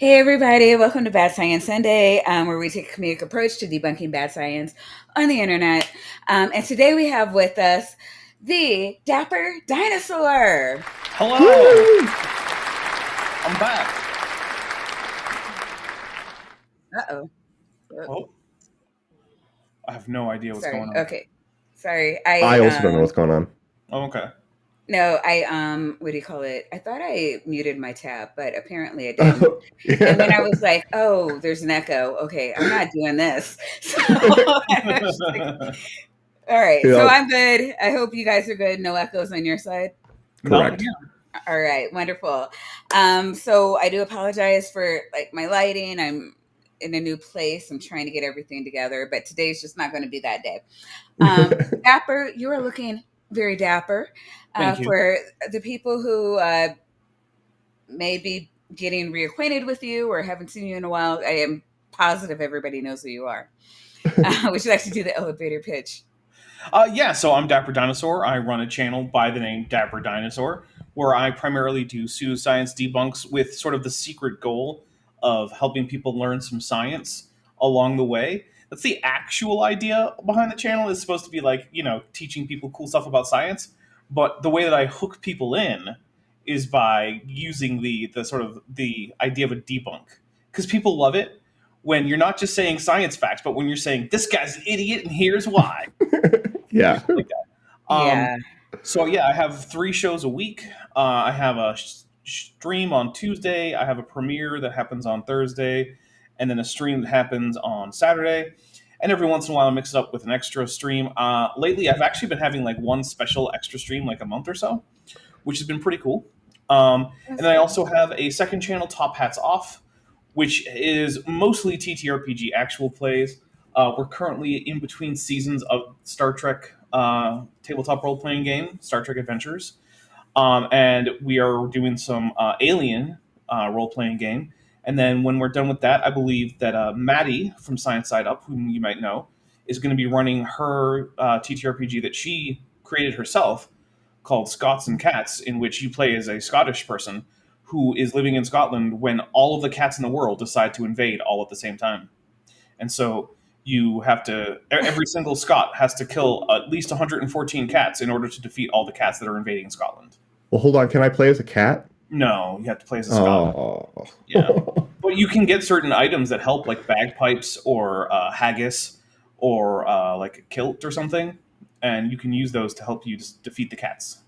Hey everybody, welcome to Bad Science Sunday, where we take a comedic approach to debunking bad science on the internet. And today we have with us the Dapper Dinosaur. Hello, I'm back. Uh-oh. Oh, Oh, I have no idea what's sorry. going on. Okay. Sorry. I also don't know what's going on. Oh, okay. No, what do you call it? I thought I muted my tab, but apparently I didn't. Oh, And then I yeah. was like, oh, there's an echo. Okay, I'm not doing this. So I was like, all right, so Yep, I'm good. I hope you guys are good. No echoes on your side. None correct. here. All right, wonderful. So I do apologize for like my lighting. I'm in a new place. I'm trying to get everything together, but today's just not going to be that day. Dapper, you are looking very dapper. Thank you. For the people who may be getting reacquainted with you or haven't seen you in a while, I am positive everybody knows who you are. We should actually do the elevator pitch. Yeah, so I'm Dapper Dinosaur. I run a channel by the name Dapper Dinosaur, where I primarily do pseudoscience debunks with sort of the secret goal of helping people learn some science along the way. That's the actual idea behind the channel is supposed to be like, teaching people cool stuff about science. But the way that I hook people in is by using the sort of the idea of a debunk. Because people love it when you're not just saying science facts, but when you're saying this guy's an idiot and here's why. Yeah. Like that. Yeah. So yeah, I have 3 shows a week. I have a stream on Tuesday. I have a premiere that happens on Thursday, and then a stream that happens on Saturday. And every once in a while, I mix it up with an extra stream. Lately, I've actually been having like one special extra stream, like a month or so, which has been pretty cool. And That's then I good. also have a second channel, Top Hats Off, which is mostly TTRPG actual plays. We're currently in between seasons of Star Trek tabletop role playing game, Star Trek Adventures, and we are doing some Alien role playing game. And then when we're done with that, I believe that Maddie from Science Side Up, whom you might know, is going to be running her TTRPG that she created herself called Scots and Cats, in which you play as a Scottish person who is living in Scotland when all of the cats in the world decide to invade all at the same time. And so you have to, every single Scot has to kill at least 114 cats in order to defeat all the cats that are invading Scotland. Well, hold on. Can I play as a cat? No, you have to play as a Scot. Oh. Yeah. But you can get certain items that help, like bagpipes or haggis or like a kilt or something, and you can use those to help you just defeat the cats.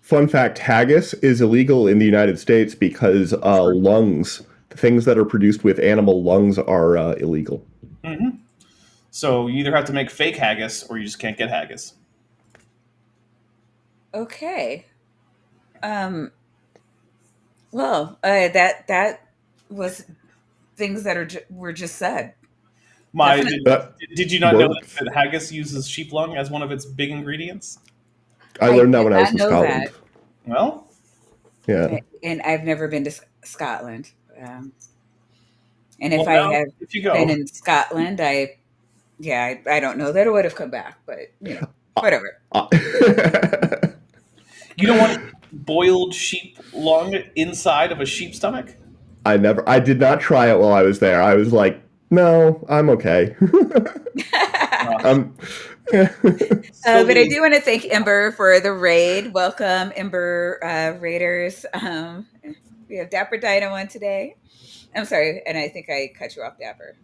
Fun fact: haggis is illegal in the United States because True. lungs, things that are produced with animal lungs, are illegal. Hmm. So you either have to make fake haggis or you just can't get haggis. Okay. Um, that was things that were just said. My Definitely. did you not know Worked. that haggis uses sheep lung as one of its big ingredients? I I learned that did when I was not in know Scotland. that. Well, Yeah. And I've never been to Scotland. And if well I now had if you been go, in Scotland, I don't know that I would have come back, but whatever. Uh, you don't want boiled sheep lung inside of a sheep stomach. I did not try it while I was there. I was like, no, I'm okay. Uh, um, still But I being do want to thank Ember for the raid. Welcome, Ember Raiders. We have Dapper Dino on today. I'm sorry, and I think I cut you off, Dapper.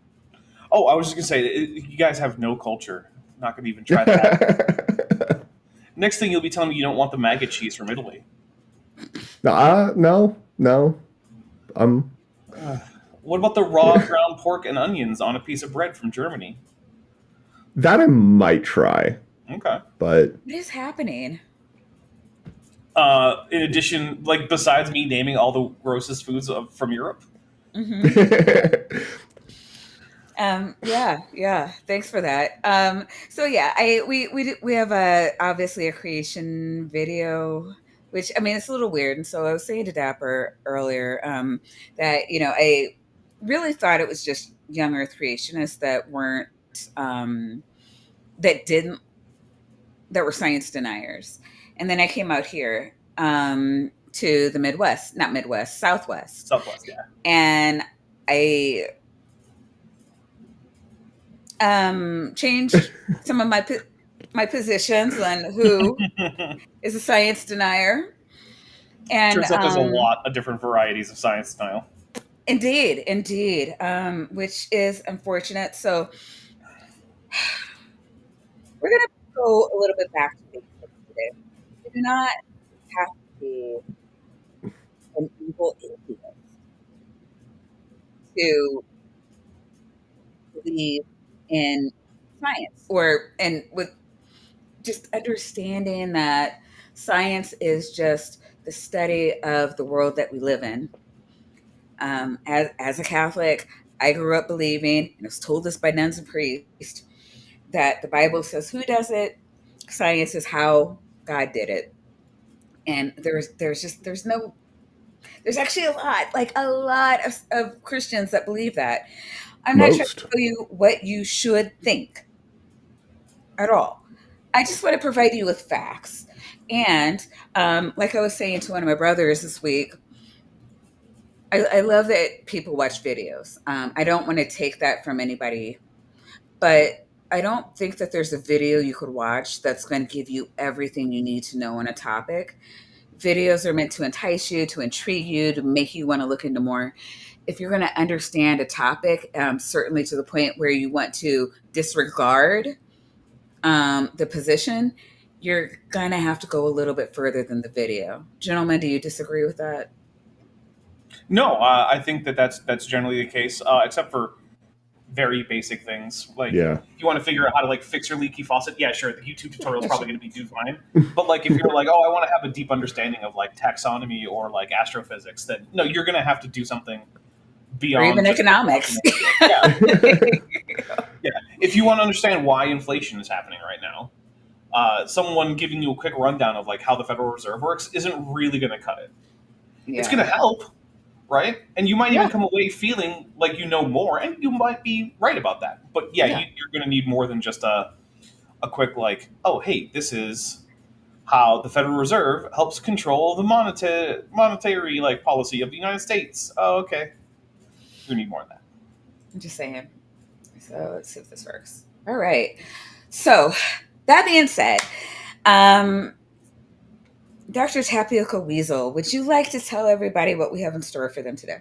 Oh, I was just gonna say, you guys have no culture. Not gonna even try that. Next thing you'll be telling me you don't want the maggot cheese from Italy. no, no. Um, Uh, what about the raw ground pork and onions on a piece of bread from Germany? that I might try, Okay. but What is happening? In addition, like besides me naming all the grossest foods from Europe. Hmm. Yeah. Thanks for that. So yeah, we have obviously a creation video, which I mean it's a little weird. And so I was saying to Dapper earlier that I really thought it was just young Earth creationists that weren't um, that didn't that were science deniers, and then I came out here to the Midwest, not Midwest, Southwest. Southwest, yeah. And I changed some of my positions on who is a science denier. And Turns out there's a lot of different varieties of science denial. indeed, which is unfortunate. So we're going to go a little bit back to basics today. You do not have to be an evil atheist to believe in science, or and with just understanding that science is just the study of the world that we live in. As a Catholic, I grew up believing, and was told this by nuns and priests, that the Bible says who does it, science is how God did it. And there's actually a lot of Christians that believe that. I'm not trying to Most. tell you what you should think at all. I just want to provide you with facts. And like I was saying to one of my brothers this week, I love that people watch videos. I don't want to take that from anybody, but I don't think that there's a video you could watch that's going to give you everything you need to know on a topic. Videos are meant to entice you, to intrigue you, to make you want to look into more. If you're going to understand a topic, certainly to the point where you want to disregard the position, you're going to have to go a little bit further than the video. Gentlemen, do you disagree with that? No, I think that's generally the case, except for very basic things. Like, Yeah. if you want to figure out how to like fix your leaky faucet, yeah, sure, the YouTube tutorial is probably going to be do fine. But like, if you're like, oh, I want to have a deep understanding of like taxonomy or like astrophysics, then no, you're going to have to do something beyond Or even just economics. yeah. Yeah. If you want to understand why inflation is happening right now, someone giving you a quick rundown of like how the Federal Reserve works isn't really going to cut it. It's going to help, right? And you might even come away feeling like you know more, and you might be right about that. But yeah, you're going to need more than just a quick like, oh, hey, this is how the Federal Reserve helps control the monetary like policy of the United States. Oh, okay. We need more than that. I'm just saying. So let's see if this works. All right. So that being said, Dr. Tapioca Weasel, would you like to tell everybody what we have in store for them today?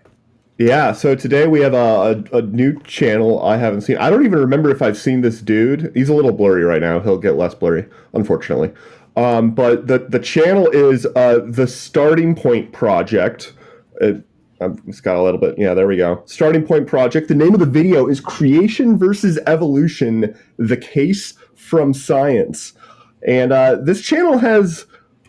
Yeah, so today we have a new channel I haven't seen. I don't even remember if I've seen this dude. He's a little blurry right now. He'll get less blurry, unfortunately. But the channel is the Starting Point Project. It's got a little bit. Yeah, there we go. Starting Point Project. The name of the video is Creation versus Evolution, The Case from Science. And this channel has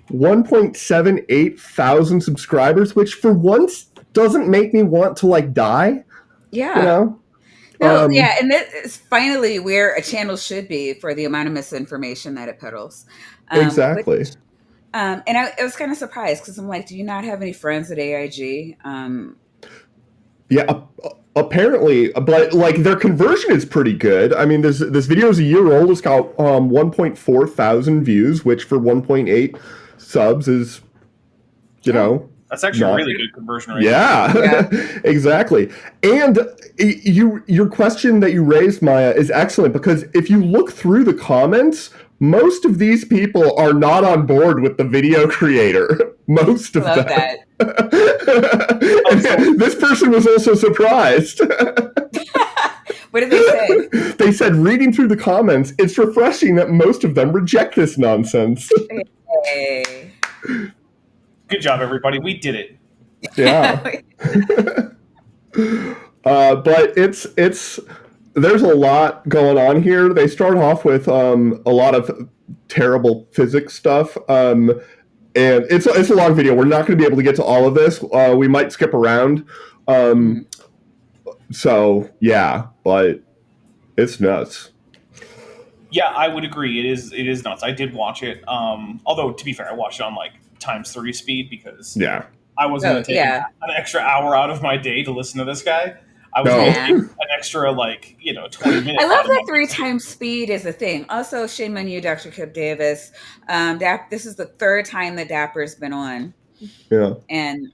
1.78 thousand subscribers, which for once doesn't make me want to like die. Yeah. You know? No, yeah, and that is finally where a channel should be for the amount of misinformation that it peddles. Exactly. And I was kind of surprised because I'm like, do you not have any friends at AIG? Yeah, apparently, but like their conversion is pretty good. I mean, this video is a year old. It's got 1.4 thousand views, which for 1.8 subs is, you know, that's actually a really good conversion rate. Yeah. Exactly. And your question that you raised, Maya, is excellent because if you look through the comments, most of these people are not on board with the video creator. Most of them. That. This person was also surprised. What did they say? They said, reading through the comments, it's refreshing that most of them reject this nonsense. Hey. Good job, everybody. We did it. Yeah. But it's there's a lot going on here. They start off with a lot of terrible physics stuff. And it's a long video. We're not going to be able to get to all of this. We might skip around. So yeah, but it's nuts. Yeah, I would agree. It is nuts. I did watch it. Although to be fair, I watched it on like ×3 speed because I wasn't going to take an extra hour out of my day to listen to this guy. I was going to take an extra 20 minutes. I love that 3 times speed is a thing. Also, shame on you, Dr. Kip Davis. This is the 3rd time that Dapper's been on. Yeah. And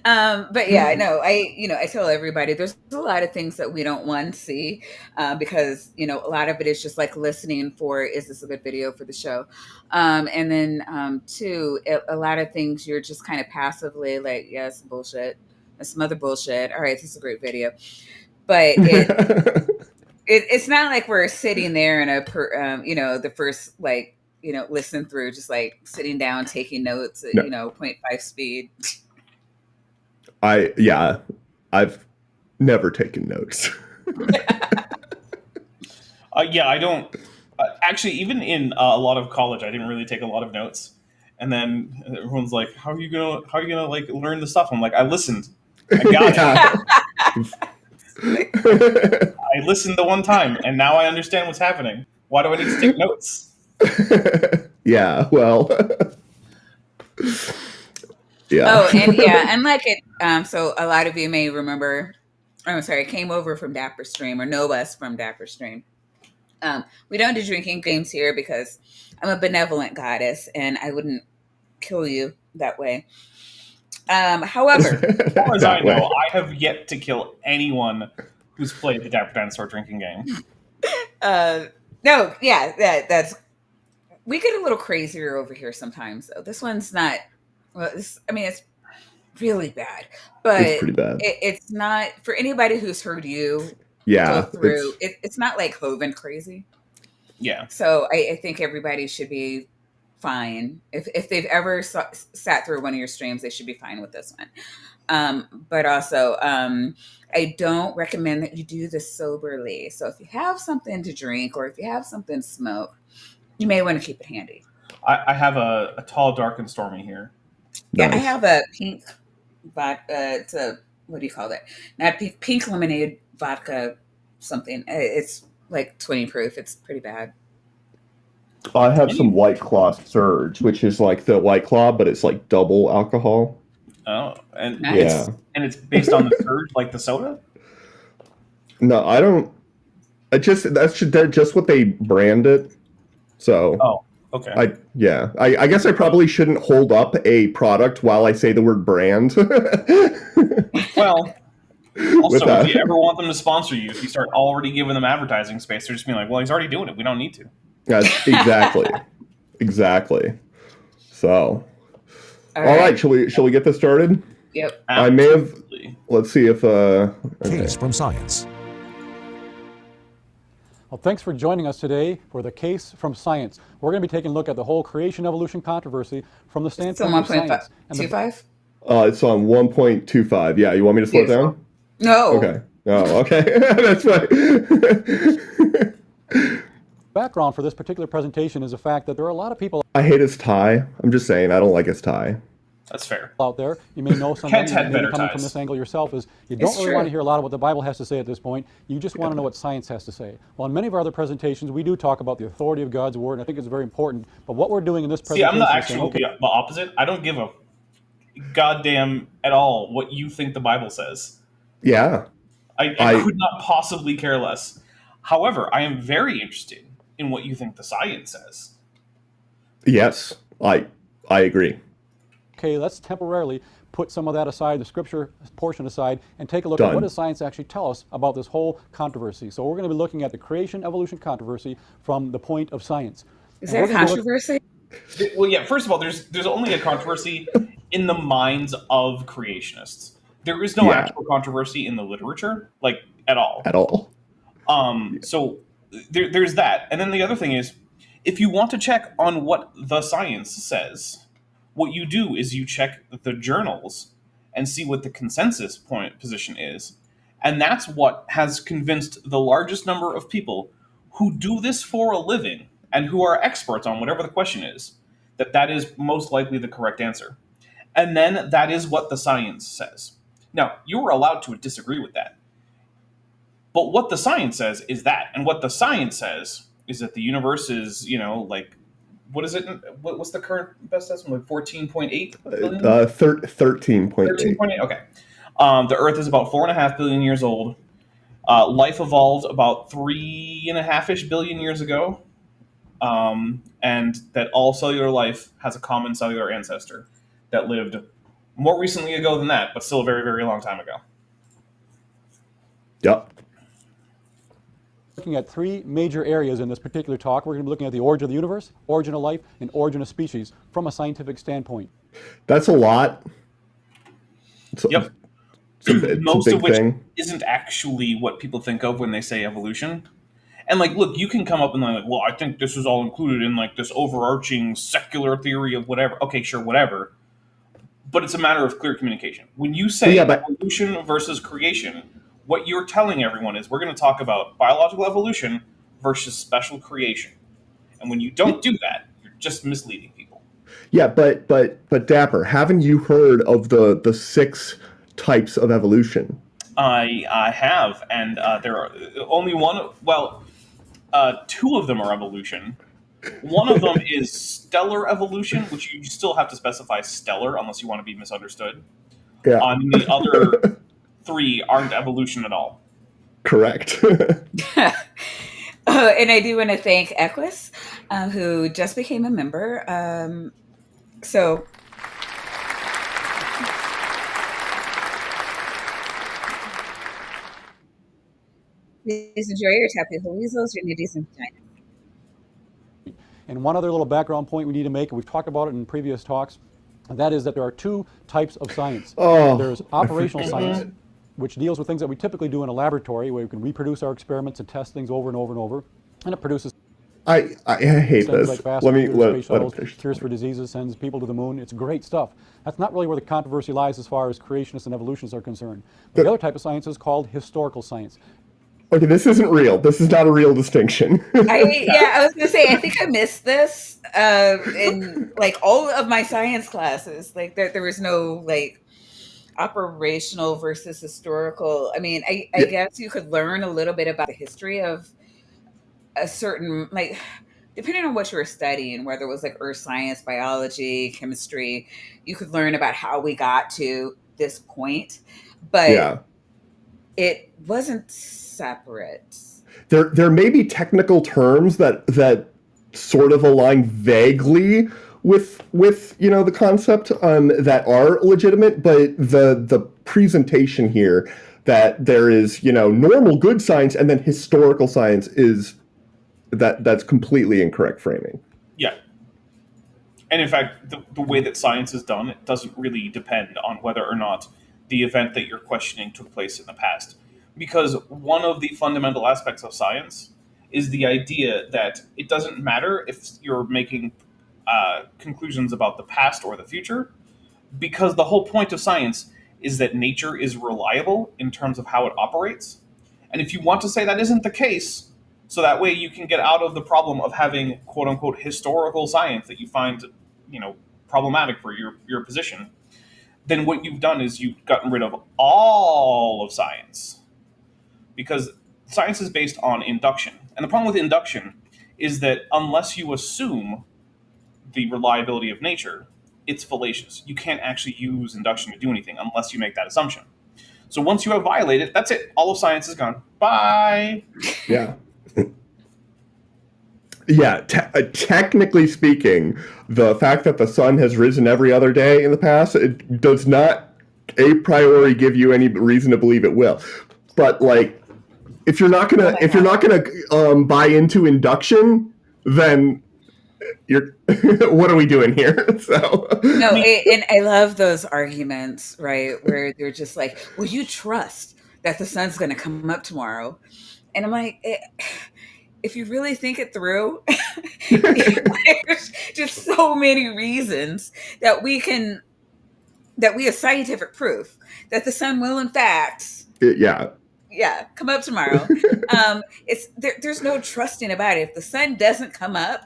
but yeah, no, I tell everybody there's a lot of things that we don't want to see, because a lot of it is just like listening for, is this a good video for the show? And then two, a lot of things you're just kind of passively like, yes, bullshit, that's some other bullshit. All right, this is a great video, but it's not like we're sitting there in the first like listen through, just like sitting down taking notes at No, zero point 0.5 speed. yeah, I've never taken notes. Yeah, I don't. Actually, even in a lot of college, I didn't really take a lot of notes. And then everyone's like, how are you gonna like learn the stuff?" I'm like, "I listened. I got it. I listened the one time, and now I understand what's happening. Why do I need to take notes?" Yeah, well, yeah. Oh, and yeah, and like it. So a lot of you may remember. I'm sorry, came over from Dapper Stream or know us from Dapper Stream. We don't do drinking games here because I'm a benevolent goddess and I wouldn't kill you that way. However, As far as I That way. know, I have yet to kill anyone who's played the Dapper Dinosaur drinking game. uh, no, yeah, that's we get a little crazier over here sometimes. Though this one's not. Well, it's really bad, but It's pretty bad. it's not for anybody who's heard you go Yeah, through. It's not like Hoven crazy. Yeah. So I think everybody should be fine. If they've ever sat through one of your streams, they should be fine with this one. But also, I don't recommend that you do this soberly. So if you have something to drink or if you have something to smoke, you may want to keep it handy. I have a tall, dark, and stormy here. Yeah, I nice. have a pink vodka. It's a, what do you call that? Not pink lemonade vodka something. It's like 20 proof. It's pretty bad. I have some White Claw Surge, which is like the White Claw, but it's like double alcohol. Oh, and Nice. it's based on the surge, like the soda. No, I don't. That's just what they brand it. So Oh, okay. I guess I probably shouldn't hold up a product while I say the word brand. Well, also, that. if you ever want them to sponsor you, if you start already giving them advertising space, they're just being like, "Well, he's already doing it. We don't need to." That's exactly. So, all right, shall we get this started? Yep. I may have. Absolutely. Let's see if. Okay. Case from Science. Well, thanks for joining us today for the Case from Science. We're going to be taking a look at the whole creation-evolution controversy from the It's on standpoint of science. 1.25. It's on 1.25. Yeah, you want me to slow it down? No. Okay. Oh, okay. That's fine. Background for this particular presentation is the fact that there are a lot of people I hate his tie. I'm just saying, I don't like his tie. That's fair. out there. You may know somebody Kent's had maybe better coming ties. from this angle yourself is you don't It's really true. want to hear a lot of what the Bible has to say at this point. You just want to know what science has to say. Well, in many of our other presentations, we do talk about the authority of God's word, and I think it's very important. But what we're doing in this See, presentation I'm is saying, the opposite. I don't give a goddamn at all what you think the Bible says. Yeah. I could not possibly care less. However, I am very interested in what you think the science says. Yes. I agree. okay, let's temporarily put some of that aside, the scripture portion aside, and take a look Done. at what does science actually tell us about this whole controversy. So we're going to be looking at the creation-evolution controversy from the point of science. Is And there we're a gonna look- controversy? Well, yeah. First of all, there's only a controversy in the minds of creationists. There is no Yeah. actual controversy in the literature, like at all. At all. So there's that, and then the other thing is, if you want to check on what the science says, what you do is you check the journals and see what the consensus position is, and that's what has convinced the largest number of people who do this for a living and who are experts on whatever the question is, that that is most likely the correct answer. And then that is what the science says. Now, you are allowed to disagree with that. But what the science says is that. And what the science says is that the universe is, like, what is it? What's the current best estimate? Like 14.8 billion? 13.8. 13.8? Okay. The Earth is about 4.5 billion years old. Life evolved about 3.5-ish billion years ago. and that all cellular life has a common cellular ancestor that lived more recently ago than that, but still a very, very long time ago. Yep. Looking at three major areas in this particular talk. We're going to be looking at the origin of the universe, origin of life, and origin of species from a scientific standpoint. That's a lot. Yep. It's a Most of big which thing. isn't actually what people think of when they say evolution. And like, look, you can come up and like, well, I think this is all included in like this overarching secular theory of whatever. Okay, sure, whatever. But it's a matter of clear communication. When you Well, say yeah, but evolution versus creation, what you're telling everyone is we're going to talk about biological evolution versus special creation. And when you don't do that, you're just misleading people. yeah, but Dapper, haven't you heard of the six types of evolution? I have, and there are only one. Well, two of them are evolution. One of them is stellar evolution, which you still have to specify stellar unless you want to be misunderstood. Yeah. The other three aren't evolution at all. Correct. And I do want to thank Equus, who just became a member. So please enjoy your tapu weasels, your nuddies, and vaginas. And one other little background point we need to make, and we've talked about it in previous talks, and that is that there are two types of science. Oh, There's operational science, which deals with things that we typically do in a laboratory where we can reproduce our experiments and test things over and over and over, and it produces I hate things this. like fast Let me computers, space let him shuttles, finish. cures for diseases, sends people to the moon. It's great stuff. That's not really where the controversy lies as far as creationists and evolutionists are concerned. But the other type of science is called historical science. Okay, this isn't real. This is not a real distinction. I was gonna say I think I missed this in like all of my science classes. Like there was no like operational versus historical. I mean, I Yeah, guess you could learn a little bit about the history of a certain like depending on what you were studying, whether it was like earth science, biology, chemistry, you could learn about how we got to this point, but yeah. it wasn't separate. There may be technical terms that sort of align vaguely with the concept that are legitimate, but the presentation here that there is normal good science and then historical science is that's completely incorrect framing. Yeah. And in fact, the way that science is done, it doesn't really depend on whether or not the event that you're questioning took place in the past. Because one of the fundamental aspects of science is the idea that it doesn't matter if you're making conclusions about the past or the future, because the whole point of science is that nature is reliable in terms of how it operates. And if you want to say that isn't the case, so that way you can get out of the problem of having quote unquote historical science that you find, you know, problematic for your position, then what you've done is you've gotten rid of all of science. Because science is based on induction. And the problem with induction is that unless you assume the reliability of nature, it's fallacious. You can't actually use induction to do anything unless you make that assumption. So once you have violated, that's it. All of science is gone. Bye. Yeah. Yeah, technically speaking, the fact that the sun has risen every other day in the past, it does not a priori give you any reason to believe it will. But like, if you're not Oh gonna my if you're god. not gonna buy into induction, then you're what are we doing here? So No, I mean, and I love those arguments, right? Where they're just like, "Will you trust that the sun's going to come up tomorrow?" And I'm like, if you really think it through, there's just so many reasons that we have scientific proof that the sun will, in fact, yeah, yeah, come up tomorrow. There's no trusting about it. If the sun doesn't come up,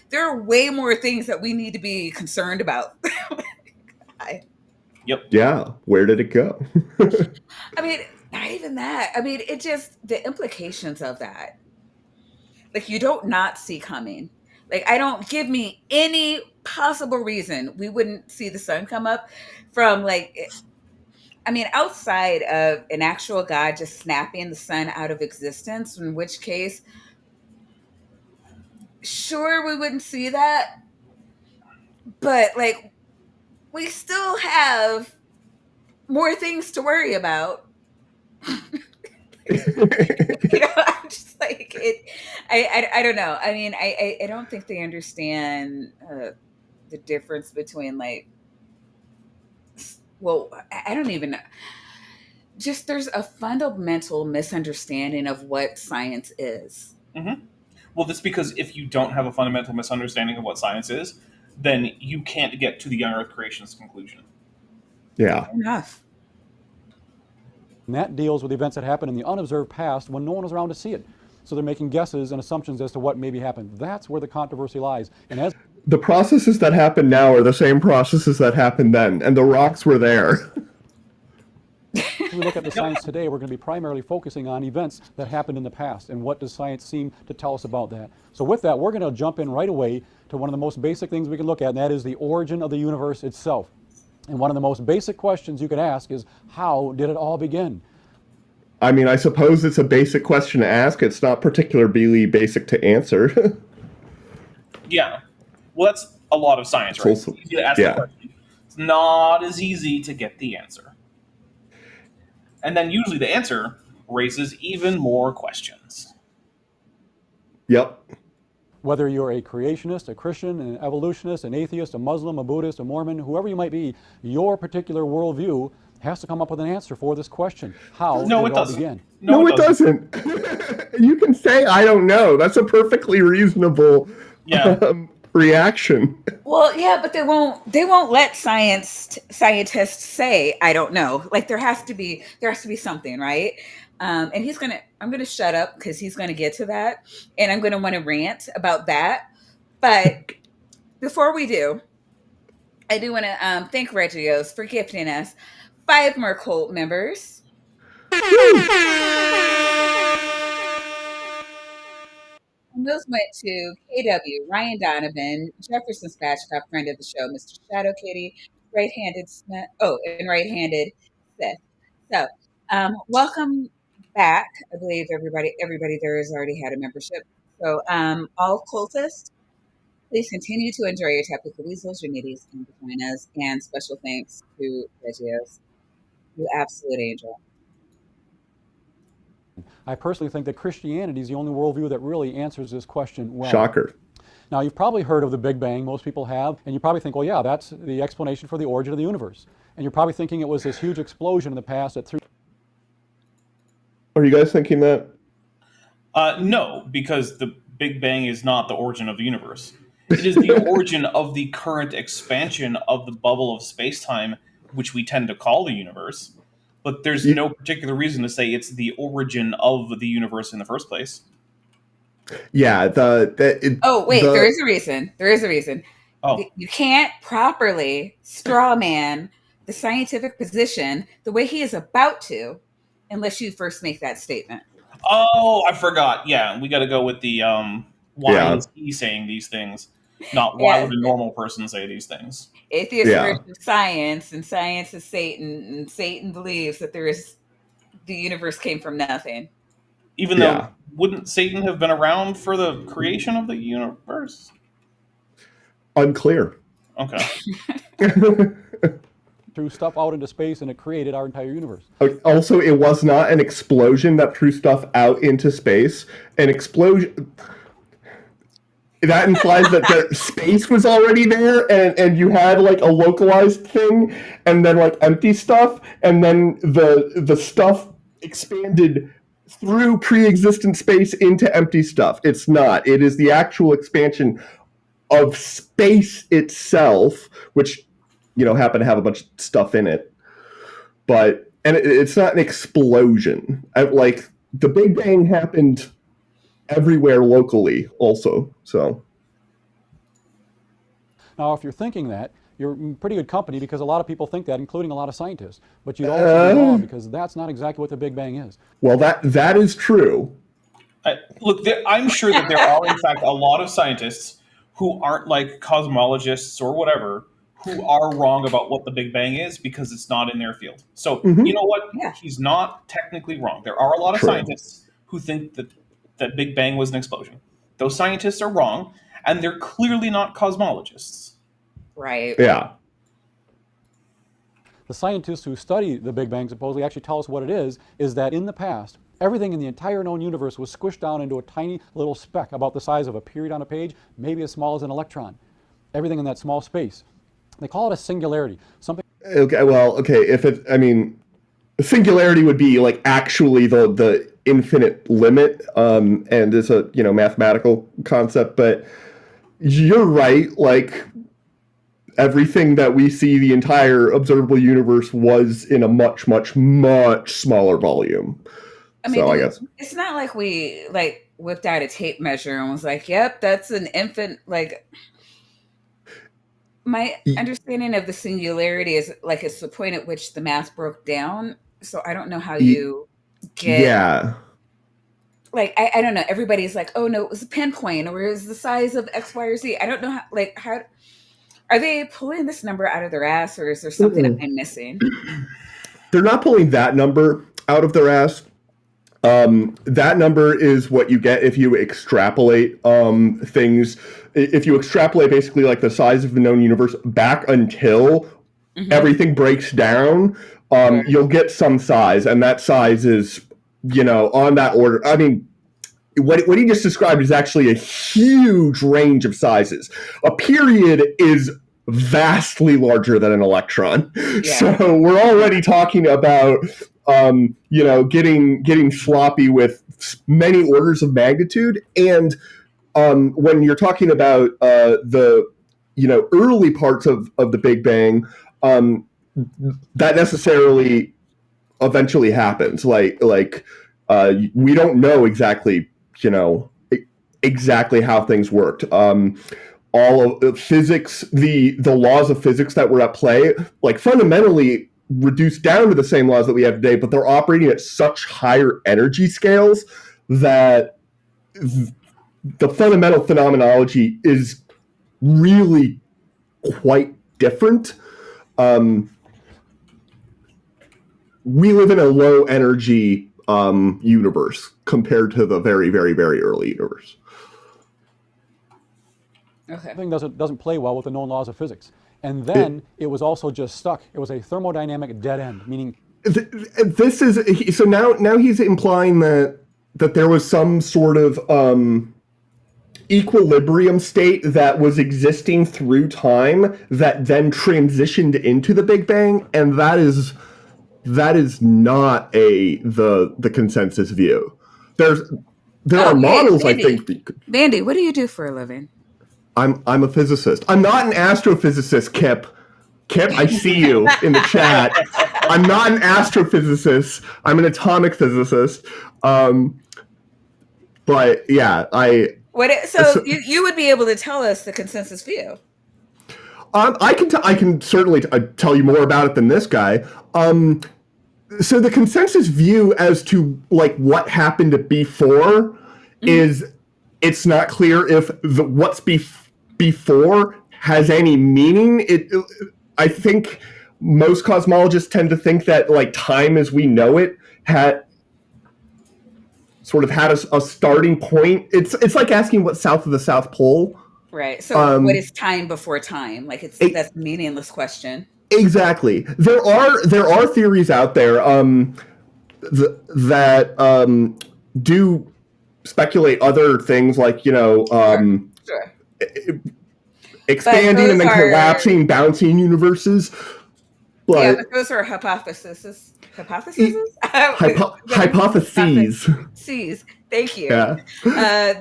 there are way more things that we need to be concerned about. I, yep. yeah. Where did it go? I mean, not even that. I mean, it just the implications of that. Like you don't not see coming. Like I don't give me any possible reason we wouldn't see the sun come up from I mean, outside of an actual God just snapping the sun out of existence, in which case, sure, we wouldn't see that, but like we still have more things to worry about. I'm just like it. I don't know. I mean, I don't think they understand the difference between like. Well, I don't even know. Just there's a fundamental misunderstanding of what science is. Mm-hmm. Well, that's because if you don't have a fundamental misunderstanding of what science is, then you can't get to the young Earth creationist conclusion. Yeah. Fair enough. And that deals with events that happened in the unobserved past when no one was around to see it. So they're making guesses and assumptions as to what maybe happened. That's where the controversy lies. And as The processes that happen now are the same processes that happened then, and the rocks were there. we look at the science today, we're going to be primarily focusing on events that happened in the past and what does science seem to tell us about that. So with that, we're going to jump in right away to one of the most basic things we can look at, and that is the origin of the universe itself. And one of the most basic questions you could ask is, how did it all begin? I mean, I suppose it's a basic question to ask. It's not particularly basic to answer. Yeah. Well, that's a lot of science, right? Also, It's easy to ask yeah. the question. It's not as easy to get the answer. And then usually the answer raises even more questions. Yep. Whether you're a creationist, a Christian, an evolutionist, an atheist, a Muslim, a Buddhist, a Mormon, whoever you might be, your particular worldview has to come up with an answer for this question. How No, did it it all doesn't. begin? No, it doesn't. You can say, I don't know. That's a perfectly reasonable Yeah. reaction. Well, yeah, but they won't let scientists say I don't know. Like there has to be something, right? And I'm gonna shut up because he's gonna get to that, and I'm gonna want to rant about that. But before we do, I do want to thank Regios for gifting us 5 more cult members. And those went to KW, Ryan Donovan, Jefferson Spatchcock, friend of the show, Mr. Shadow Kitty, right-handed Smith. Oh, and right-handed Seth. So, welcome back. I believe everybody there has already had a membership. So, all cultists, please continue to enjoy your Tapu Weasels, your Nitties, and Vaginas, and special thanks to Regios, you absolute angel. I personally think that Christianity is the only worldview that really answers this question well. Shocker. Now, you've probably heard of the Big Bang, most people have, and you probably think, well, yeah, that's the explanation for the origin of the universe. And you're probably thinking it was this huge explosion in the past that threw. Are you guys thinking that? No, because the Big Bang is not the origin of the universe. It is the origin of the current expansion of the bubble of space-time, which we tend to call the universe. But there's no particular reason to say it's the origin of the universe in the first place. Yeah. There is a reason. There is a reason. Oh. You can't properly straw man the scientific position the way he is about to unless you first make that statement. Oh, I forgot. Yeah, we got to go with the why is he saying these things, not why would a normal person say these things. Atheists worship science, and science is Satan, and Satan believes that the universe came from nothing. Even though, wouldn't Satan have been around for the creation of the universe? Unclear. Okay. Threw stuff out into space and it created our entire universe. Also, it was not an explosion that threw stuff out into space. An explosion... That implies that the space was already there, and you had like a localized thing, and then like empty stuff, and then the stuff expanded through pre-existent space into empty stuff. It's not. It is the actual expansion of space itself, which happen to have a bunch of stuff in it. But it's not an explosion. Like the Big Bang happened everywhere locally also. So now if you're thinking that, you're in pretty good company because a lot of people think that, including a lot of scientists. But you'd also be wrong because that's not exactly what the Big Bang is. Well, that is true. Look, I'm sure that there are in fact a lot of scientists who aren't like cosmologists or whatever who are wrong about what the Big Bang is because it's not in their field. So you know what? Yeah. He's not technically wrong. There are a lot of scientists who think that Big Bang was an explosion. Those scientists are wrong, and they're clearly not cosmologists. Right. Yeah. The scientists who study the Big Bang supposedly actually tell us what it is that in the past, everything in the entire known universe was squished down into a tiny little speck about the size of a period on a page, maybe as small as an electron. Everything in that small space. They call it a singularity. Something. Okay. Well. Okay. If it, I mean, singularity would be like actually the infinite limit, and it's a mathematical concept. But you're right. Like everything that we see, the entire observable universe was in a much, much, much smaller volume. I mean, So I guess it's not like we like whipped out a tape measure and was like, "Yep, that's an infant." Like, my understanding of the singularity is like it's the point at which the math broke down. So I don't know how you get. yeah. Like, I don't know. Everybody's like, "Oh no, it was a pinpoint, or it was the size of X, Y, or Z." I don't know how are they pulling this number out of their ass, or is there something I'm missing? They're not pulling that number out of their ass. That number is what you get if you extrapolate things. If you extrapolate basically like the size of the known universe back until everything breaks down, you'll get some size, and that size is, on that order. I mean, what he just described is actually a huge range of sizes. A period is vastly larger than an electron. Yeah. So we're already talking about getting sloppy with many orders of magnitude. And when you're talking about the early parts of the Big Bang, that necessarily eventually happens. Like we don't know exactly exactly how things worked. All of physics, the laws of physics that were at play, like fundamentally reduced down to the same laws that we have today, but they're operating at such higher energy scales that the fundamental phenomenology is really quite different. We live in a low energy universe compared to the very, very, very early universe. Okay. Thing doesn't play well with the known laws of physics. And then it was also just stuck. It was a thermodynamic dead end, meaning this is so now he's implying that there was some sort of equilibrium state that was existing through time that then transitioned into the Big Bang, and that is not the consensus view. There are models, Vandy, I think. Vandy, what do you do for a living? I'm a physicist. I'm not an astrophysicist, Kip. Kip, I see you in the chat. I'm not an astrophysicist. I'm an atomic physicist. But yeah, So you would be able to tell us the consensus view. I can certainly tell you more about it than this guy. So the consensus view as to like what happened before is it's not clear if what's before has any meaning. I think most cosmologists tend to think that like time as we know it had a starting point. It's like asking what's south of the South Pole. Right. So what is time before time? Like that's a meaningless question. Exactly. There are theories out there that do speculate other things like sure. Expanding and then collapsing, bouncing universes. But those are hypotheses. Hypotheses. Thank you. Yeah.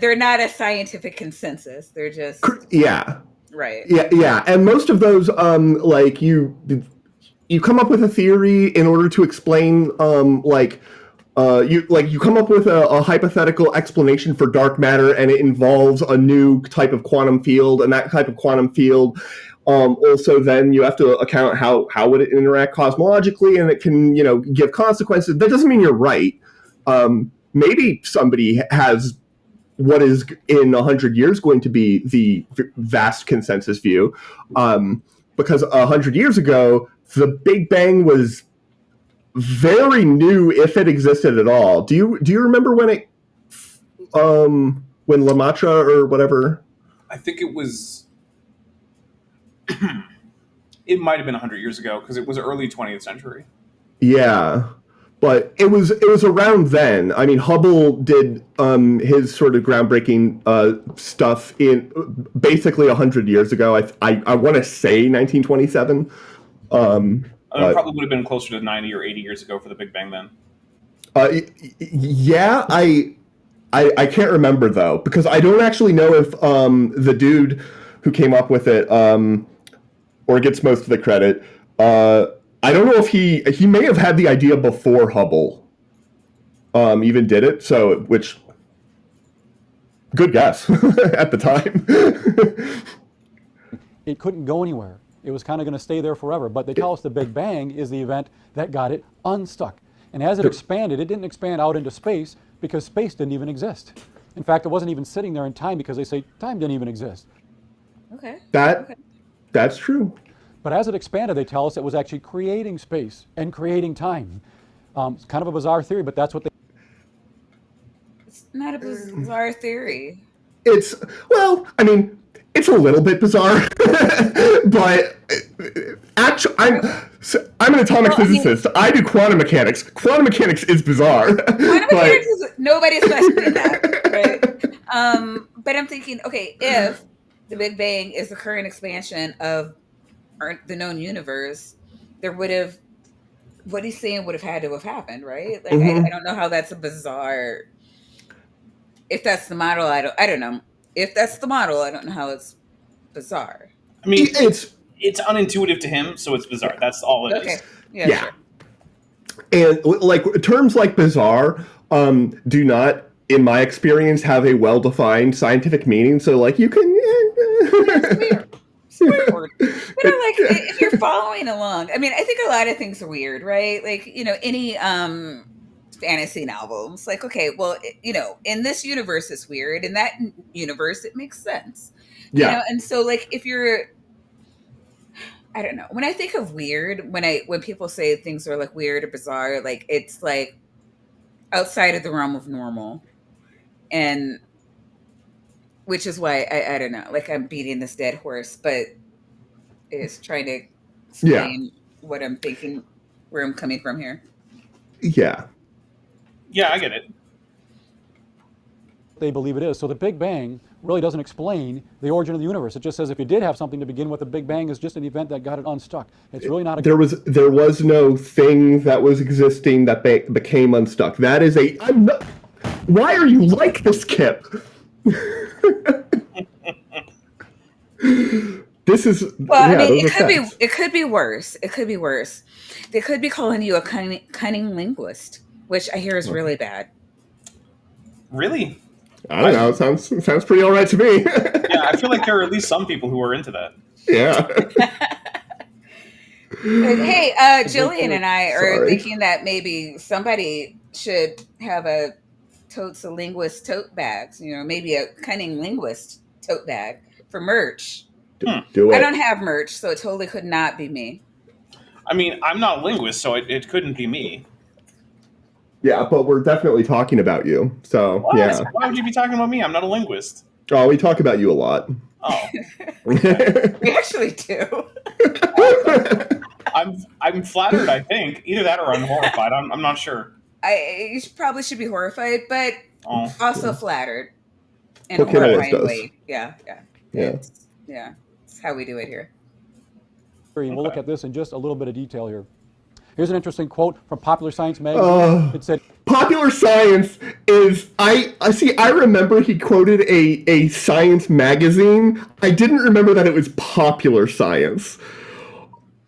They're not a scientific consensus. They're just right. Yeah. And most of those, like you come up with a theory in order to explain, you come up with a hypothetical explanation for dark matter, and it involves a new type of quantum field, and that type of quantum field. Also, then you have to account how would it interact cosmologically, and it can give consequences. That doesn't mean you're right. Maybe somebody has what is in 100 years going to be the vast consensus view, because 100 years ago the Big Bang was very new, if it existed at all. Do you remember when it when Lemaitre or whatever. I think it was. It might have been 100 years ago because it was early 20th century. Yeah, but it was around then. I mean, Hubble did his sort of groundbreaking stuff in basically 100 years ago. I want to say 1927. It probably would have been closer to 90 or 80 years ago for the Big Bang then. Yeah, I can't remember though, because I don't actually know if the dude who came up with it or gets most of the credit. I don't know if he may have had the idea before Hubble even did it. So, which good guess at the time. It couldn't go anywhere. It was kind of going to stay there forever. But they tell us the Big Bang is the event that got it unstuck. And as it expanded, it didn't expand out into space because space didn't even exist. In fact, it wasn't even sitting there in time because they say time didn't even exist. Okay. That's true. But as it expanded, they tell us it was actually creating space and creating time. It's kind of a bizarre theory, but that's what they... It's not a bizarre theory. Well, I mean, it's a little bit bizarre, but actually, I'm an atomic physicist. I do quantum mechanics. Quantum mechanics is bizarre. Quantum mechanics is nobody's questioning that, right? But I'm thinking, okay, if the Big Bang is the current expansion of the known universe, there would have, what he's saying would have had to have happened, right? Like, I don't know how that's a bizarre. If that's the model, I don't know. If that's the model, I don't know how it's bizarre. I mean, it's unintuitive to him, so it's bizarre. That's all it is. Okay. Yeah. Sure. And like terms like bizarre do not, in my experience, have a well-defined scientific meaning. So like you can. It's weird. But like if you're following along, I mean, I think a lot of things are weird, right? Like, any fantasy novels, like, okay, well, in this universe it's weird, in that universe it makes sense. And so like if you're, I don't know, when I think of weird, when people say things are like weird or bizarre, like it's like outside of the realm of normal, and which is why I don't know, like I'm beating this dead horse, but it's trying to explain what I'm thinking, where I'm coming from here. Yeah, I get it. They believe it is. So the Big Bang really doesn't explain the origin of the universe. It just says if you did have something to begin with, the Big Bang is just an event that got it unstuck. It's really not a... There was no thing that was existing that became unstuck. That is why are you like this, Kip? This is... Well, I mean, it could be worse. It could be worse. They could be calling you a cunning linguist, which I hear is really bad. Really? I don't know. It sounds pretty all right to me. Yeah, I feel like there are at least some people who are into that. Yeah. Hey, Jillian and I are thinking that maybe somebody should have a totes a linguist tote bags. Maybe a cunning linguist tote bag for merch. Do it. I don't have merch, so it totally could not be me. I mean, I'm not a linguist, so it couldn't be me. Yeah, but we're definitely talking about you. So, What? yeah. Why would you be talking about me? I'm not a linguist. Oh, we talk about you a lot. Oh. We actually do. I'm flattered, I think. Either that or I'm horrified. I'm not sure. You probably should be horrified, but also flattered in What a kid always horrifying does. way. Yeah. It's how we do it here. We'll look at this in just a little bit of detail here. Here's an interesting quote from Popular Science magazine. It said, Popular Science is I remember he quoted a science magazine. I didn't remember that it was Popular Science.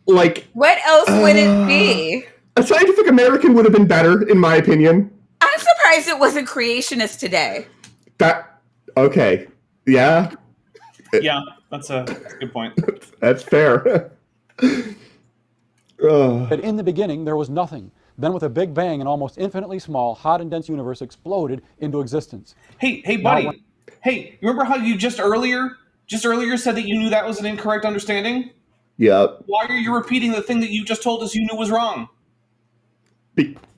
Like, what else would it be? A Scientific American would have been better, in my opinion. I'm surprised it wasn't Creationist Today. Okay. Yeah. Yeah, that's a good point. That's fair. that in the beginning there was nothing. Then with a big bang, an almost infinitely small, hot and dense universe exploded into existence. Hey, buddy. Hey, remember how you just earlier said that you knew that was an incorrect understanding? Yep. Why are you repeating the thing that you just told us you knew was wrong?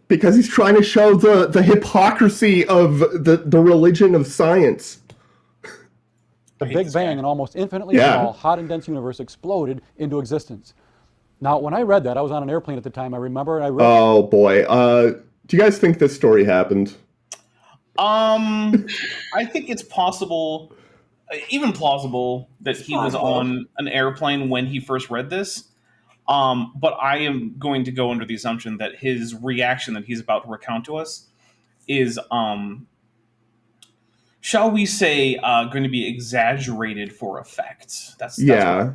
Because he's trying to show the hypocrisy of the religion of science. The hate Big this Bang, guy. an almost infinitely Yeah. small, hot and dense universe, exploded into existence. Now, when I read that, I was on an airplane at the time. I remember I read. Oh boy. Do you guys think this story happened? I think it's possible, even plausible, that It's he was plausible. on an airplane when he first read this. But I am going to go under the assumption that his reaction that he's about to recount to us is, shall we say, going to be exaggerated for effect. That's what Yeah.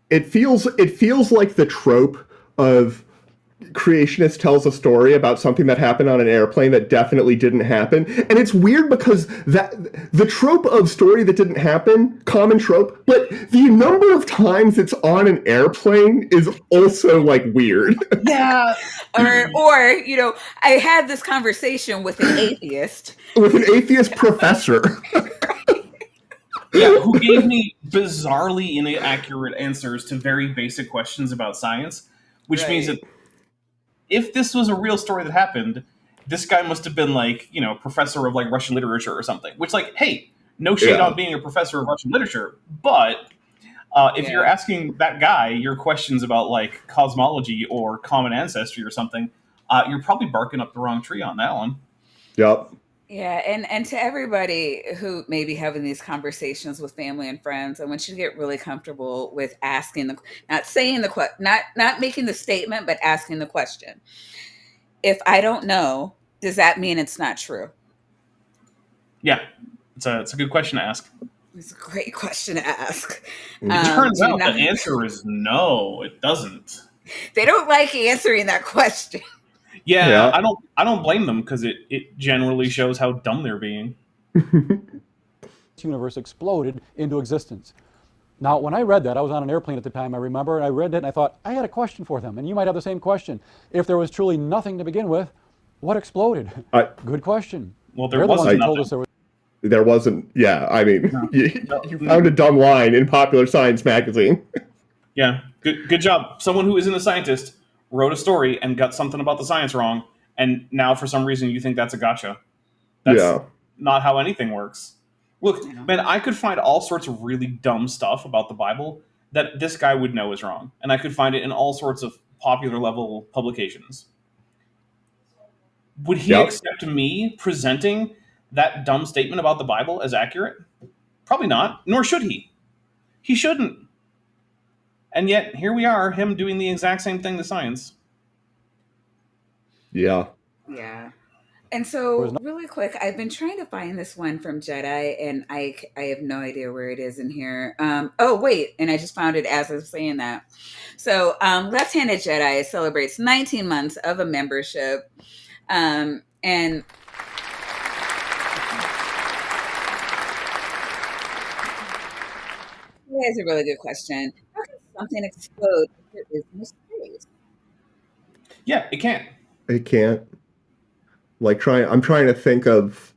It feels like the trope of creationist tells a story about something that happened on an airplane that definitely didn't happen. And it's weird because that the trope of story that didn't happen, common trope, but the number of times it's on an airplane is also like weird. Yeah. Or you know, I had this conversation with an atheist. With an atheist professor. Yeah, who gave me bizarrely inaccurate answers to very basic questions about science, which means Right. that if this was a real story that happened, this guy must have been like, professor of like Russian literature or something. Which, like, hey, no shade Yeah. on being a professor of Russian literature, but if Yeah. you're asking that guy your questions about like cosmology or common ancestry or something, you're probably barking up the wrong tree on that one. Yep. Yeah, and to everybody who may be having these conversations with family and friends, I want you to get really comfortable with asking not saying not making the statement, but asking the question. If I don't know, does that mean it's not true? Yeah, it's a good question to ask. It's a great question to ask. It turns Do out not, the answer is no, it doesn't. they don't like answering that question. Yeah, Yeah. I don't blame them because it generally shows how dumb they're being. Universe exploded into existence. Now, when I read that, I was on an airplane at the time. I remember I read it and I thought, I had a question for them. And you might have the same question. If there was truly nothing to begin with, what exploded? Good question. Well, there They're the ones wasn't who told nothing. us there was. There wasn't. Yeah. I mean, No. you found a dumb line in Popular Science magazine. Yeah, good job. Someone who isn't a scientist wrote a story and got something about the science wrong, and now for some reason you think that's a gotcha. That's Yeah. not how anything works. Look, Yeah. man, I could find all sorts of really dumb stuff about the Bible that this guy would know is wrong, and I could find it in all sorts of popular level publications. Would he Yep. accept me presenting that dumb statement about the Bible as accurate? Probably not, nor should he. He shouldn't. And yet, here we are, him doing the exact same thing to science. Yeah. Yeah. And so, really quick, I've been trying to find this one from Jedi, and I have no idea where it is in here. Oh, wait, and I just found it as I was saying that. So, Left-Handed Jedi celebrates 19 months of a membership, and that is a really good question. How can something explode if there is no space? Yeah, it can't. It can't. I'm trying to think of.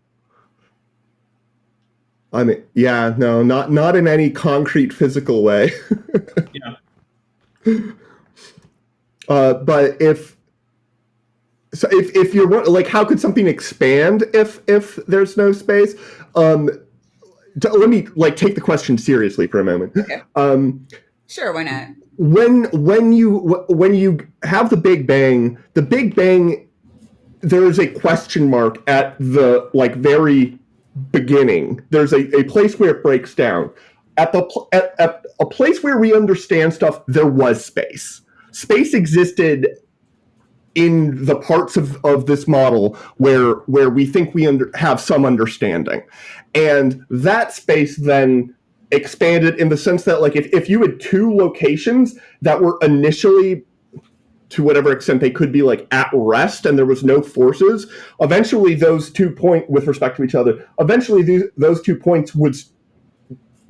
I mean, yeah, no, not in any concrete physical way. Yeah. But if you're like, how could something expand if there's no space? Let me like take the question seriously for a moment. Okay. Sure, why not? When you have the Big Bang, there is a question mark at the like very beginning. There's a place where it breaks down. At a place where we understand stuff, there was space. Space existed in the parts of this model where we think we have some understanding. And that space then expanded in the sense that like if you had two locations that were initially, to whatever extent they could be like at rest and there was no forces, eventually those 2 points with respect to each other, eventually those 2 points would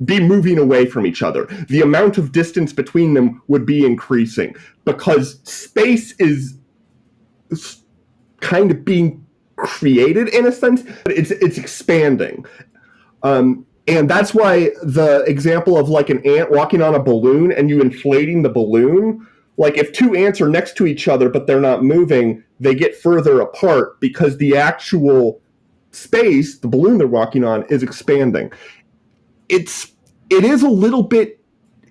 be moving away from each other. The amount of distance between them would be increasing because space is kind of being created in a sense, but it's expanding. And that's why the example of like an ant walking on a balloon and you inflating the balloon, like if two ants are next to each other but they're not moving, they get further apart because the actual space, the balloon they're walking on, is expanding. it is a little bit.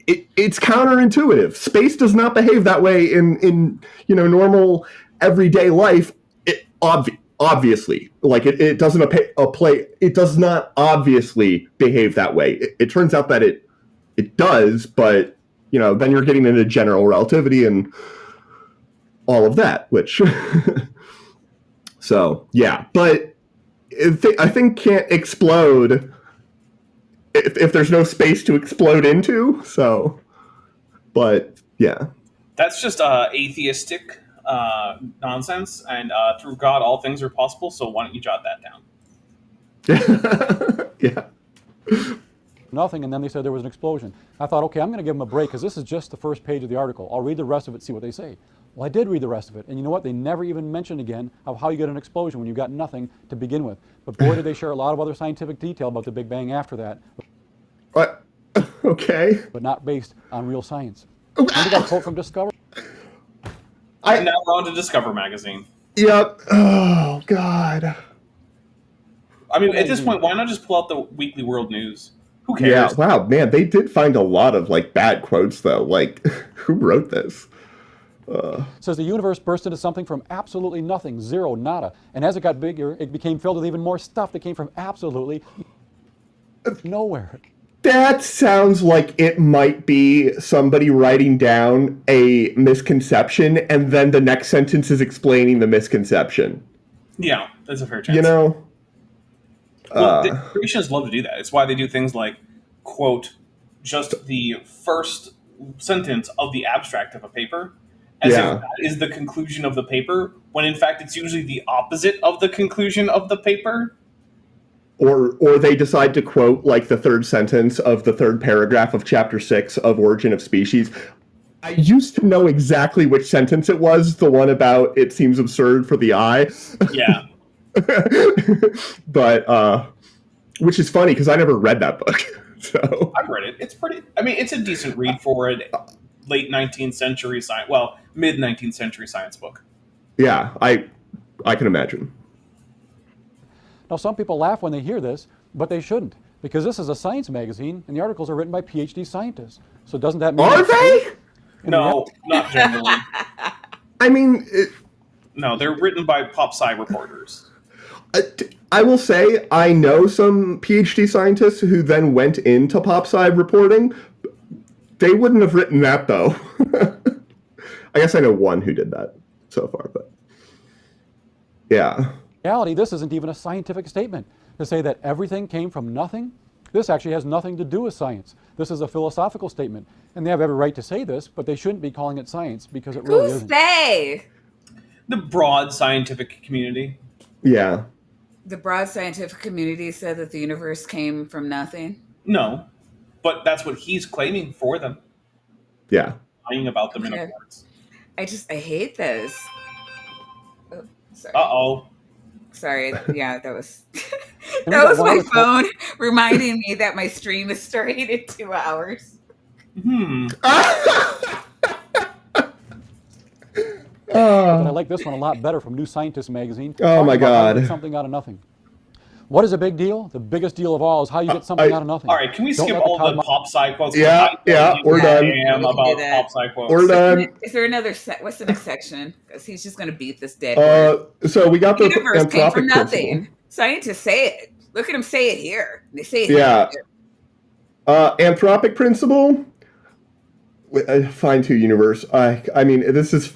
It's counterintuitive. Space does not behave that way in normal everyday life. Obviously, like it doesn't it does not obviously behave that way. It turns out that it does, but then you're getting into general relativity and all of that, which so yeah, but I think can't explode if there's no space to explode into. So, but yeah, That's just atheistic nonsense, and through God all things are possible, so why don't you jot that down? yeah. Nothing, and then they said there was an explosion. I thought, okay, I'm going to give them a break because this is just the first page of the article. I'll read the rest of it, see what they say. Well, I did read the rest of it, and you know what? They never even mentioned again of how you get an explosion when you've got nothing to begin with. But boy, did they share a lot of other scientific detail about the Big Bang after that. What? Okay. But not based on real science. Remember that quote from Discover? Now we're on to Discover magazine. Yep. Oh God. I mean, at this point, why not just pull out the Weekly World News? Who cares? Yeah. Wow, man, they did find a lot of bad quotes though. Like, who wrote this? Says the universe burst into something from absolutely nothing, zero, nada. And as it got bigger, it became filled with even more stuff that came from absolutely nowhere. That sounds like it might be somebody writing down a misconception and then the next sentence is explaining the misconception. Yeah, that's a fair chance. Well, the creationists love to do that. It's why they do things like quote just the first sentence of the abstract of a paper as if that is the conclusion of the paper, when in fact it's usually the opposite of the conclusion of the paper. Or they decide to quote the third sentence of the third paragraph of chapter 6 of Origin of Species. I used to know exactly which sentence it was, the one about it seems absurd for the eye. Yeah. But which is funny because I never read that book. So I've read it. It's pretty. I mean, it's a decent read for a late 19th century science. Well, mid 19th century science book. Yeah, I can imagine. Now, some people laugh when they hear this, but they shouldn't, because this is a science magazine, and the articles are written by PhD scientists. So doesn't that mean? Are they? No, not generally. I mean, no, they're written by pop sci reporters. I will say I know some PhD scientists who then went into pop sci reporting. They wouldn't have written that, though. I guess I know one who did that so far, but yeah. In reality, this isn't even a scientific statement. To say that everything came from nothing, this actually has nothing to do with science. This is a philosophical statement, and they have every right to say this, but they shouldn't be calling it science because it really isn't. Who's they? The broad scientific community. Yeah. The broad scientific community said that the universe came from nothing. No, but that's what he's claiming for them. Yeah. Lying about them in a courts. I hate this. Oh, sorry. Uh-oh. Sorry. Yeah, that was that was my phone reminding me that my stream is starting in 2 hours. But I like this one a lot better from New Scientist magazine. Oh my God. Something out of nothing. What is a big deal? The biggest deal of all is how you get something out of nothing. All right, can we skip all the pop sci quotes? Yeah, we're done. About pop sci quotes. We're done. Is there another what's the next section? Because he's just going to beat this dead. So we got the universe came from anthropic nothing. principle. Scientists say it. Look at them say it here. They say it Yeah. here. Anthropic principle. Fine-tune universe. I mean, this is.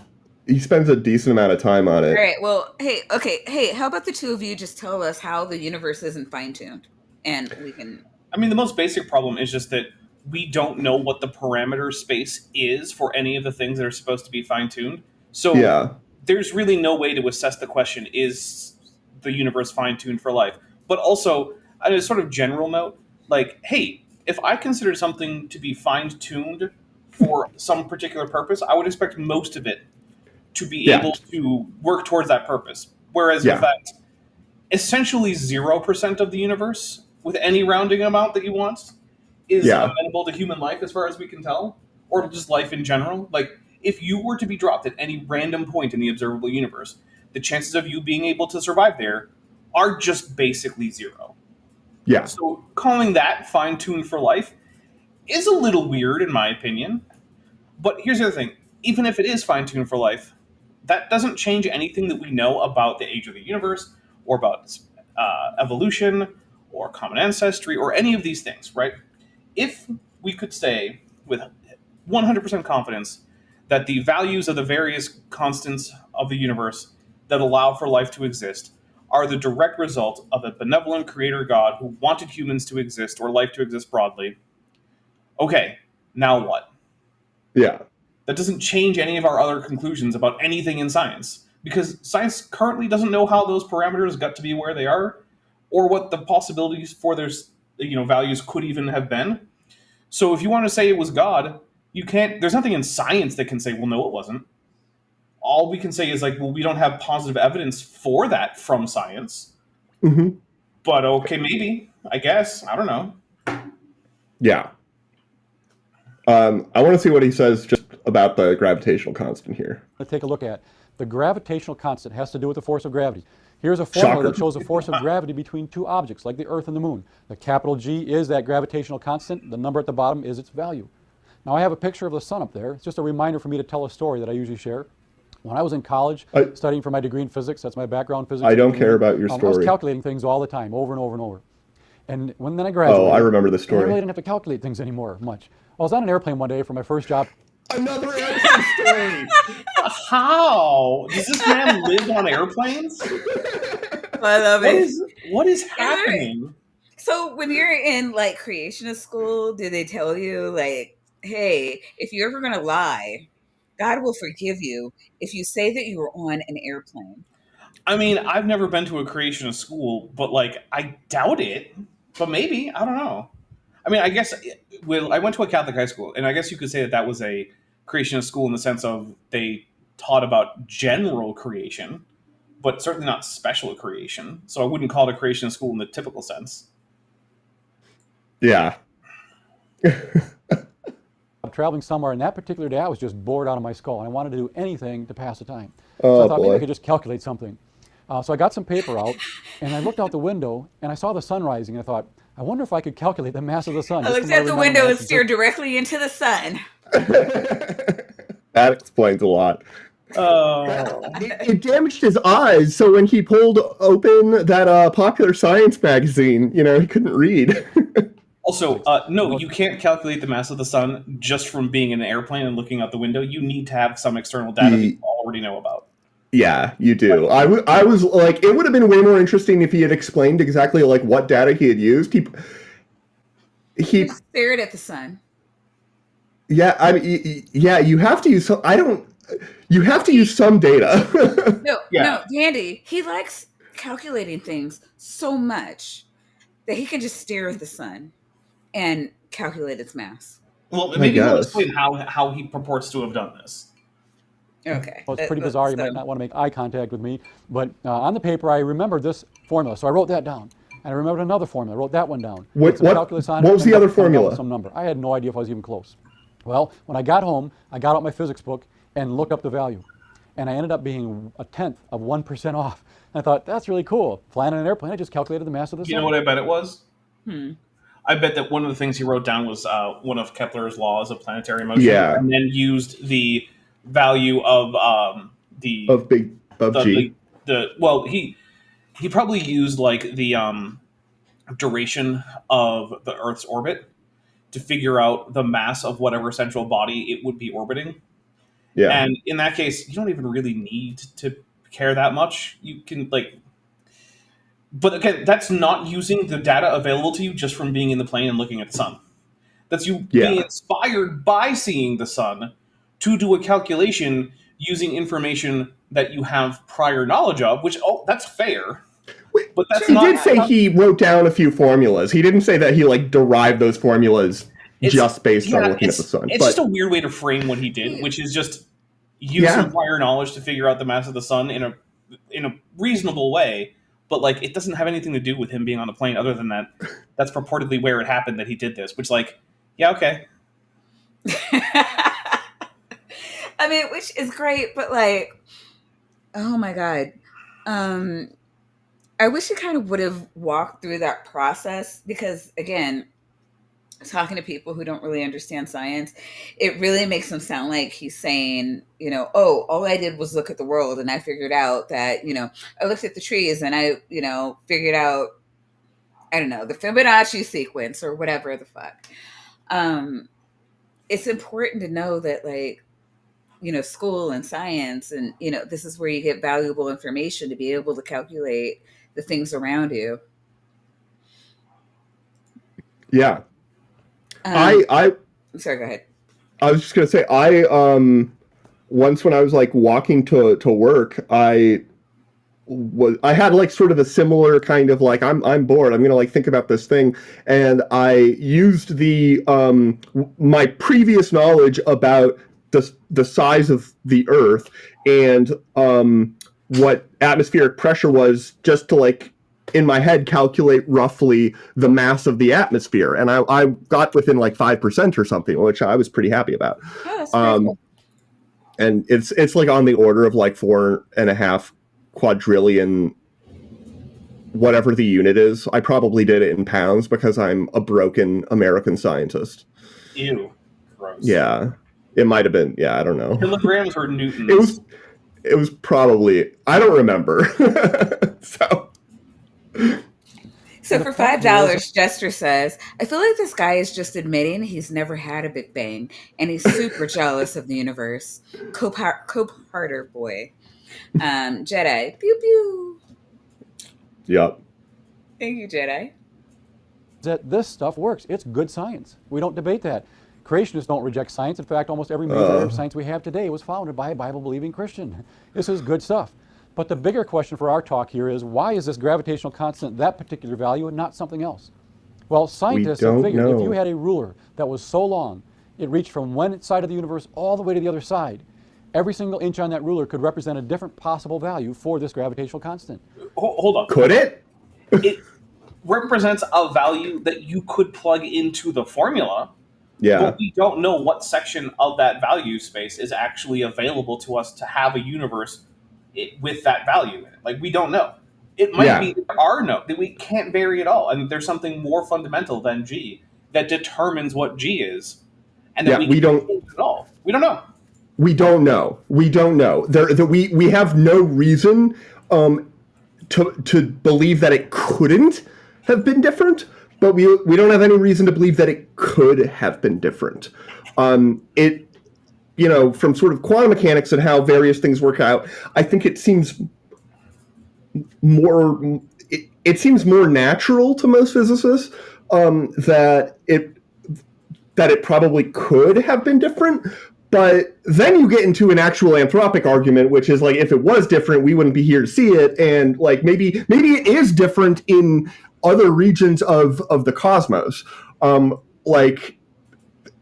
He spends a decent amount of time on it. All right. Well, hey, how about the two of you just tell us how the universe isn't fine-tuned, and we can. I mean, the most basic problem is just that we don't know what the parameter space is for any of the things that are supposed to be fine-tuned. So there's really no way to assess the question, is the universe fine-tuned for life? But also, on a sort of general note, hey, if I consider something to be fine-tuned for some particular purpose, I would expect most of it to be able to work towards that purpose. Whereas, in fact, essentially 0% of the universe, with any rounding amount that you want, is amenable to human life as far as we can tell, or just life in general. If you were to be dropped at any random point in the observable universe, the chances of you being able to survive there are just basically zero. Yeah. So calling that fine-tuned for life is a little weird, in my opinion. But here's the other thing: even if it is fine-tuned for life, that doesn't change anything that we know about the age of the universe, or about evolution, or common ancestry, or any of these things, right? If we could say with 100% confidence that the values of the various constants of the universe that allow for life to exist are the direct result of a benevolent creator God who wanted humans to exist or life to exist broadly, okay, now what? Yeah. That doesn't change any of our other conclusions about anything in science, because science currently doesn't know how those parameters got to be where they are, or what the possibilities for their values could even have been. So if you want to say it was God, you can't. There's nothing in science that can say, well, no, it wasn't. All we can say is like, well, we don't have positive evidence for that from science. Hmm. But okay, maybe. I guess. I don't know. Yeah. I want to see what he says just about the gravitational constant here. Let's take a look at. The gravitational constant has to do with the force of gravity. Here's a formula Shocker. that shows the force of gravity between two objects, like the Earth and the Moon. The capital G is that gravitational constant. The number at the bottom is its value. Now I have a picture of the sun up there. It's just a reminder for me to tell a story that I usually share. When I was in college studying for my degree in physics, that's my background, physics. I and don't care engineering, about your I was story. calculating things all the time, over and over and over. And then I Oh, graduated. I remember the and I story. really didn't have to calculate things anymore much. I was on an airplane one day for my first job. Another airplane story. How does this man live on airplanes? I love it. What is Yeah, happening? So when you're in like creationist school, do they tell you like, hey, if you're ever gonna lie, God will forgive you if you say that you were on an airplane? I mean, I've never been to a creationist school, but like, I doubt it. But maybe, I don't know. I mean, I guess well, I went to a Catholic high school, and I guess you could say that that was a creationist school in the sense of they taught about general creation, but certainly not special creation. So I wouldn't call it a creationist school in the typical sense. Yeah. Traveling somewhere, and that particular day I was just bored out of my skull, and I wanted to do anything to pass the time. So I Oh thought maybe I boy. could just calculate something. So I got some paper out, and I looked out the window, and I saw the sun rising, and I thought, I wonder if I could calculate the mass of the sun. I Just looked from what I out the remember window my and lessons. stared directly into the sun. That explains a lot. Oh, It damaged his eyes, so when he pulled open that popular science magazine, he couldn't read. also, no, you can't calculate the mass of the sun just from being in an airplane and looking out the window. You need to have some external data that you already know about. Yeah, you do. I was like, it would have been way more interesting if he had explained exactly like what data he had used. He He just stared at the sun. Yeah, I mean, yeah, you have to use some. I don't. You have to use some data. No, Yeah. no, Dandy, he likes calculating things so much that he can just stare at the sun and calculate its mass. Well, I maybe he'll guess. explain how he purports to have done this. Okay. Well, it's pretty bizarre. You might not want to make eye contact with me. But on the paper, I remembered this formula. So I wrote that down. And I remembered another formula. I wrote that one down. What- Put some what- calculus on what it, was and the ended other up coming down with formula? some number. I had no idea if I was even close. Well, when I got home, I got out my physics book and looked up the value. And I ended up being 1/10 of 1% off. And I thought, that's really cool. Flying in an airplane, I just calculated the mass of the sun. You know what I bet it was? Hmm. I bet that one of the things he wrote down was one of Kepler's laws of planetary motion, Yeah. and then used the value of the of G. well, he probably used like the duration of the Earth's orbit to figure out the mass of whatever central body it would be orbiting. Yeah. And in that case, you don't even really need to care that much. You can like, but again, that's not using the data available to you just from being in the plane and looking at the sun. That's you Yeah. being inspired by seeing the sun to do a calculation using information that you have prior knowledge of, which, that's fair. Wait, But that's he not did say how- he wrote down a few formulas. He didn't say that he like derived those formulas just based on looking at the sun. It's But just a weird way to frame what he did, which is just use Yeah. some prior knowledge to figure out the mass of the sun in a reasonable way. But like, it doesn't have anything to do with him being on the plane, other than that that's purportedly where it happened that he did this. Which, like, yeah, okay. I mean, which is great, but like, oh my God. I wish he kind of would have walked through that process because, again, talking to people who don't really understand science, it really makes him sound like he's saying, oh, all I did was look at the world and I figured out that, I looked at the trees and I, figured out, I don't know, the Fibonacci sequence or whatever the fuck. Um, it's important to know that, like, school and science and, this is where you get valuable information to be able to calculate the things around you. Yeah. Um, I sorry, go ahead. I was just gonna say once when I was like walking to work, I had like sort of a similar kind of like I'm bored, I'm gonna like think about this thing, and I used the my previous knowledge about the size of the Earth and what atmospheric pressure was, just to like in my head calculate roughly the mass of the atmosphere, and I got within like 5% or something, which I was pretty happy about. Oh, that's pretty cool. And it's like on the order of like 4.5 quadrillion, whatever the unit is. I probably did it in pounds because I'm a broken American scientist. Ew. Gross. Yeah. It might have been, yeah, I don't know. Kilograms or newtons? It was probably, I don't remember. So for $5, Jester says, I feel like this guy is just admitting he's never had a Big Bang, and he's super jealous of the universe. Cope harder, boy. Jedi. Pew pew. Yep. Thank you, Jedi. That this stuff works. It's good science. We don't debate that. Creationists don't reject science. In fact, almost every major area of science we have today was founded by a Bible-believing Christian. This is good stuff. But the bigger question for our talk here is, why is this gravitational constant that particular value and not something else? Well, scientists have figured if you had a ruler that was so long, it reached from one side of the universe all the way to the other side, every single inch on that ruler could represent a different possible value for this gravitational constant. Hold on. Could it? It represents a value that you could plug into the formula. Yeah. But we don't know what section of that value space is actually available to us to have a universe with that value in it. Like, we don't know. It might be there are that we can't vary at all, and there's something more fundamental than G that determines what G is, and that we don't at all. We don't know. We don't know. We don't know. We have no reason to believe that it couldn't have been different, but we don't have any reason to believe that it could have been different. From sort of quantum mechanics and how various things work out, I think it seems more natural to most physicists that it probably could have been different. But then you get into an actual anthropic argument, which is like, if it was different, we wouldn't be here to see it, and like maybe it is different in other regions of the cosmos. Like,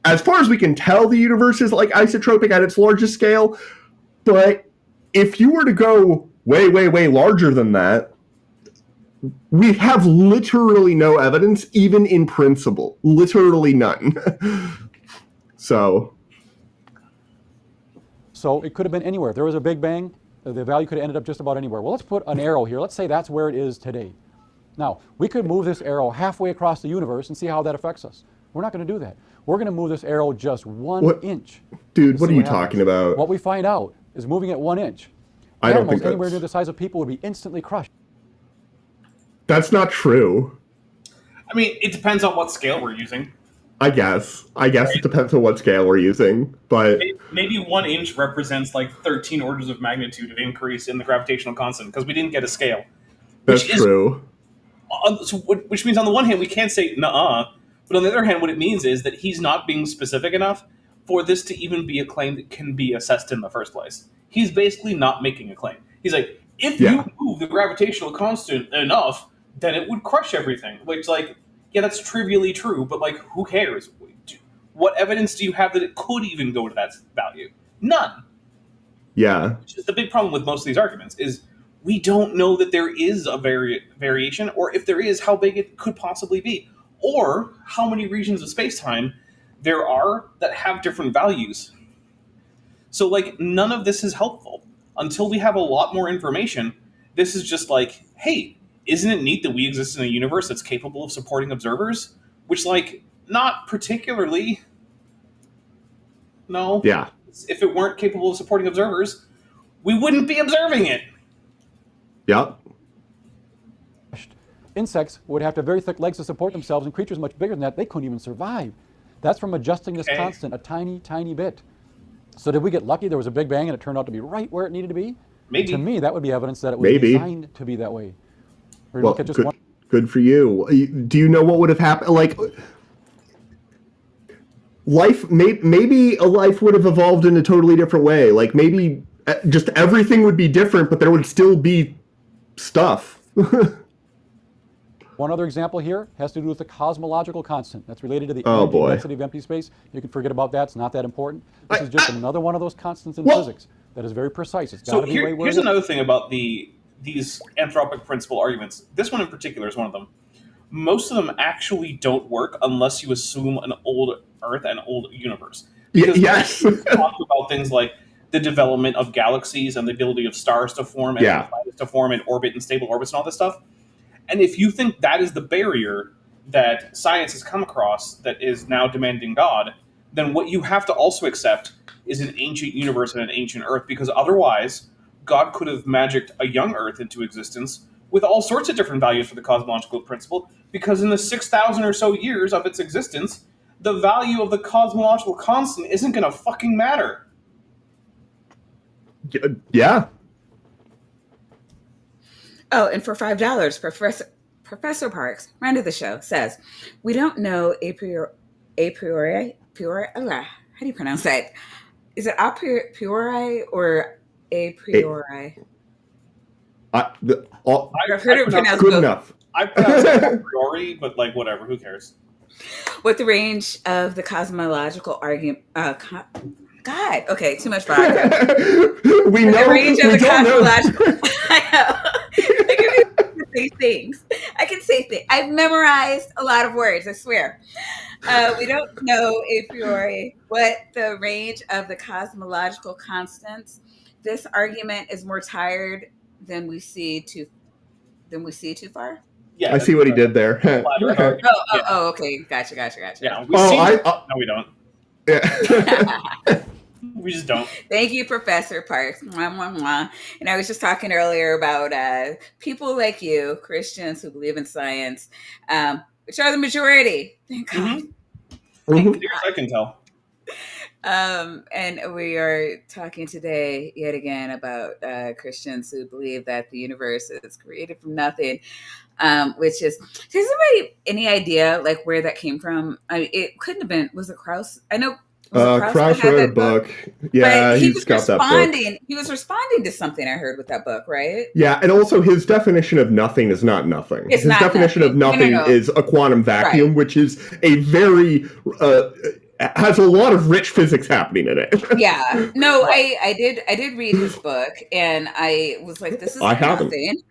as far as we can tell, the universe is like isotropic at its largest scale. But if you were to go way, way, way larger than that, we have literally no evidence, even in principle. Literally none. So it could have been anywhere. If there was a Big Bang, the value could have ended up just about anywhere. Well, let's put an arrow here. Let's say that's where it is today. Now, we could move this arrow halfway across the universe and see how that affects us. We're not going to do that. We're going to move this arrow just 1 inch. Dude, what are you talking about? What we find out is moving it 1 inch. I don't think anywhere near the size of people would be instantly crushed. That's not true. I mean, it depends on what scale we're using. I guess it depends on what scale we're using, but maybe 1 inch represents like 13 orders of magnitude of increase in the gravitational constant, because we didn't get a scale. That's true. Which means on the one hand we can't say nuh-uh, but on the other hand, what it means is that he's not being specific enough for this to even be a claim that can be assessed in the first place. He's basically not making a claim. He's like, if you move the gravitational constant enough, then it would crush everything. Which, like, yeah, that's trivially true, but, like, who cares? What evidence do you have that it could even go to that value? None. Yeah. Which is the big problem with most of these arguments, is we don't know that there is a variation, or if there is, how big it could possibly be, or how many regions of space-time there are that have different values. So, like, none of this is helpful. Until we have a lot more information, this is just like, hey, isn't it neat that we exist in a universe that's capable of supporting observers? Which, like, not particularly. No. Yeah. If it weren't capable of supporting observers, we wouldn't be observing it. Yep. Insects would have to have very thick legs to support themselves, and creatures much bigger than that, they couldn't even survive. That's from adjusting this Okay. constant a tiny, tiny bit. So did we get lucky? There was a big bang and it turned out to be right where it needed to be? Maybe. To me, that would be evidence that it was Maybe. designed to be that way. Or Well, look at just good, one. good for you. Do you know what would have happened? Like, maybe a life would have evolved in a totally different way. Like, maybe just everything would be different, but there would still be stuff. One other example here has to do with the cosmological constant. That's related to the Oh, energy boy. density of empty space. You can forget about that. It's not that important. This is just another one of those constants in Well- physics that is very precise. It's got So to be right where here's it is. another thing about these anthropic principle arguments. This one in particular is one of them. Most of them actually don't work unless you assume an old Earth and old universe. Because yes. we talk about things like the development of galaxies and the ability of stars to form and Yeah. planets to form and orbit and stable orbits and all this stuff. And if you think that is the barrier that science has come across that is now demanding God, then what you have to also accept is an ancient universe and an ancient Earth, because otherwise God could have magicked a young Earth into existence with all sorts of different values for the cosmological principle, because in the 6,000 or so years of its existence, the value of the cosmological constant isn't going to fucking matter. Yeah. Oh, and for $5, Professor Parks, friend of the show, says, "We don't know a priori. How do you pronounce that? Is it a priori or a priori?" I've I've heard it pronounced good both. enough. I pronounce it a priori, but like whatever, who cares? What the range of the cosmological argument? God, okay, too much vodka. we The know. range of We the don't know. cosmological. I know. I can say things. I can say things. I've memorized a lot of words. I swear. We don't know a priori what the range of the cosmological constants. This argument is more tired than we see too far. Yeah, I see what he did there. flat Earth argument. Oh, okay. Gotcha. Yeah, we Oh, see. I- No, we don't. Yeah. We just don't. Thank you, Professor Parks. Mwah, mwah, mwah. And I was just talking earlier about people like you, Christians who believe in science, which are the majority. Thank God. Mhm. Yes, I can tell. And we are talking today yet again about Christians who believe that the universe is created from nothing, which is, does anybody any idea like where that came from? I mean, it couldn't have been. Was it Krauss? I know. Was it Krauss that had wrote a that book. Yeah, but he he's was got that book. responding. He was responding to something I heard with that book, right? Yeah, and also his definition of nothing is not nothing. It's His not definition nothing. of nothing No. is a quantum vacuum, Right. which is a very has a lot of rich physics happening in it. Yeah. No, I did read his book, and I was like, this is I haven't. nothing.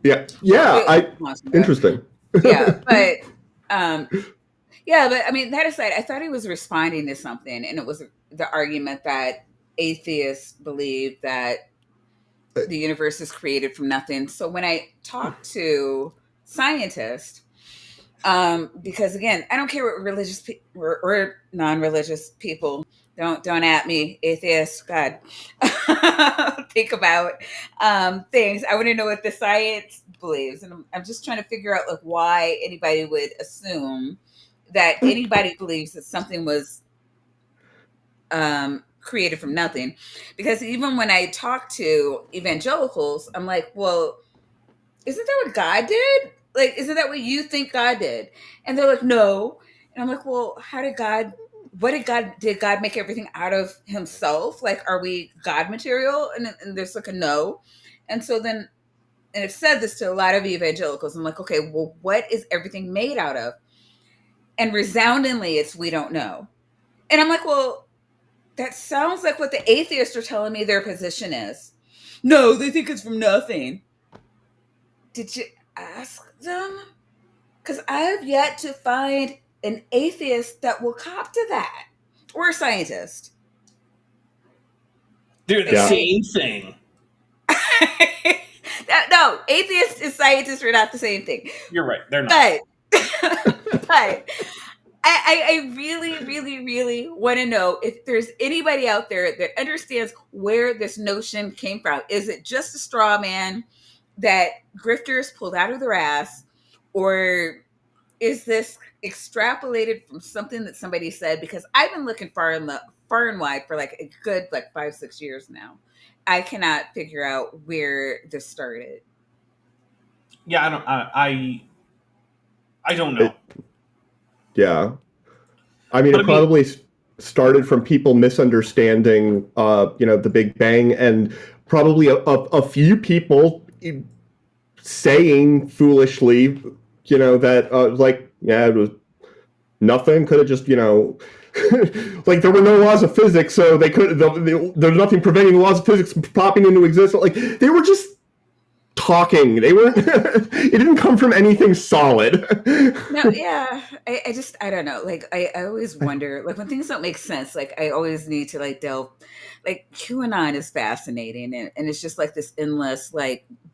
Yeah, interesting. Yeah, but I mean, that aside, I thought he was responding to something, and it was the argument that atheists believe that the universe is created from nothing. So when I talk to scientists, because again, I don't care what religious or non-religious people, don't at me, atheists, God, think about things. I want to know what the science believes, and I'm just trying to figure out like why anybody would assume that anybody believes that something was created from nothing. Because even when I talk to evangelicals, I'm like, well, isn't that what God did? Like, isn't that what you think God did? And they're like, no. And I'm like, well, did God make everything out of himself? Like, are we God material? And there's like a no. And so then, and I've said this to a lot of evangelicals. I'm like, okay, well, what is everything made out of? And resoundingly, it's we don't know. And I'm like, well, that sounds like what the atheists are telling me their position is. No, they think it's from nothing. Did you ask them? Because I have yet to find an atheist that will cop to that, or a scientist. They're the Yeah. same thing. No, atheist and scientists are not the same thing. You're right. They're not. But, but I really, really, really want to know if there's anybody out there that understands where this notion came from. Is it just a straw man that grifters pulled out of their ass, or is this extrapolated from something that somebody said? Because I've been looking far and wide for like a good 5-6 years now. I cannot figure out where this started. Yeah, I don't know. Yeah. I mean, But it probably started from people misunderstanding, the Big Bang, and probably a few people saying foolishly, that it was nothing. Could have just, like there were no laws of physics, so they could. There's nothing preventing the laws of physics from popping into existence. Like they were just talking. They weren't. It didn't come from anything solid. No, yeah. I don't know. Like I always wonder, like when things don't make sense, like I always need to delve. Like QAnon is fascinating, and it's just like this endless,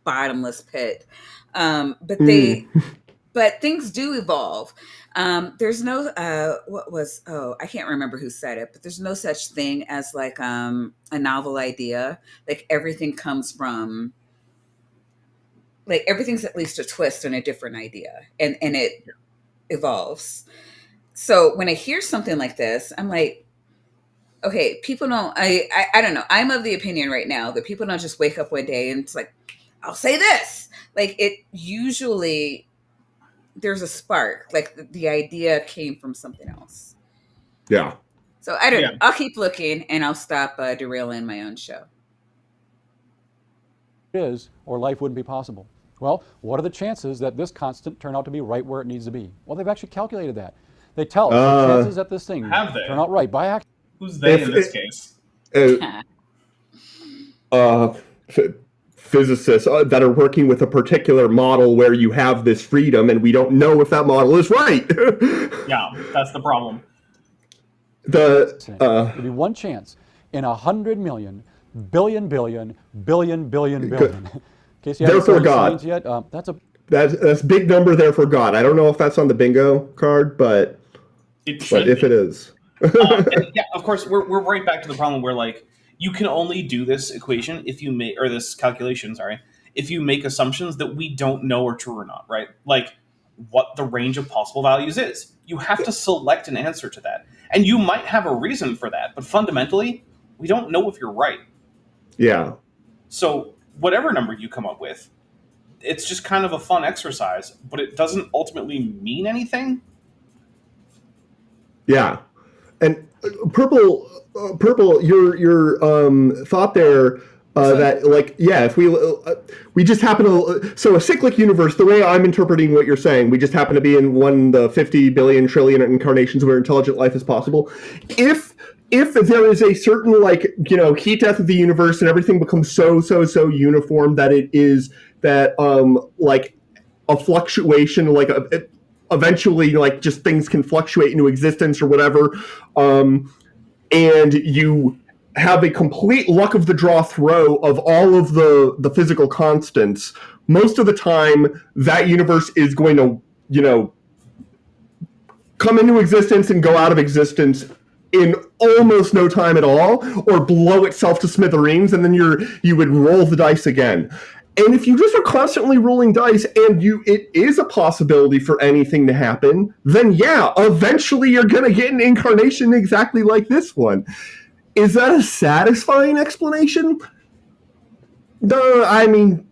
bottomless pit. But but things do evolve. There's no I can't remember who said it, but there's no such thing as a novel idea. Like everything comes from everything's at least a twist on a different idea, and it evolves. So when I hear something like this, I'm like, okay, people don't. I don't know. I'm of the opinion right now that people don't just wake up one day and it's like, I'll say this. Like it usually there's a spark. Like the idea came from something else. Yeah. So I don't know. I'll keep looking and I'll stop derailing my own show. Is, or life wouldn't be possible. Well, what are the chances that this constant turn out to be right where it needs to be? Well, they've actually calculated that. They tell us the chances that this thing turn out right by accident. Who's they in this case? Physicists that are working with a particular model where you have this freedom, and we don't know if that model is right. Yeah, that's the problem. There'd be one chance in 100 million, billion, billion, billion, billion, billion. In case you haven't Therefore, God. Yet, that's big number there for God. I don't know if that's on the bingo card, but if it is. And yeah, of course, we're right back to the problem where you can only do this equation if you make, or this calculation, sorry, if you make assumptions that we don't know are true or not, right? Like what the range of possible values is. You have to select an answer to that. And you might have a reason for that, but fundamentally, we don't know if you're right. Yeah. So whatever number you come up with, it's just kind of a fun exercise, but it doesn't ultimately mean anything. Yeah. And Purple, your thought there that if we just happen to, so a cyclic universe, the way I'm interpreting what you're saying, we just happen to be in one of the 50 billion trillion incarnations where intelligent life is possible. If there is a certain heat death of the universe and everything becomes so uniform that it is that a fluctuation eventually just things can fluctuate into existence or whatever, and you have a complete luck of the draw throw of all of the physical constants, most of the time that universe is going to come into existence and go out of existence in almost no time at all, or blow itself to smithereens, and then you would roll the dice again. And if you just are constantly rolling dice and it is a possibility for anything to happen, then yeah, eventually you're going to get an incarnation exactly like this one. Is that a satisfying explanation? No, I mean,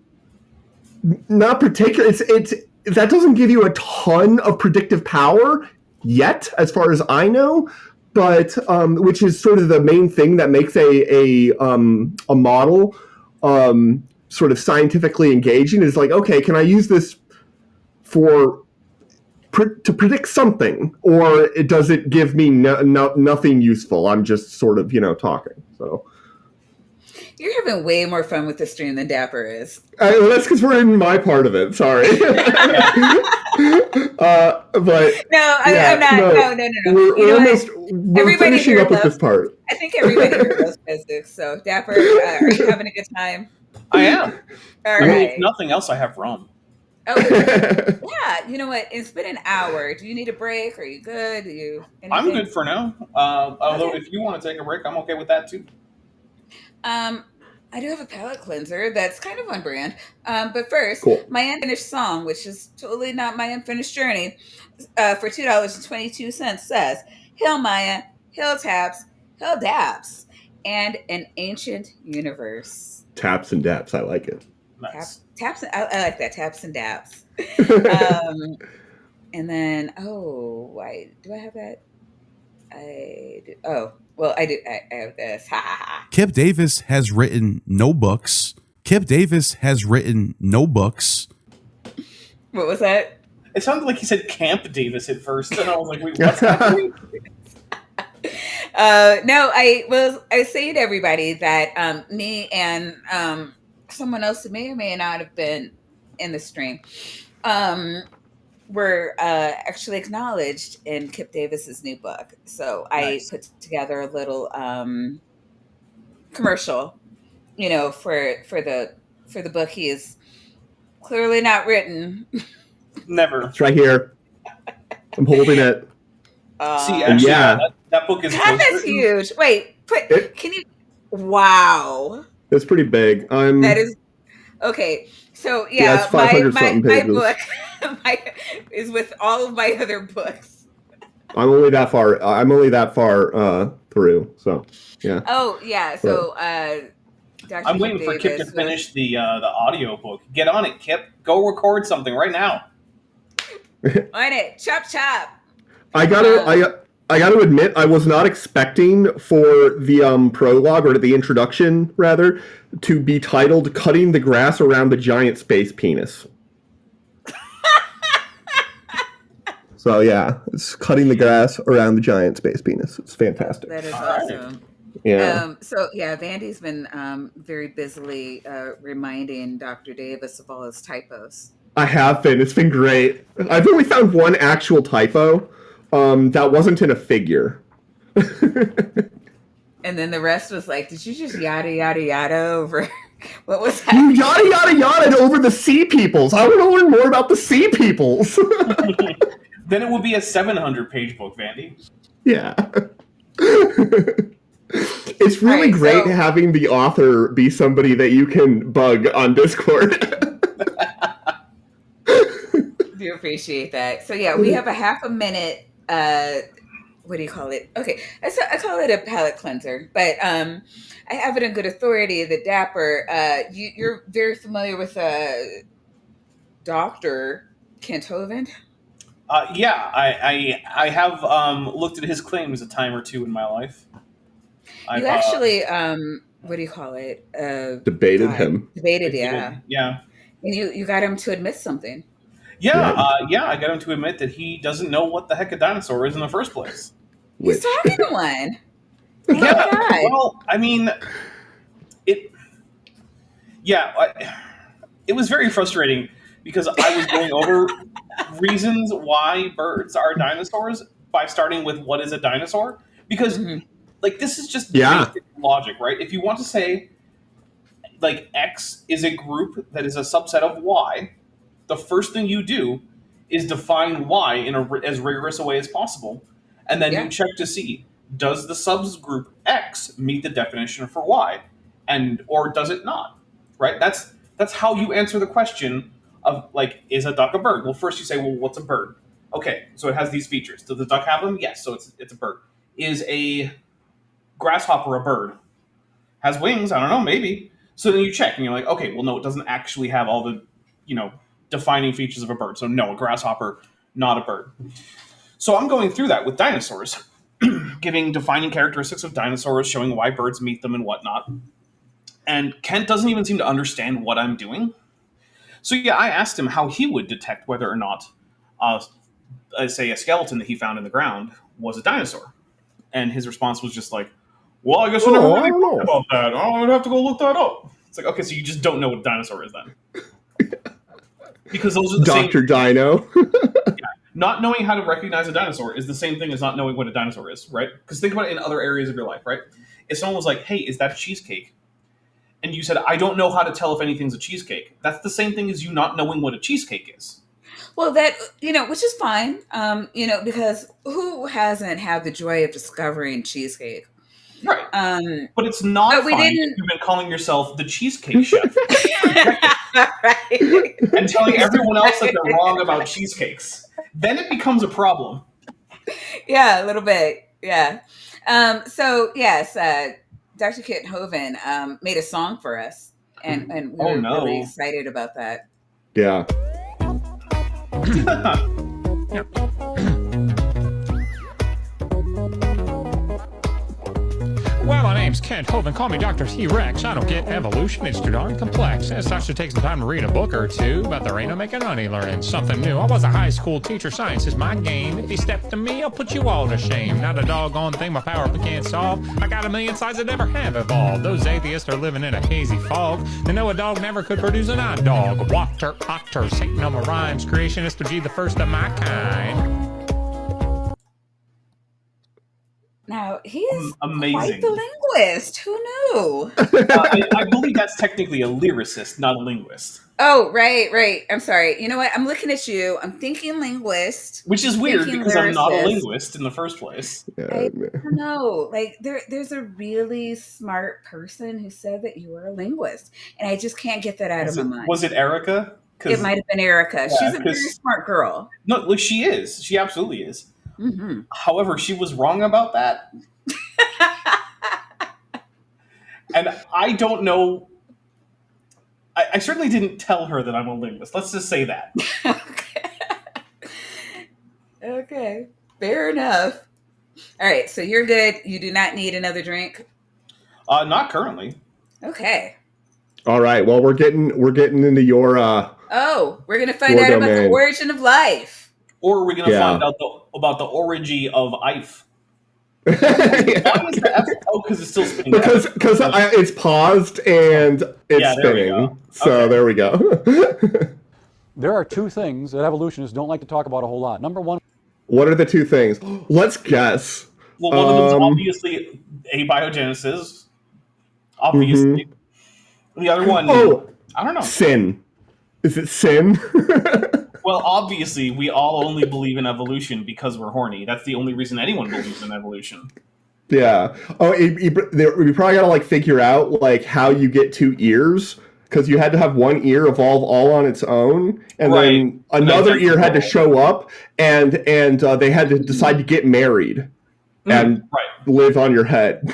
not particularly. It's that doesn't give you a ton of predictive power yet, as far as I know. But which is sort of the main thing that makes a model sort of scientifically engaging, is okay, can I use this to predict something, or does it give me nothing useful? I'm just sort of talking. So you're having way more fun with the stream than Dapper is. Well, that's because we're in my part of it. Sorry. But no, I'm not. No. We're finishing up with this part. I think everybody here loves physics. So Dapper, are you having a good time? I am. All I mean, if right. nothing else, I have rum. Oh, yeah. You know what? It's been an hour. Do you need a break? Are you good? Do you I'm anything? good for now. Although, Okay. if you want to take a break, I'm okay with that too. Um, I do have a palate cleanser that's kind of on brand. But first, Cool. my unfinished song, which is totally not my unfinished journey, for $2.22 says, "Hail Maya, hail Taps, hail Daps, and an ancient universe." Taps and daps. I like it. Nice. Taps. I like that. Taps and Daps. Um, and then, oh, why do I have that? I do. Oh, well, I do. I have this. Ha ha ha. Kip Davis has written no books. Kip Davis has written no books. What was that? It sounded like he said Camp Davis at first, and I was like, wait, what's happening? No, I was saying to everybody that me and someone else who may or may not have been in the stream were actually acknowledged in Kip Davis's new book. So I Nice. put together a little commercial, you know, for the book he is clearly not written. Never. It's right here. I'm holding it. See, And actually, yeah. that book is God, that's ghostwritten. huge. Wait, It, can you? Wow, it's pretty big. that is okay. So Yeah, it's yeah, 500 something my pages. book my, is with all of my other books. I'm only that far. I'm only that far through. So yeah. Oh yeah, so Dr. I'm Kip waiting for Kip to Davis finish the audio book. Get on it, Kip. Go record something right now. on it. Chop chop. I gotta admit, I was not expecting for the prologue or the introduction rather to be titled "Cutting the Grass Around the Giant Space Penis." So yeah, it's cutting the grass around the giant space penis. It's fantastic. That is All right. awesome. Yeah. So yeah, Vandy's been very busily reminding Dr. Davis of all his typos. I have been. It's been great. I've only found one actual typo. That wasn't in a figure. And then the rest was like, did you just yada yada yada over what was You that? yada yada yada over the sea peoples. I want to learn more about the sea peoples. Then it will be a 700-page book, Vandy. Yeah. It's really Alright, great so- having the author be somebody that you can bug on Discord. Do appreciate that. So yeah, we have a half a minute. What do you call it? Okay, I call it a palate cleanser, but I have it in good authority that Dapper. You're very familiar with Dr. Kenthoven. Yeah, I have looked at his claims a time or two in my life. You actually, what do you call it? Debated God, him. Debated, yeah. Yeah. And you got him to admit something. Yeah, I got him to admit that he doesn't know what the heck a dinosaur is in the first place. He's Which talking to one. Oh my Yeah, God. well, I mean, it was very frustrating because I was going over reasons why birds are dinosaurs by starting with what is a dinosaur. Because, Mhm. like, this is just Yeah. basic logic, right? If you want to say, like, X is a group that is a subset of Y, the first thing you do is define Y in as rigorous a way as possible. And then Yeah. you check to see, does the subgroup X meet the definition for Y? Or does it not? Right? That's how you answer the question of, like, is a duck a bird? Well, first you say, well, what's a bird? Okay, so it has these features. Does the duck have them? Yes, so it's a bird. Is a grasshopper a bird? Has wings? I don't know, maybe. So then you check and you're like, okay, well, no, it doesn't actually have all the, defining features of a bird. So no, a grasshopper, not a bird. So I'm going through that with dinosaurs, giving defining characteristics of dinosaurs, showing why birds meet them and whatnot. And Kent doesn't even seem to understand what I'm doing. So yeah, I asked him how he would detect whether or not, say, a skeleton that he found in the ground was a dinosaur. And his response was just like, well, I guess I never I really don't thought know. about that. I would have to go look that up. It's like, okay, so you just don't know what a dinosaur is then. Because those are the Dr. same. Dino. Not knowing how to recognize a dinosaur is the same thing as not knowing what a dinosaur is, right? Because think about it in other areas of your life, right? If someone was like, hey, is that a cheesecake? and you said, I don't know how to tell if anything's a cheesecake. That's the same thing as you not knowing what a cheesecake is. Well, that, which is fine, because who hasn't had the joy of discovering cheesecake? Right. Um, But it's not but we fine if didn't. you've been calling yourself the Cheesecake Chef Right. and telling everyone else that they're wrong about cheesecakes. Then it becomes a problem. Yeah, a little bit. Yeah. So yes, Dr. Kit Hovind made a song for us, and we Oh, were no. really excited about that. Yeah. Well, my name's Kent Hovind. Call me Dr. T-Rex. I don't get evolution. It's too darn complex. As such, to take some time to read a book or two, but there ain't no making money learning something new. I was a high school teacher. Science is my game. If you step to me, I'll put you all to shame. Not a doggone thing my power can't solve. I got a million sides that never have evolved. Those atheists are living in a hazy fog. They know a dog never could produce an odd dog. Water, otter, Satan on my rhymes. Creationist to be the first of my kind. Now he is Amazing. quite the linguist. Who knew? I believe that's technically a lyricist, not a linguist. Oh, right. I'm sorry. You know what? I'm looking at you. I'm thinking linguist. Which is weird Thinking because I'm not a lyricist. linguist in the first place. I don't know. Like there's a really smart person who said that you were a linguist, and I just can't get that out of my mind. Was it Erica? It might have been Erica. Yeah, She's a very smart girl. No, like she is. She absolutely is. Mm-hmm. However, she was wrong about that. And I don't know. I certainly didn't tell her that I'm a linguist. Let's just say that. Okay. Fair enough. All right. So you're good. You do not need another drink. Not currently. Okay. All right. Well, we're getting into your Oh, we're gonna find Your out about the domain. origin of life. Or are we going to Yeah. find out about the origin of IF? Yeah. Why is the F? Oh, because it's still spinning. because it's paused and it's Yeah, there we spinning. go. So Okay. there we go. There are two things that evolutionists don't like to talk about a whole lot. Number one, What are the two things? Let's guess. Well, one of them is Um, obviously abiogenesis. Obviously. The other one, Oh, I don't know. sin. Is it sin? Well, obviously, we all only believe in evolution because we're horny. That's the only reason anyone believes in evolution. Yeah. Oh, we probably gotta like figure out like how you get two ears because you had to have one ear evolve all on its own, and Right. then another That's ear had to cool. show up, and they had to decide to get married and Right. live on your head.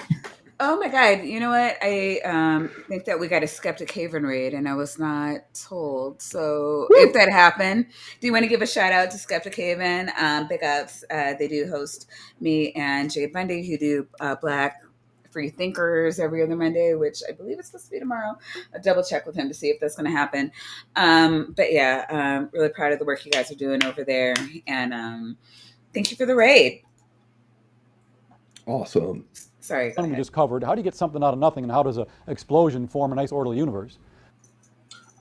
Oh my God! You know what? I think that we got a Skeptic Haven raid, and I was not told. So if that happened, do you want to give a shout out to Skeptic Haven? Big ups. They do host me and Jay Bundy, who do Black Free Thinkers every other Monday, which I believe it's supposed to be tomorrow. I'll double check with him to see if that's going to happen. But yeah, really proud of the work you guys are doing over there, and thank you for the raid. Awesome. Sorry. Go we ahead. just covered, how do you get something out of nothing, and how does an explosion form a nice orderly universe?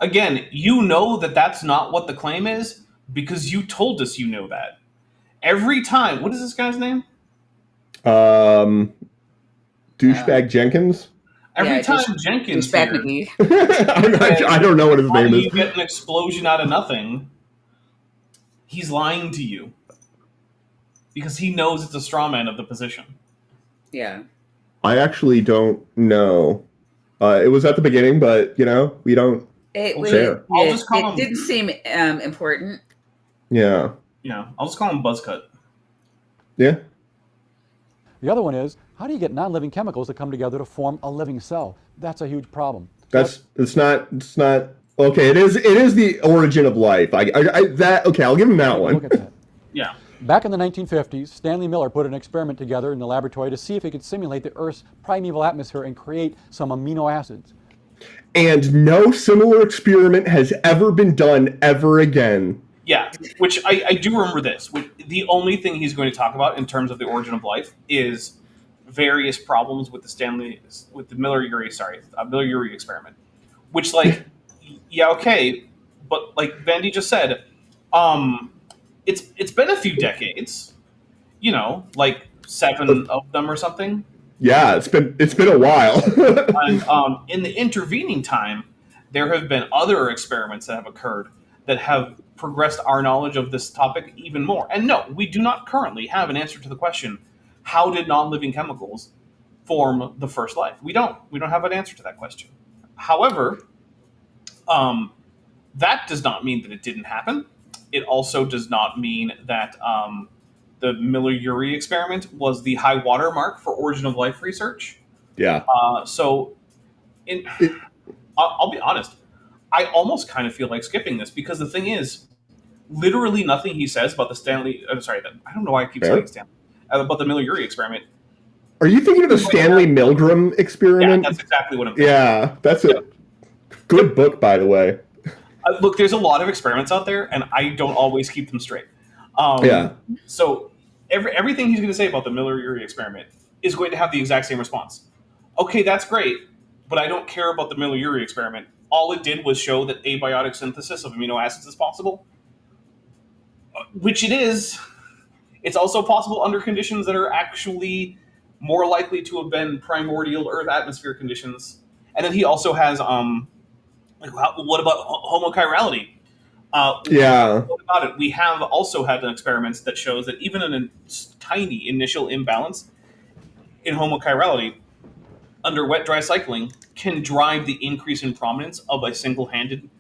Again, you know that that's not what the claim is because you told us you know that. Every time, what is this guy's name? Douchebag Jenkins. Every Yeah, time Jenkins Douchebag here, McGee. I don't know what his how name do is. you get an explosion out of nothing? He's lying to you because he knows it's a straw man of the position. Yeah. I actually don't know. It was at the beginning, but we don't. Fair. I'll just call him- didn't seem important. Yeah. Yeah, I'll just call him Buzzcut. Yeah. The other one is, how do you get non-living chemicals to come together to form a living cell? That's a huge problem. It's not. Okay, it is the origin of life. I'll give him that one. Look at that. Yeah. Back in the 1950s, Stanley Miller put an experiment together in the laboratory to see if he could simulate the Earth's primeval atmosphere and create some amino acids. And no similar experiment has ever been done ever again. Yeah, which I do remember this. The only thing he's going to talk about in terms of the origin of life is various problems with the Miller-Urey experiment. Which, like, yeah, okay, but like Vandy just said, it's been a few decades, like 7 of them or something. Yeah, it's been a while. And in the intervening time, there have been other experiments that have occurred that have progressed our knowledge of this topic even more. And no, we do not currently have an answer to the question: how did non-living chemicals form the first life? We don't. We don't have an answer to that question. However, that does not mean that it didn't happen. It also does not mean that the Miller-Urey experiment was the high water mark for origin of life research. Yeah. So, I'll be honest. I almost kind of feel like skipping this because the thing is, literally nothing he says about the Stanley. I'm sorry, I don't know why I keep saying Stanley about the Miller-Urey experiment. Are you thinking of the Stanley Milgram Yeah, experiment? that's exactly what I'm thinking. Yeah, that's a good book, by the way. Look, there's a lot of experiments out there, and I don't always keep them straight. Yeah. So everything he's going to say about the Miller-Urey experiment is going to have the exact same response. Okay, that's great, but I don't care about the Miller-Urey experiment. All it did was show that abiotic synthesis of amino acids is possible, which it is. It's also possible under conditions that are actually more likely to have been primordial Earth atmosphere conditions. And then he also has, what about homochirality? Yeah. What about it? We have also had experiments that shows that even in a tiny initial imbalance in homochirality, under wet-dry cycling, can drive the increase in prominence of a single-handed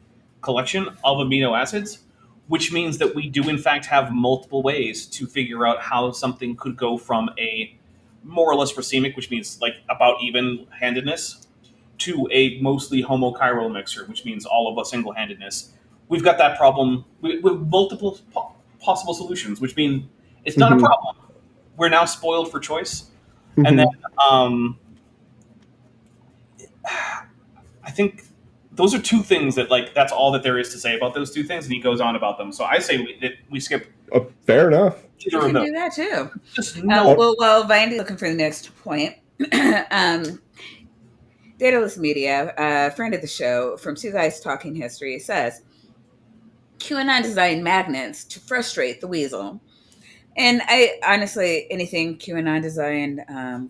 collection of amino acids, which means that we do in fact have multiple ways to figure out how something could go from a more or less racemic, which means like about even-handedness, to a mostly homochiral mixture, which means all of a single-handedness. We've got that problem with multiple possible solutions, which mean it's not a problem. We're now spoiled for choice. And then I think those are two things that, like, that's all that there is to say about those two things, and he goes on about them. So I say we skip. Fair enough. You can do that too. Just no. Well, Vindy's looking for the next point. Daedalus Media, a friend of the show from Two Guys Talking History, says QAnon designed magnets to frustrate the weasel. And I honestly, anything QAnon designed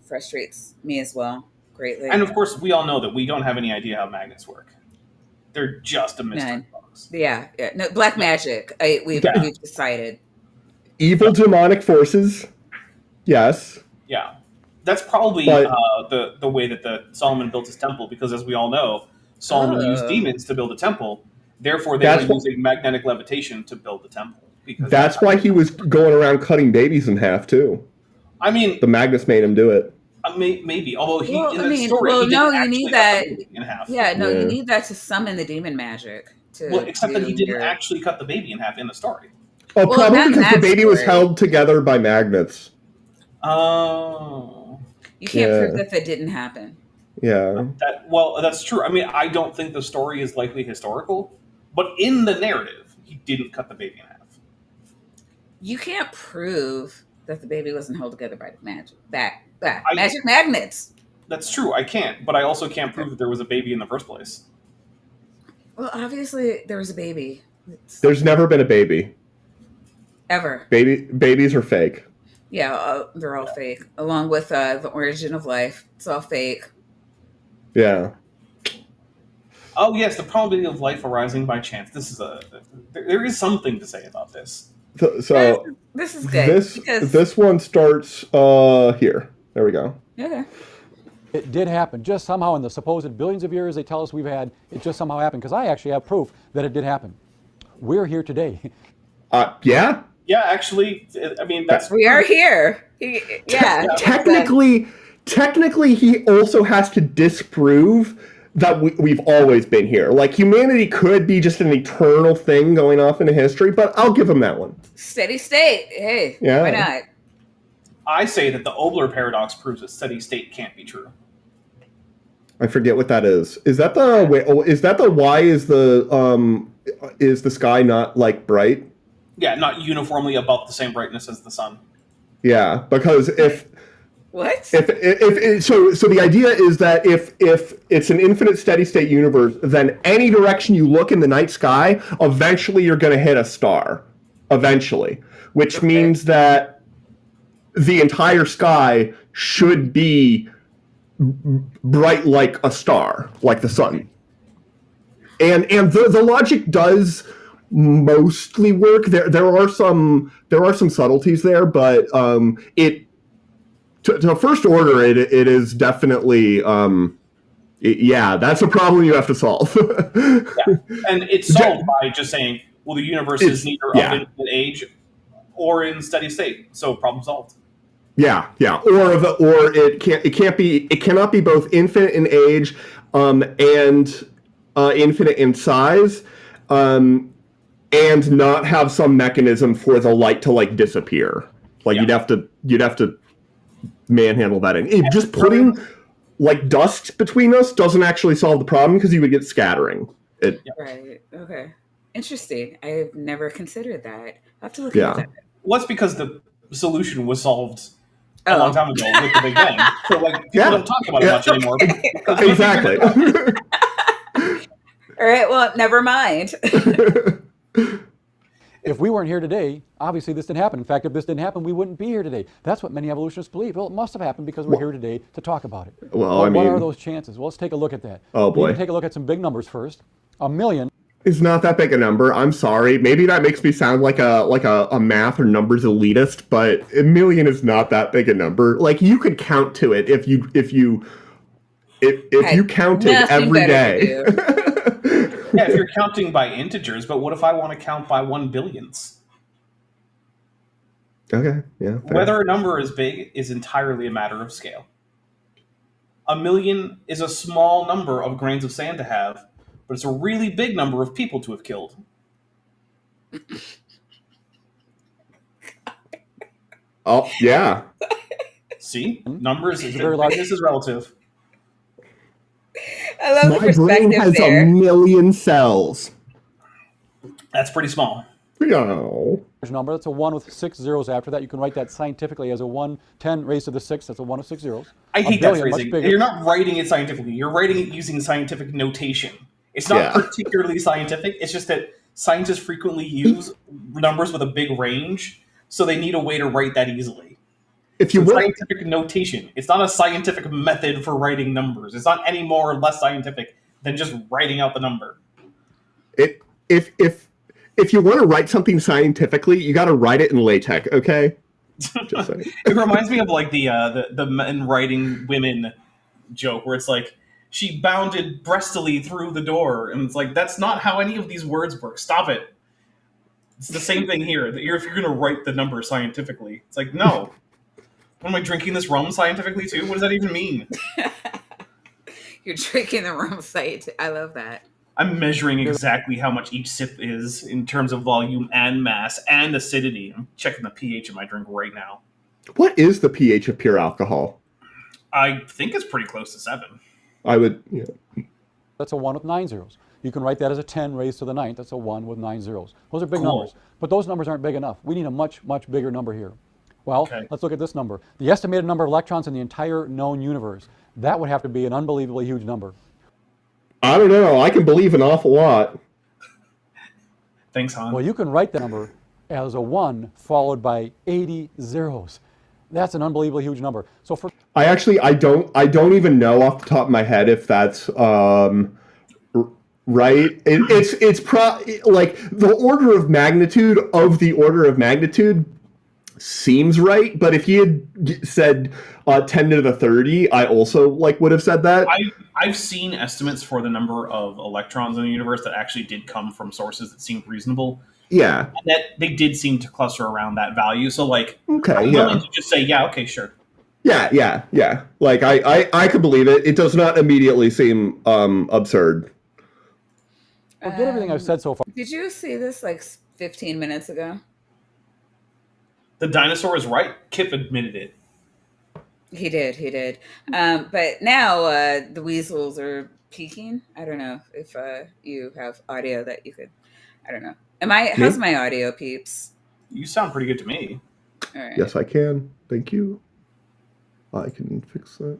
frustrates me as well greatly. And of course, we all know that we don't have any idea how magnets work. They're just a mystery box. Yeah. No, black magic. We've decided. Evil demonic forces. Yes. Yeah. That's probably the way that Solomon built his temple, because as we all know, Solomon used demons to build a temple. Therefore, they were using magnetic levitation to build the temple. That's why he was going around cutting babies in half too. I mean, the magnets made him do it. Maybe, although you need that. In half. You need that to summon the demon magic. Except that he didn't actually cut the baby in half in the story. Oh, probably because the baby was held together by magnets. Oh. You can't prove that didn't happen. Yeah. That's true. I mean, I don't think the story is likely historical, but in the narrative, he didn't cut the baby in half. You can't prove that the baby wasn't held together by magic. Magic magnets. That's true. I can't, but I also can't prove that there was a baby in the first place. Well, obviously there was a baby. There's never been a baby. Ever. Babies are fake. Yeah, they're all fake. Along with the origin of life, it's all fake. Yeah. Oh yes, the probability of life arising by chance. There is something to say about this. So this is good. This one starts here. There we go. Okay. It did happen. Just somehow in the supposed billions of years they tell us we've had, it just somehow happened. Because I actually have proof that it did happen. We're here today. Yeah? Yeah, actually, I mean, we are here. Technically, he also has to disprove that we've always been here. Like, humanity could be just an eternal thing going off into history, but I'll give him that one. Steady state. Hey, why not? I say that the Obler paradox proves that steady state can't be true. I forget what that is. Is that the why is the sky not like bright? Yeah, not uniformly about the same brightness as the sun. Yeah, because if so the idea is that if it's an infinite steady state universe, then any direction you look in the night sky, eventually you're going to hit a star. Eventually, which means that the entire sky should be bright like a star, like the sun. And the logic does mostly work. There are some subtleties there, but it to first order it is definitely that's a problem you have to solve. Yeah. And it's solved by just saying, well, the universe is neither of infinite age or in steady state, so problem solved. Yeah. Or it cannot be both infinite in age and infinite in size, and not have some mechanism for the light to like disappear. Like you'd have to manhandle that in. Just putting like dust between us doesn't actually solve the problem because you would get scattering. Right. Okay. Interesting. I've never considered that. I have to look into that. Well, that's because the solution was solved a long time ago with the Big Bang. So like people don't talk about it much anymore. Exactly. All right. Well, never mind. If we weren't here today, obviously this didn't happen. In fact, if this didn't happen, we wouldn't be here today. That's what many evolutionists believe. Well, it must have happened because we're here today to talk about it. Well, what are those chances? Well, let's take a look at that. Oh boy. We can take a look at some big numbers first. 1 million. It's not that big a number. I'm sorry. Maybe that makes me sound like a math or numbers elitist, but 1 million is not that big a number. Like you could count to it if you counted every day. Yeah, if you're counting by integers, but what if I want to count by 1 billions? Okay, yeah. Fair. Whether a number is big is entirely a matter of scale. 1 million is a small number of grains of sand to have, but it's a really big number of people to have killed. Oh, yeah. See? Numbers is very large. bigness is relative. I love the My brain perspective has there. 1 million cells. That's pretty small. No. Number. That's a 1 with 6 zeros after that. You can write that scientifically as a 1, 10 raised to the 6. That's a 1 with 6 zeros. I hate billion, that much phrasing. bigger. You're not writing it scientifically. You're writing it using scientific notation. It's not particularly scientific. It's just that scientists frequently use numbers with a big range, so they need a way to write that easily. If you will, scientific notation. It's not a scientific method for writing numbers. It's not any more or less scientific than just writing out the number. If you want to write something scientifically, you got to write it in LaTeX, okay? Just saying. It reminds me of like the men writing women joke where it's like, she bounded breastily through the door, and it's like, that's not how any of these words work. Stop it. It's the same thing here. If you're going to write the number scientifically, it's like, no. What, am I drinking this rum scientifically too? What does that even mean? You're drinking the wrong site. I love that. I'm measuring exactly how much each sip is in terms of volume and mass and acidity. I'm checking the pH of my drink right now. What is the pH of pure alcohol? I think it's pretty close to 7. I would, That's a 1 with 9 zeros. You can write that as a 10 raised to the 9th. That's a 1 with 9 zeros. Those are big numbers. But those numbers aren't big enough. We need a much, much bigger number here. Well, let's look at this number. The estimated number of electrons in the entire known universe. That would have to be an unbelievably huge number. I don't know. I can believe an awful lot. Thanks, Han. Well, you can write the number as a 1 followed by 80 zeros. That's an unbelievably huge number. So for I don't even know off the top of my head if that's right. It's like the order of magnitude of the order of magnitude seems right, but if he had said 10 to the 30, I also would have said that. I've seen estimates for the number of electrons in the universe that actually did come from sources that seemed reasonable. Yeah. And that they did seem to cluster around that value. So I'm willing to just say, okay, sure. Yeah. Like I could believe it. It does not immediately seem absurd. forget everything I've said so far. Did you see this 15 minutes ago? The dinosaur is right. Kip admitted it. He did. But now the weasels are peaking. I don't know if you have audio that you could. I don't know. How's my audio, peeps? You sound pretty good to me. All right. Yes, I can. Thank you. I can fix that.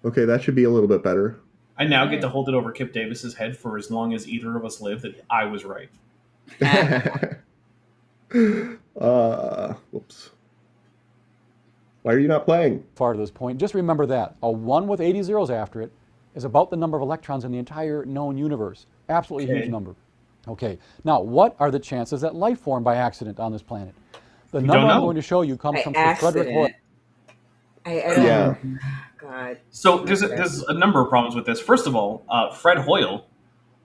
Okay, that should be a little bit better. I now get to hold it over Kip Davis's head for as long as either of us live that I was right. Whoops. Why are you not playing? far to this point. Just remember that. A 1 with 80 zeros after it is about the number of electrons in the entire known universe. Absolutely huge number. Okay, now what are the chances that life formed by accident on this planet? The number I'm going to show you comes By from Sir Frederick Hoyle. accident. I don't. Yeah. God. So there's a number of problems with this. First of all, Fred Hoyle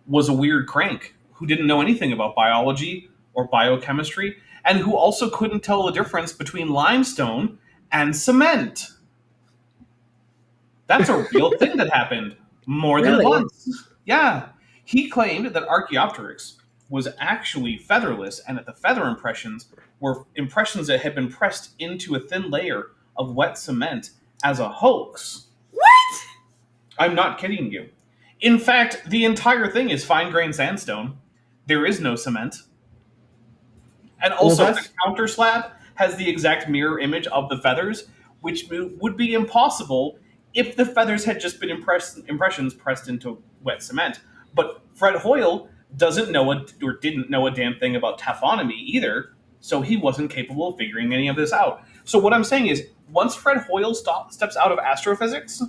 was a weird crank who didn't know anything about biology or biochemistry, and who also couldn't tell the difference between limestone and cement. That's a real thing that happened more than Really? once. Yeah. He claimed that Archaeopteryx was actually featherless, and that the feather impressions were impressions that had been pressed into a thin layer of wet cement as a hoax. What? I'm not kidding you. In fact, the entire thing is fine-grained sandstone. There is no cement. And also, the counter slab has the exact mirror image of the feathers, which would be impossible if the feathers had just been impressions pressed into wet cement. But Fred Hoyle doesn't know or didn't know a damn thing about taphonomy either, so he wasn't capable of figuring any of this out. So what I'm saying is, once Fred Hoyle steps out of astrophysics,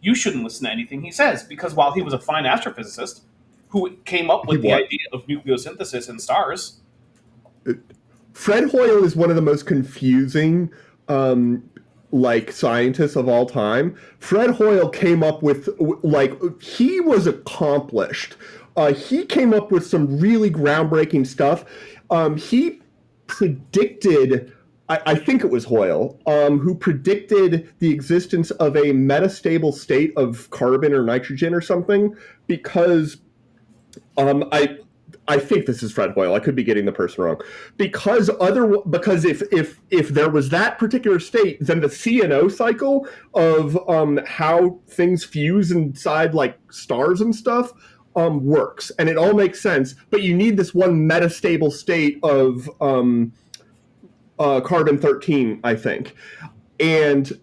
you shouldn't listen to anything he says, because while he was a fine astrophysicist who came up with the idea of nucleosynthesis in stars, Fred Hoyle is one of the most confusing scientists of all time. Fred Hoyle came up with, he was accomplished. He came up with some really groundbreaking stuff. He predicted, I think it was Hoyle, who predicted the existence of a metastable state of carbon or nitrogen or something, because I think this is Fred Hoyle. I could be getting the person wrong. Because if there was that particular state, then the CNO cycle of how things fuse inside like stars and stuff works, and it all makes sense. But you need this one metastable state of carbon-13, I think, and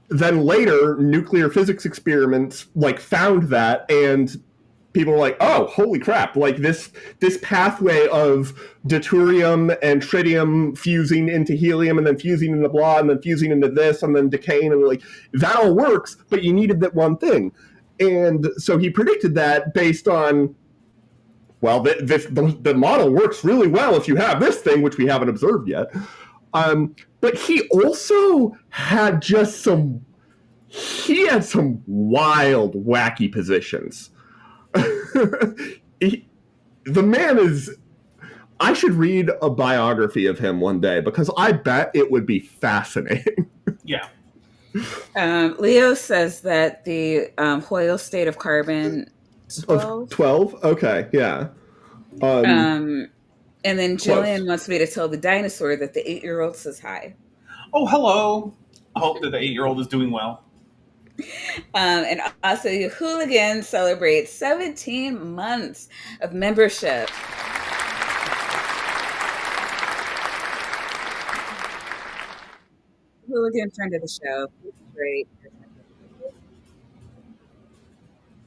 then later nuclear physics experiments found that, and people were like, oh, holy crap, this pathway of deuterium and tritium fusing into helium and then fusing into blah and then fusing into this and then decaying, and that all works, but you needed that one thing. And so he predicted that based on, well, the model works really well if you have this thing, which we haven't observed yet. But he also had some wild, wacky positions. The man is... I should read a biography of him one day, because I bet it would be fascinating. Yeah. Leo says that the Hoyle state of carbon 12. 12? Okay, yeah. And then Jillian wants me to tell the dinosaur that the 8-year-old says hi. Oh, hello. I hope that the 8-year-old is doing well. And also, Hooligan celebrates 17 months of membership. Hooligan, friend of the show. He's great.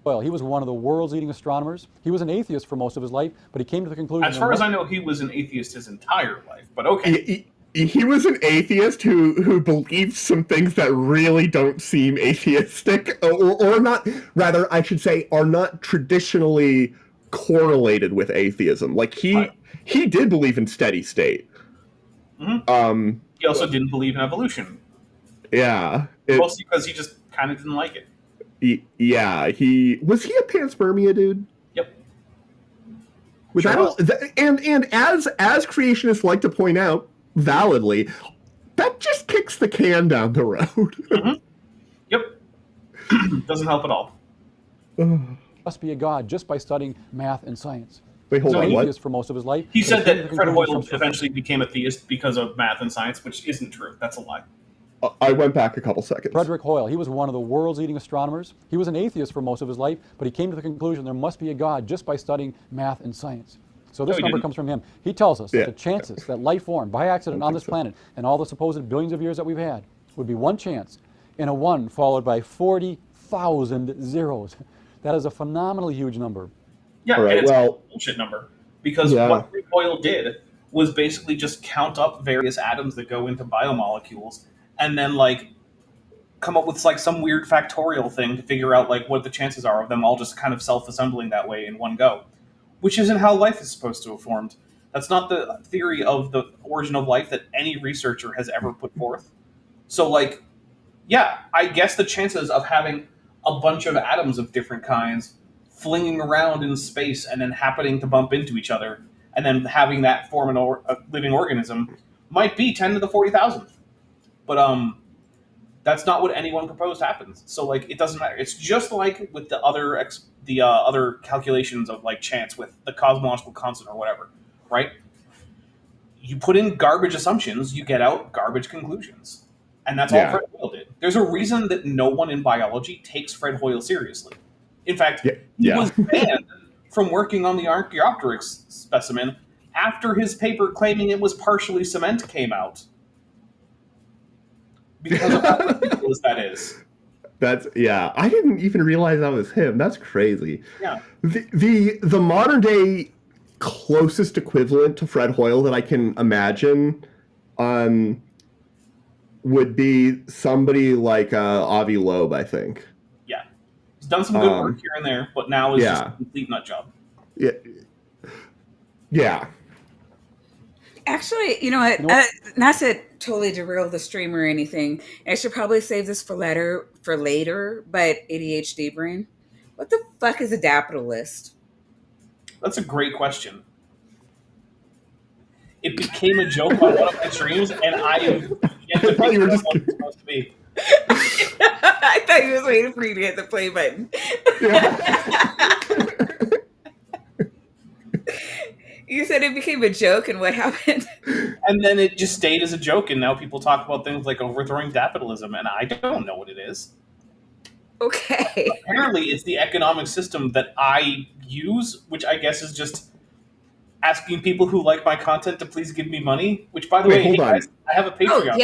Well, he was one of the world's leading astronomers. He was an atheist for most of his life, but he came to the conclusion... As far as I know, he was an atheist his entire life, but okay. He was an atheist who believed some things that really don't seem atheistic, or not, rather, I should say, are not traditionally correlated with atheism. He did believe in steady state. Mm-hmm. He also didn't believe in evolution. Yeah. Mostly because he just kind of didn't like it. Yeah, was he a panspermia dude? Yep. And as creationists like to point out, validly, that just kicks the can down the road. Mm-hmm. Yep. Doesn't help at all. Must be a god just by studying math and science. Wait, hold on, what? For most of his life. He said that Fred Hoyle eventually became a theist because of math and science, which isn't true. That's a lie. I went back a couple seconds. Frederick Hoyle, he was one of the world's leading astronomers. He was an atheist for most of his life, but he came to the conclusion there must be a god just by studying math and science. So this number comes from him. He tells us that the chances that life formed by accident on this planet and all the supposed billions of years that we've had would be one chance in a 1 followed by 40,000 zeros. That is a phenomenally huge number. Yeah, and it's a bullshit number. Because what Fred Hoyle did was basically just count up various atoms that go into biomolecules and then like come up with like some weird factorial thing to figure out like what the chances are of them all just kind of self-assembling that way in one go, which isn't how life is supposed to have formed. That's not the theory of the origin of life that any researcher has ever put forth. So like, yeah, I guess the chances of having a bunch of atoms of different kinds flinging around in space and then happening to bump into each other and then having that form a living organism might be 10 to the 40,000th. But that's not what anyone proposed happens. So like, it doesn't matter. It's just like with the other calculations of like chance with the cosmological constant or whatever, right? You put in garbage assumptions, you get out garbage conclusions. And that's all Fred Hoyle did. There's a reason that no one in biology takes Fred Hoyle seriously. In fact, he was banned from working on the Archaeopteryx specimen after his paper claiming it was partially cement came out. Because of how ridiculous that is. I didn't even realize that was him. That's crazy. Yeah. The modern day closest equivalent to Fred Hoyle that I can imagine would be somebody like Avi Loeb, I think. Yeah. He's done some good work here and there, but now is just a complete nut job. Yeah. Yeah. Actually, you know what? Not to totally derail the stream or anything. I should probably save this for later. But ADHD brain, what the fuck is a Dapper? That's a great question. It became a joke on one of my streams, and I have yet to figure out what it's supposed to be. I thought you was waiting for you to hit the play button. You said it became a joke, and what happened? And then it just stayed as a joke, and now people talk about things like overthrowing capitalism, and I don't know what it is. Okay. Apparently, it's the economic system that I use, which I guess is just asking people who like my content to please give me money. Which, by the way, hey guys, I have a Patreon. Oh,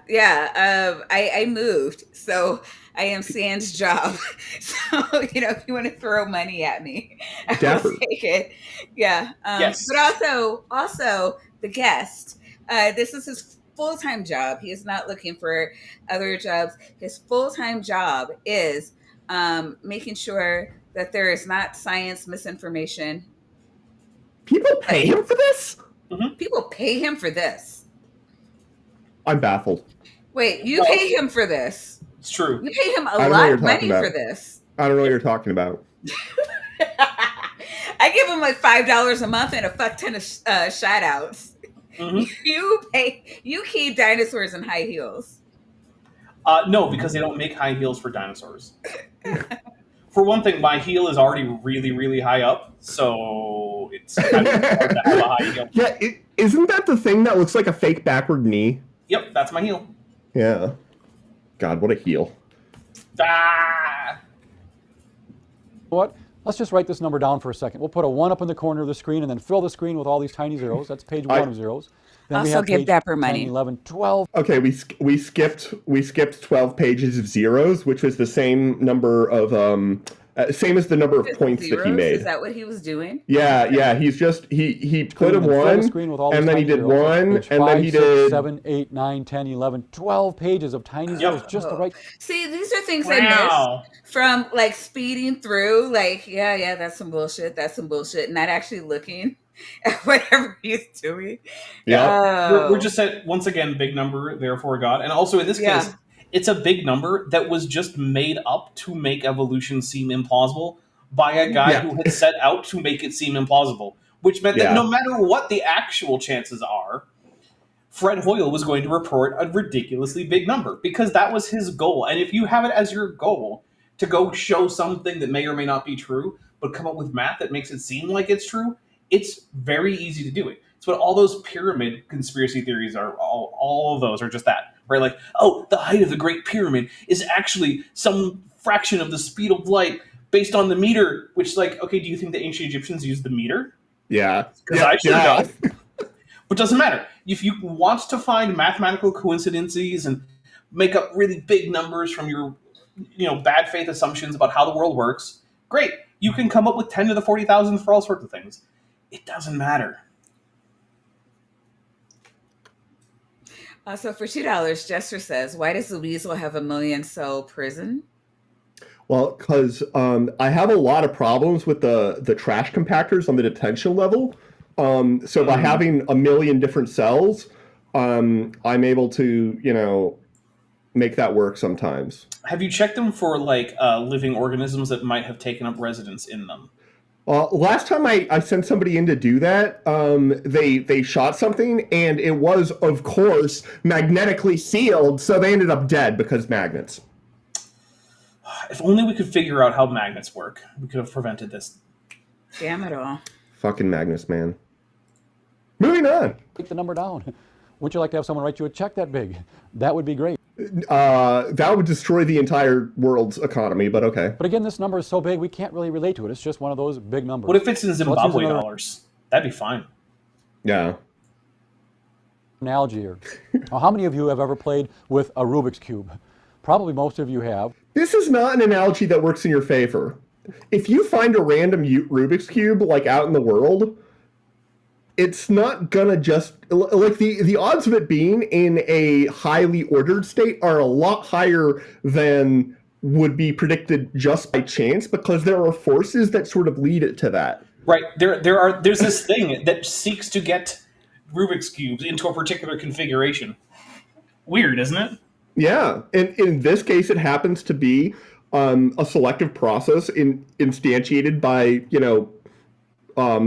yeah. I moved, so I am Sans job. So, if you want to throw money at me, I will take it. Yeah. Yes. But also the guest. This is his full-time job. He is not looking for other jobs. His full-time job is making sure that there is not science misinformation. People pay him for this? Mm-hmm. People pay him for this. I'm baffled. Wait, you pay him for this? It's true. You pay him a lot of money for this. I don't know what you're talking about. I give him like $5 a month and a fuck ton of shout outs. Mm-hmm. You keep dinosaurs in high heels. No, because they don't make high heels for dinosaurs. For one thing, my heel is already really, really high up, so it's kind of hard to have a high heel. Yeah, isn't that the thing that looks like a fake backward knee? Yep, that's my heel. Yeah. God, what a heel. What? Let's just write this number down for a second. We'll put a 1 up in the corner of the screen and then fill the screen with all these tiny zeros. That's page 1 of zeros. Then also we have give Dapper 10, money. 11, 12. Okay, we skipped 12 pages of zeros, which was the same number of same as the number of points zeros? That he made. Is that what he was doing? Yeah. He's just he put a 1, and then he did zeros. 1, Page and 5, then he 6, did 7, 8, 9, 10, 11, 12 pages of tiny zeros just to write. See, these are things I missed from like speeding through. Like, yeah, that's some bullshit. That's some bullshit. Not actually looking at whatever he's doing. Yeah, we're just at once again big number, therefore God, and also in this case, it's a big number that was just made up to make evolution seem implausible by a guy who had set out to make it seem implausible, which meant that no matter what the actual chances are, Fred Hoyle was going to report a ridiculously big number because that was his goal. And if you have it as your goal to go show something that may or may not be true, but come up with math that makes it seem like it's true, it's very easy to do it. It's what all those pyramid conspiracy theories are. All of those are just that. Right? Like, oh, the height of the Great Pyramid is actually some fraction of the speed of light based on the meter, which, like, okay, do you think the ancient Egyptians used the meter? Yeah. Because I should have. But it doesn't matter. If you want to find mathematical coincidences and make up really big numbers from your bad faith assumptions about how the world works, great. You can come up with 10 to the 40,000 for all sorts of things. It doesn't matter. So for $2, Jester says, "Why does the weasel have a million cell prison?" Well, because I have a lot of problems with the trash compactors on the detention level. So by having a million different cells, I'm able to, make that work sometimes. Have you checked them for like living organisms that might have taken up residence in them? Last time I sent somebody in to do that, they shot something, and it was, of course, magnetically sealed, so they ended up dead because magnets. If only we could figure out how magnets work, we could have prevented this. Damn it all. Fucking magnets, man. Moving on. Take the number down. Would you like to have someone write you a check that big? That would be great. That would destroy the entire world's economy, but okay. But again, this number is so big, we can't really relate to it. It's just one of those big numbers. What if it's in So let's use Zimbabwe another dollars? That'd be fine. Yeah. analogy here. Now, how many of you have ever played with a Rubik's Cube? Probably most of you have. This is not an analogy that works in your favor. If you find a random Rubik's Cube, like, out in the world, it's not gonna just... Like, the odds of it being in a highly ordered state are a lot higher than would be predicted just by chance, because there are forces that sort of lead it to that. Right. There's this thing that seeks to get Rubik's Cubes into a particular configuration. Weird, isn't it? Yeah. And in this case, it happens to be a selective process instantiated by,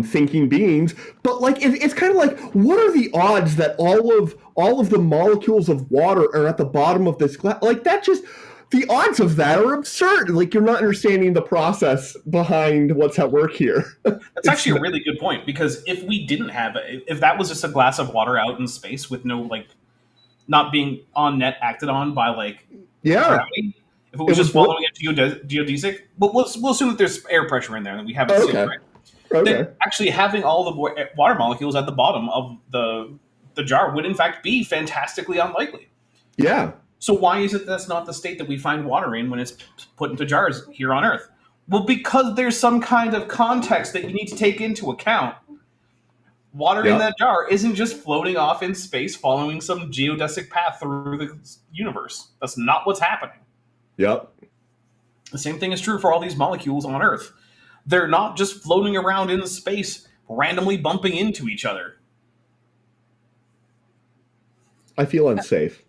thinking beings. But, like, it's kind of like, what are the odds that all of the molecules of water are at the bottom of this glass? Like, that just... The odds of that are absurd. Like, you're not understanding the process behind what's at work here. That's actually a really good point, because if we didn't have it, if that was just a glass of water out in space with no, like, not being on net acted on by, like, gravity, if it was just following a geodesic, we'll assume that there's air pressure in there that we haven't seen, right? Okay. Then actually having all the water molecules at the bottom of the jar would in fact be fantastically unlikely. Yeah. So why is it that's not the state that we find water in when it's put into jars here on Earth? Well, because there's some kind of context that you need to take into account. Water in that jar isn't just floating off in space following some geodesic path through the universe. That's not what's happening. Yep. The same thing is true for all these molecules on Earth. They're not just floating around in space, randomly bumping into each other. I feel unsafe.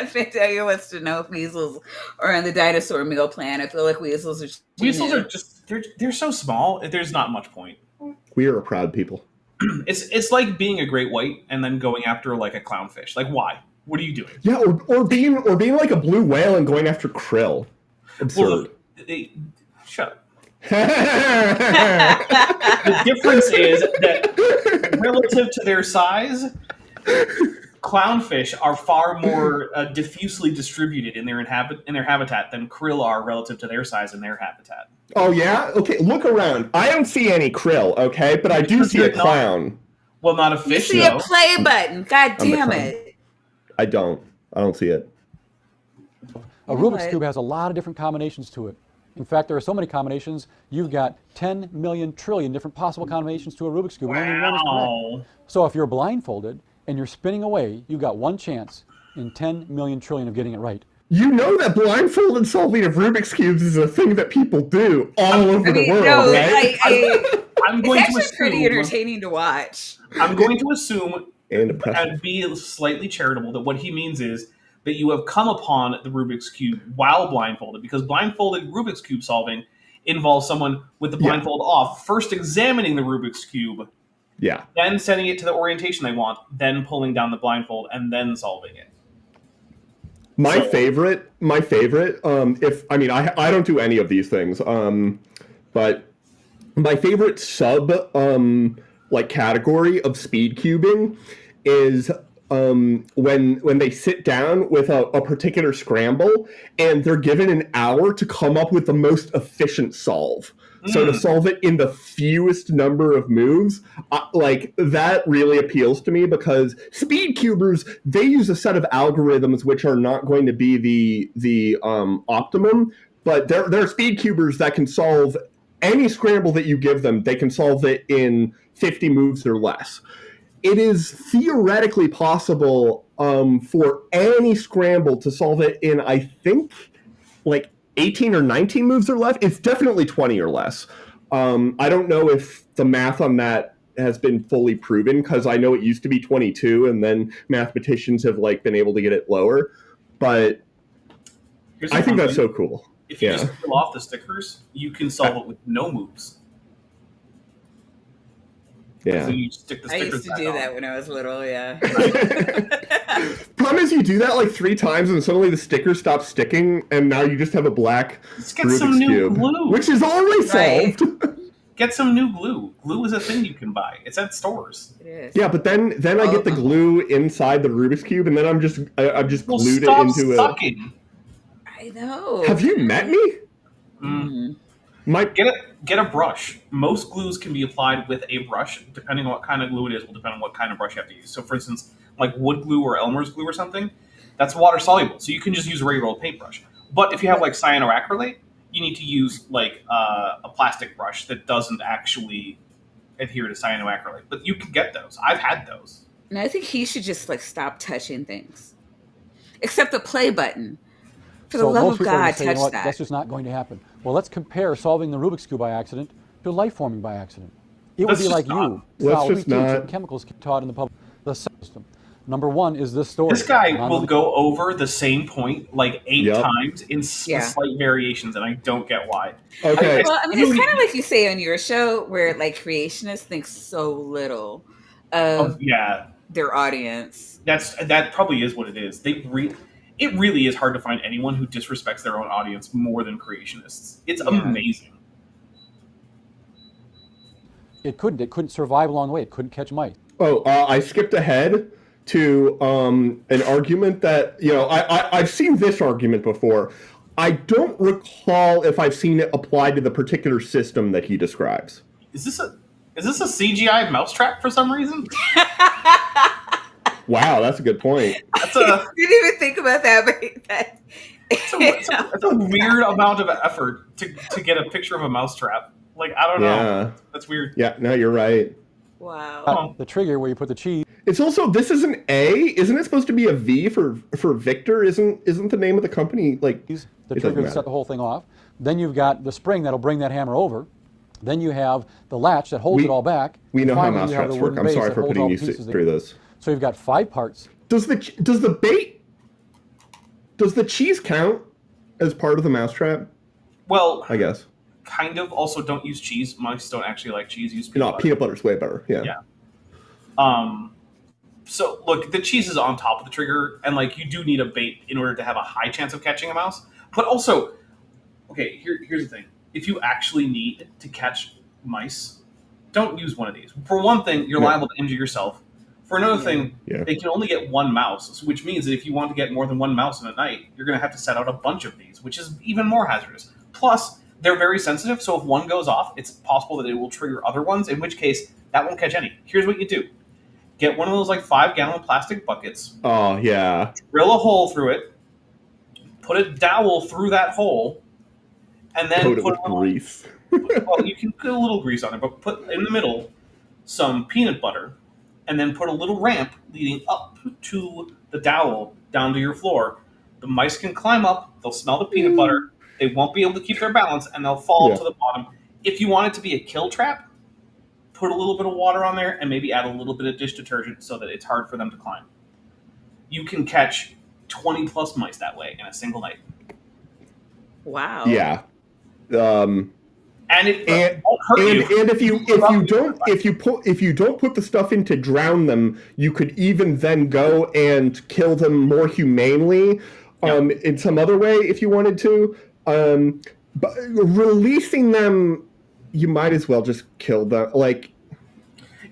Fantasia wants to know if weasels are on the dinosaur meal plan. I feel like weasels are... Weasels are just... They're so small, there's not much point. We are a proud people. It's like being a great white and then going after, like, a clownfish. Like, why? What are you doing? Yeah, or being like a blue whale and going after krill. Absurd. Well, shut up. The difference is that relative to their size, clownfish are far more diffusely distributed in their habitat than krill are relative to their size in their habitat. Oh yeah? Okay, look around. I don't see any krill, okay? But I do see a clown. Well, not a fish, You see a play button. God damn it. I don't see it. A Rubik's Cube has a lot of different combinations to it. In fact, there are so many combinations, you've got 10 million trillion different possible combinations to a Rubik's Cube. And only one is correct. So if you're blindfolded and you're spinning away, you've got one chance in 10 million trillion of getting it right. You know that blindfolded solving of Rubik's Cubes is a thing that people do all over the world, right? It's actually pretty entertaining to watch. I'm going to assume and be slightly charitable that what he means is that you have come upon the Rubik's Cube while blindfolded, because blindfolded Rubik's Cube solving involves someone with the blindfold off, first examining the Rubik's Cube, then setting it to the orientation they want, then pulling down the blindfold, and then solving it. My favorite, I don't do any of these things, but my favorite category of speed cubing is when they sit down with a particular scramble and they're given an hour to come up with the most efficient solve. So to solve it in the fewest number of moves, that really appeals to me, because speed cubers, they use a set of algorithms which are not going to be the optimum, but they're speed cubers that can solve any scramble that you give them. They can solve it in 50 moves or less. It is theoretically possible for any scramble to solve it in, I think, like 18 or 19 moves or less. It's definitely 20 or less. I don't know if the math on that has been fully proven, because I know it used to be 22 and then mathematicians have like been able to get it lower, but I think that's so cool. If you just peel off the stickers, you can solve it with no moves. Yeah. So you stick the I stickers used to do on. that when I was little, yeah. Problem is, you do that like 3 times and suddenly the sticker stops sticking, and now you just have a black Let's get some new cube, glue. which is already Right. solved. Get some new glue. Glue is a thing you can buy. It's at stores. It is. Yeah, but then I get the glue inside the Rubik's Cube, and then I'm just Well, glued it stop into sucking. I know. Have you met me? Mm. Get a brush. Most glues can be applied with a brush, depending on what kind of glue it is. Will depend on what kind of brush you have to use. So, for instance, like wood glue or Elmer's glue or something, that's water soluble. So you can just use a regular old paintbrush. But if you have like cyanoacrylate, you need to use like a plastic brush that doesn't actually adhere to cyanoacrylate. But you can get those. I've had those. And I think he should just like stop touching things, except the play button. For the So love most of people are gonna God, say, you know touch what, that. that's just not going to happen. Well, let's compare solving the Rubik's Cube by accident to life forming by accident. It would Let's be just like not. you. Let's Now, we just teach not. that chemicals taught in the public the system. Number one is this story. This guy On will the- go over the same point like 8 Yep. times in Yeah. slight variations, and I don't get why. Okay. Well, I mean, it's kind of like you say on your show, where like creationists think so little of Yeah, their audience. that probably is what it is. It really is hard to find anyone who disrespects their own audience more than creationists. It's amazing. It couldn't survive along the way. It couldn't catch mice. Oh, I skipped ahead to an argument that, I've seen this argument before. I don't recall if I've seen it applied to the particular system that he describes. Is this a CGI Mousetrap for some reason? Wow, that's a good point. That's a Didn't even think about that, but that. that's a weird amount of effort to get a picture of a mousetrap. Like, I don't know. Yeah. That's weird. Yeah, no, you're right. Wow. Oh. The trigger where you put the cheese. It's also, this is an A. Isn't it supposed to be a V for Victor? Isn't the name of the company like The it doesn't trigger to matter. set the whole thing off. Then you've got the spring that'll bring that hammer over. Then you have the latch that holds it all back. We know how Finally, you have the mousetraps work. wooden I'm base sorry that for holds putting all you the pieces through together. this. So you've got 5 parts. Does the cheese count as part of the mousetrap? Well, I guess. kind of. Also, don't use cheese. Mice don't actually like cheese. Use peanut No, butter. peanut butter's way better. Yeah. Yeah. So look, the cheese is on top of the trigger, and like you do need a bait in order to have a high chance of catching a mouse. But also, okay, here's the thing: if you actually need to catch mice, don't use one of these. For one thing, you're liable to injure yourself. For another thing, they can only get one mouse, which means that if you want to get more than one mouse in a night, you're going to have to set out a bunch of these, which is even more hazardous. Plus, they're very sensitive, so if one goes off, it's possible that it will trigger other ones, in which case, that won't catch any. Here's what you do. Get one of those like 5-gallon plastic buckets, Oh, yeah. drill a hole through it, put a dowel through that hole, and then Coat it put with a little, grease. well, you can put a little grease on it, but put in the middle some peanut butter, and then put a little ramp leading up to the dowel down to your floor. The mice can climb up, they'll smell the peanut butter, they won't be able to keep their balance, and they'll fall to the bottom. If you want it to be a kill trap, put a little bit of water on there and maybe add a little bit of dish detergent so that it's hard for them to climb. You can catch 20 plus mice that way in a single night. Wow. Yeah. And it And won't hurt you. and if you don't put the stuff in to drown them, you could even then go and kill them more humanely, in some other way if you wanted to. But releasing them, you might as well just kill them. Like,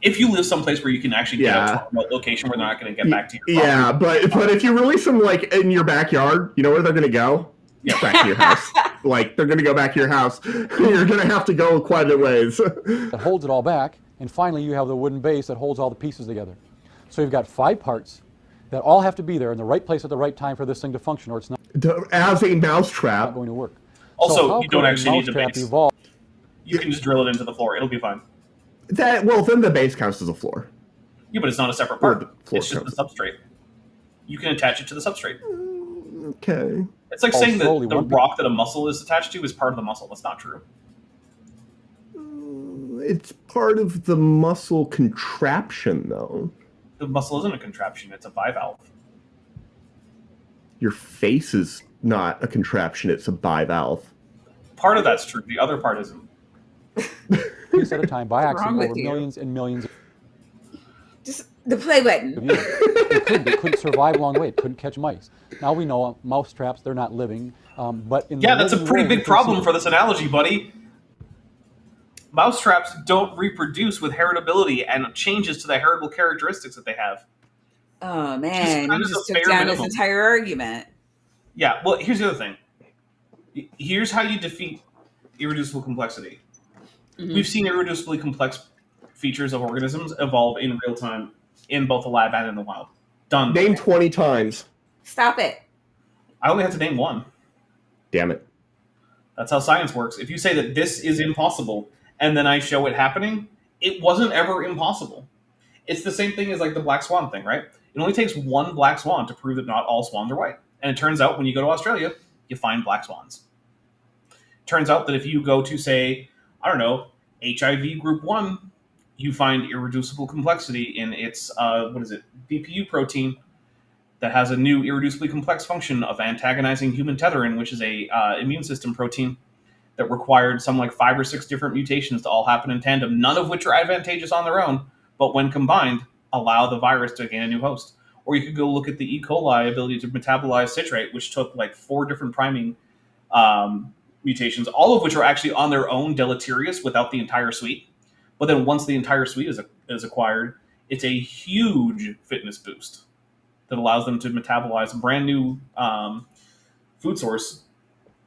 If you live someplace where you can actually get out to a remote location where they're not going to get back to your yeah, property. but if you release them like in your backyard, you know where they're gonna go? Yeah. Back to your house. Like, they're gonna go back to your house. You're gonna have to go quite a ways. That holds it all back. And finally, you have the wooden base that holds all the pieces together. So you've got 5 parts that all have to be there in the right place at the right time for this thing to function, or it's not As a mousetrap. going to work. Also, so how you don't could a actually need the mousetrap base. evolve? You can just drill it into the floor. It'll be fine. Then the base counts as a floor. Yeah, but it's not a separate Or part. the floor It's just the substrate. you can attach it to the substrate. Okay. It's like Oh, saying that slowly, the rock that a muscle is attached to is part of the muscle. That's not true. It's part of the muscle contraption, though. The muscle isn't a contraption. It's a bivalve. Your face is not a contraption. It's a bivalve. Part of that's true. The other part isn't. Piece at a time by What's wrong accident with over you? millions and millions Just the play of button. years. It couldn't survive along the way. It couldn't catch mice. Now we know mousetraps, they're not living. But in Yeah, the that's a living pretty world, we big can problem see- for this analogy, buddy. Mousetraps don't reproduce with heritability and changes to the heritable characteristics that they have. Oh man, kind you of just the took bare down minimum. this entire argument. Yeah, well, here's the other thing. Here's how you defeat irreducible complexity. Mhm. We've seen irreducibly complex features of organisms evolve in real time in both the lab and in the wild. Done. Name 20 times. Stop it. I only have to name one. Damn it. That's how science works. If you say that this is impossible and then I show it happening, it wasn't ever impossible. It's the same thing as like the black swan thing, right? It only takes one black swan to prove that not all swans are white. And it turns out when you go to Australia, you find black swans. Turns out that if you go to, say, I don't know, HIV group 1, you find irreducible complexity in its, BPU protein that has a new irreducibly complex function of antagonizing human tetherin, which is a immune system protein that required some like 5 or 6 different mutations to all happen in tandem, none of which are advantageous on their own, but when combined, allow the virus to gain a new host. Or you could go look at the E. coli ability to metabolize citrate, which took like 4 different priming mutations, all of which are actually on their own deleterious without the entire suite. But then once the entire suite is acquired, it's a huge fitness boost that allows them to metabolize a brand new food source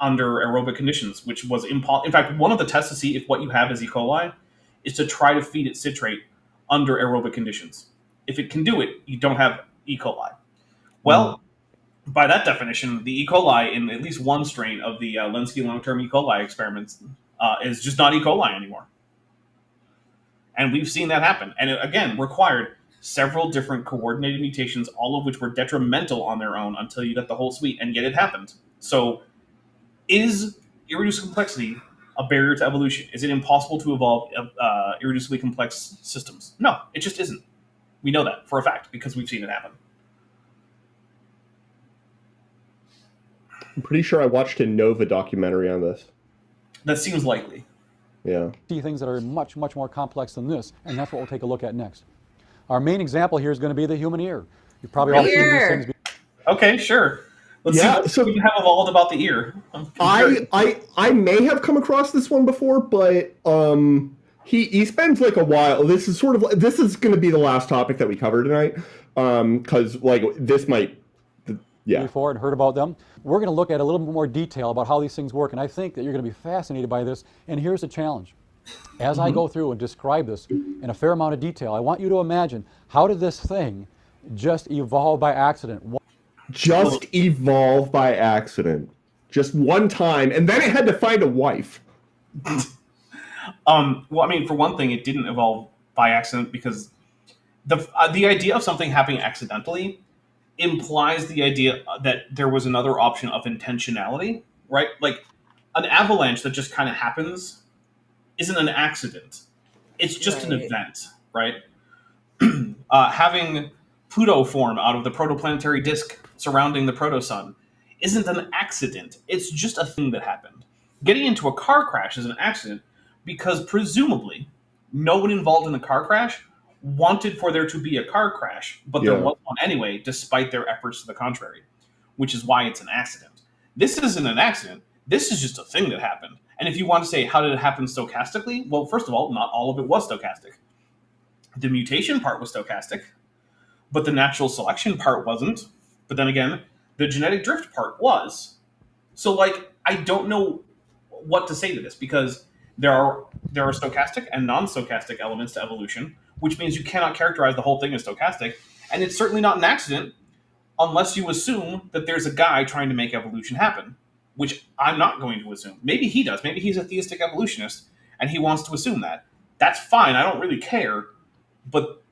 under aerobic conditions, which was impossible. In fact, one of the tests to see if what you have is E. coli is to try to feed it citrate under aerobic conditions. If it can do it, you don't have E. coli. Well, by that definition, the E. coli in at least one strain of the Lenski long-term E. coli experiments is just not E. coli anymore. And we've seen that happen. And it, again, required several different coordinated mutations, all of which were detrimental on their own until you got the whole suite, and yet it happened. So is irreducible complexity a barrier to evolution? Is it impossible to evolve irreducibly complex systems? No, it just isn't. We know that for a fact because we've seen it happen. I'm pretty sure I watched a Nova documentary on this. That seems likely. Yeah. see things that are much, much more complex than this, and that's what we'll take a look at next. Our main example here is going to be the human ear. You've probably all seen these things before. Okay, sure. Let's see what so we have evolved about the ear. I may have come across this one before, but he spends like a while. This is going to be the last topic that we cover tonight, because like this might, before and heard about them. We're going to look at a little bit more detail about how these things work, and I think that you're going to be fascinated by this. And here's the challenge. As I go through and describe this in a fair amount of detail, I want you to imagine, how did this thing just evolve by accident? just evolve by accident, just one time, and then it had to find a wife. Well, I mean, for one thing, it didn't evolve by accident because the idea of something happening accidentally implies the idea that there was another option of intentionality, right? Like an avalanche that just kind of happens isn't an accident. It's just an event, right? Having Pluto form out of the protoplanetary disk surrounding the protosun isn't an accident. It's just a thing that happened. Getting into a car crash is an accident because presumably no one involved in the car crash wanted for there to be a car crash, but there was one anyway, despite their efforts to the contrary, which is why it's an accident. This isn't an accident. This is just a thing that happened. And if you want to say, how did it happen stochastically? Well, first of all, not all of it was stochastic. The mutation part was stochastic, but the natural selection part wasn't. But then again, the genetic drift part was. So, like, I don't know what to say to this because there are stochastic and non-stochastic elements to evolution, which means you cannot characterize the whole thing as stochastic. And it's certainly not an accident unless you assume that there's a guy trying to make evolution happen, which I'm not going to assume. Maybe he does. Maybe he's a theistic evolutionist and he wants to assume that. That's fine. I don't really care. But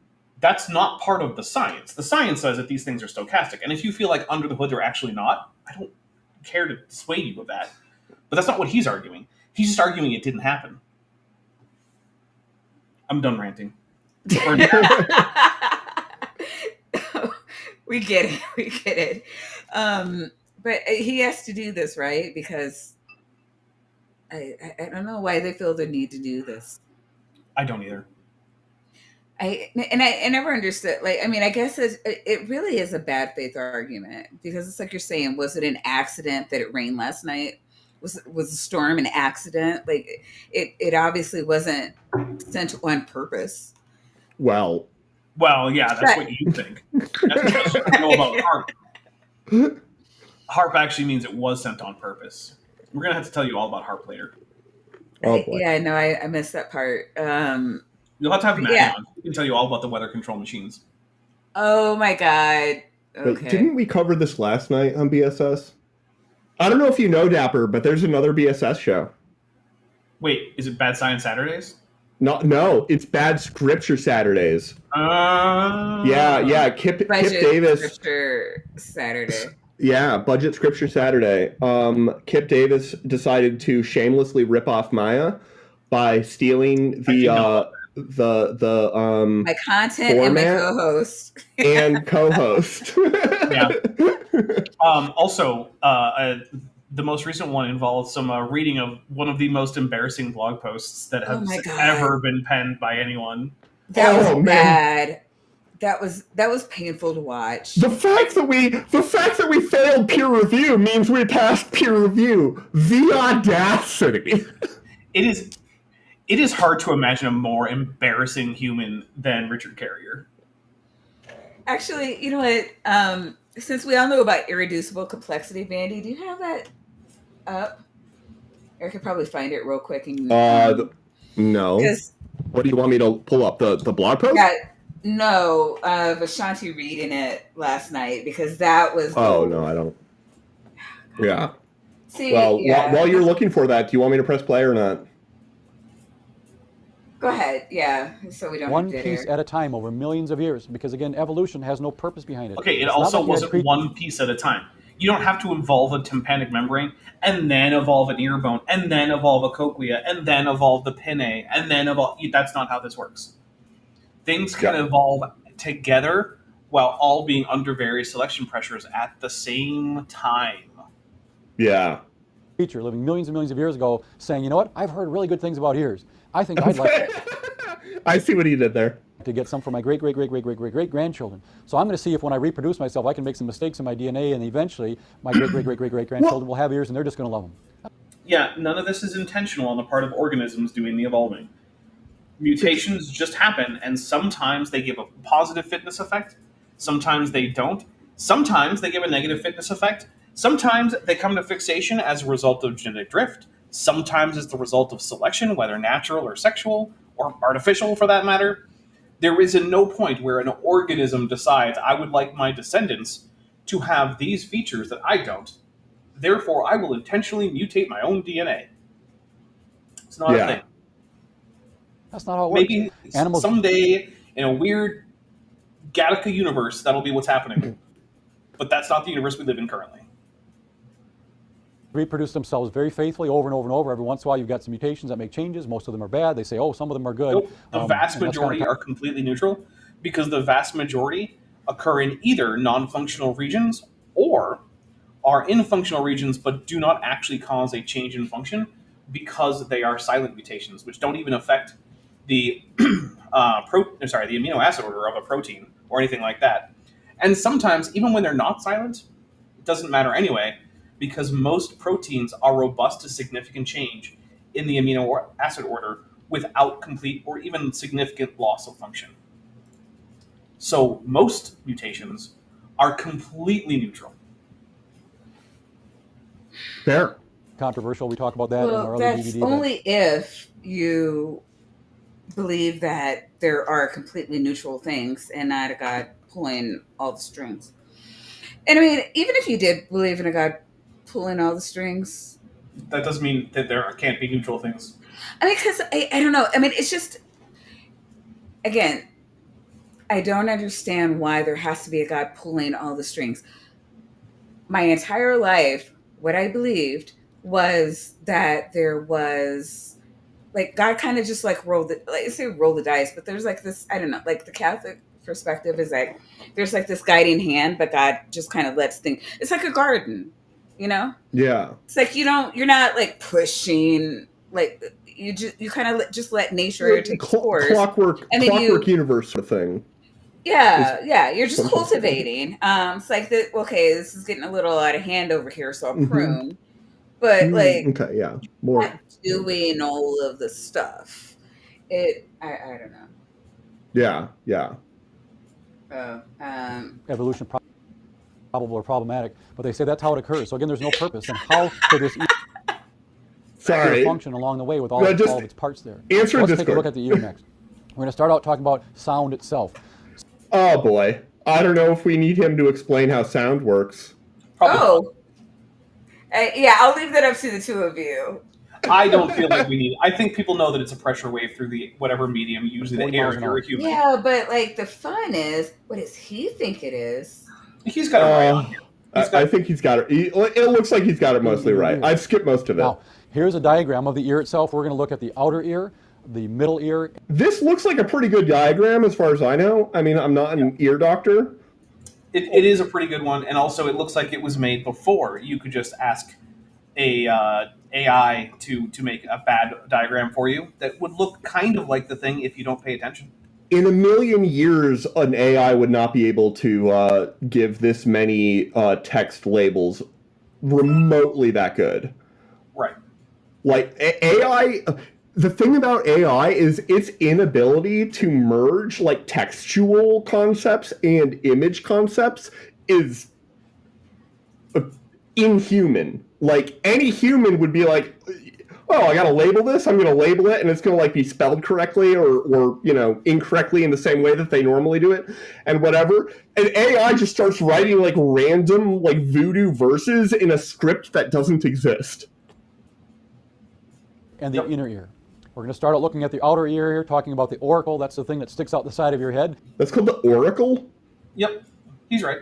That's not part of the science. The science says that these things are stochastic. And if you feel like under the hood they're actually not, I don't care to dissuade you of that. But that's not what he's arguing. He's just arguing it didn't happen. I'm done ranting. We get it. We get it. But he has to do this, right? Because I don't know why they feel the need to do this. I don't either. I never understood. Like, I mean, I guess it really is a bad faith argument because it's like you're saying, was it an accident that it rained last night? Was the storm an accident? Like, it obviously wasn't sent on purpose. Well, yeah, that's what you think. That's because you know about HARP. HARP actually means it was sent on purpose. We're gonna have to tell you all about HARP later. Oh boy. Yeah, no, I missed that part. You'll have to have Matt on. He can tell you all about the weather control machines. Oh my god. Okay. But didn't we cover this last night on BSS? I don't know if you know Dapper, but there's another BSS show. Wait, is it Bad Science Saturdays? No, it's Bad Scripture Saturdays. Yeah, Kip Davis. Scripture Saturday. Yeah, Budget Scripture Saturday. Kip Davis decided to shamelessly rip off Maya by stealing my content and my co-host. and co-host. Yeah. Also, the most recent one involves some reading of one of the most embarrassing blog posts that has ever been penned by anyone. That was bad. That was painful to watch. The fact that we failed peer review means we passed peer review. The audacity. It is hard to imagine a more embarrassing human than Richard Carrier. Actually, you know what? Since we all know about irreducible complexity, Vandy, do you have that up? I could probably find it real quick. And, no. What do you want me to pull up? The blog post? Yeah, no, Ashanti reading it last night because that was. Oh no, I don't. Yeah. See, while you're looking for that, do you want me to press play or not? Go ahead, yeah. So we don't one have piece at a time over millions of years, because again, evolution has no purpose behind it. Okay, it also wasn't one piece at a time. You don't have to evolve a tympanic membrane, and then evolve an ear bone, and then evolve a cochlea, and then evolve the pinnae, and then evolve. That's not how this works. Things can evolve together while all being under various selection pressures at the same time. Yeah. Creature living millions and millions of years ago saying, you know what, I've heard really good things about ears. I think I'd like I see what he did there. To get some for my great-great-great-great-great-great-grandchildren. So I'm going to see if when I reproduce myself, I can make some mistakes in my DNA, and eventually my great-great-great-great-great-grandchildren will have ears, and they're just going to love them. Yeah, none of this is intentional on the part of organisms doing the evolving. Mutations just happen, and sometimes they give a positive fitness effect, sometimes they don't, sometimes they give a negative fitness effect, sometimes they come to fixation as a result of genetic drift, sometimes it's the result of selection, whether natural or sexual, or artificial for that matter. There is no point where an organism decides, I would like my descendants to have these features that I don't. Therefore, I will intentionally mutate my own DNA. It's not a thing. That's not how it works. Maybe someday in a weird Gattaca universe, that'll be what's happening. But that's not the universe we live in currently. Reproduce themselves very faithfully over and over and over. Every once in a while, you've got some mutations that make changes. Most of them are bad. They say, oh, some of them are good. Nope. The vast majority are completely neutral because the vast majority occur in either non-functional regions or are in functional regions but do not actually cause a change in function because they are silent mutations, which don't even affect the the amino acid order of a protein or anything like that. And sometimes, even when they're not silent, it doesn't matter anyway, because most proteins are robust to significant change in the amino acid order without complete or even significant loss of function. So most mutations are completely neutral. Fair. Controversial. We talk about that in our other that's DVD. Only if you believe that there are completely neutral things and not a God pulling all the strings. And I mean, even if you did believe in a God pulling all the strings, that doesn't mean that there can't be neutral things. I mean, because I don't know. I mean, it's just, again, I don't understand why there has to be a God pulling all the strings. My entire life, what I believed was that there was like God kind of just like rolled the, like say roll the dice, but there's like this, I don't know, like the Catholic perspective is like there's like this guiding hand, but God just kind of lets things. It's like a garden, you know. Yeah. It's like you're not like pushing, like you kind of just let nature take its course, and then clockwork universe sort of thing. yeah, you're just Sometimes. cultivating. It's like that. Okay, this is getting a little out of hand over here, so I'll prune. But like, Okay, yeah, more not doing all of the stuff. I don't know. Yeah. Evolution probable or problematic, but they say that's how it occurs. So again, there's no purpose. And how could this ear function along the way with all of its parts there? Answer Let's take a look at the ear next. We're going to start out talking about sound itself. Oh boy, I don't know if we need him to explain how sound works. Probably. Yeah, I'll leave that up to the two of you. I don't feel like we need. I think people know that it's a pressure wave through the whatever medium, usually the air if you're a human. Yeah, but like the fun is, what does he think it is? He's got it right on here. I think he's got it. It looks like he's got it mostly right. I've skipped most of it. Now, here's a diagram of the ear itself. We're going to look at the outer ear, the middle ear. This looks like a pretty good diagram as far as I know. I mean, I'm not an ear doctor. It is a pretty good one, and also it looks like it was made before. You could just ask a AI to make a bad diagram for you that would look kind of like the thing if you don't pay attention. In a million years, an AI would not be able to give this many text labels remotely that good. Right. Like AI, the thing about AI is its inability to merge like textual concepts and image concepts is inhuman. Like any human would be like, oh, I gotta label this, I'm gonna label it, and it's gonna like be spelled correctly or you know, incorrectly in the same way that they normally do it, and whatever. And AI just starts writing like random like voodoo verses in a script that doesn't exist. And the inner ear. We're going to start out looking at the outer ear here, talking about the auricle. That's the thing that sticks out the side of your head. That's called the auricle? Yep, he's right.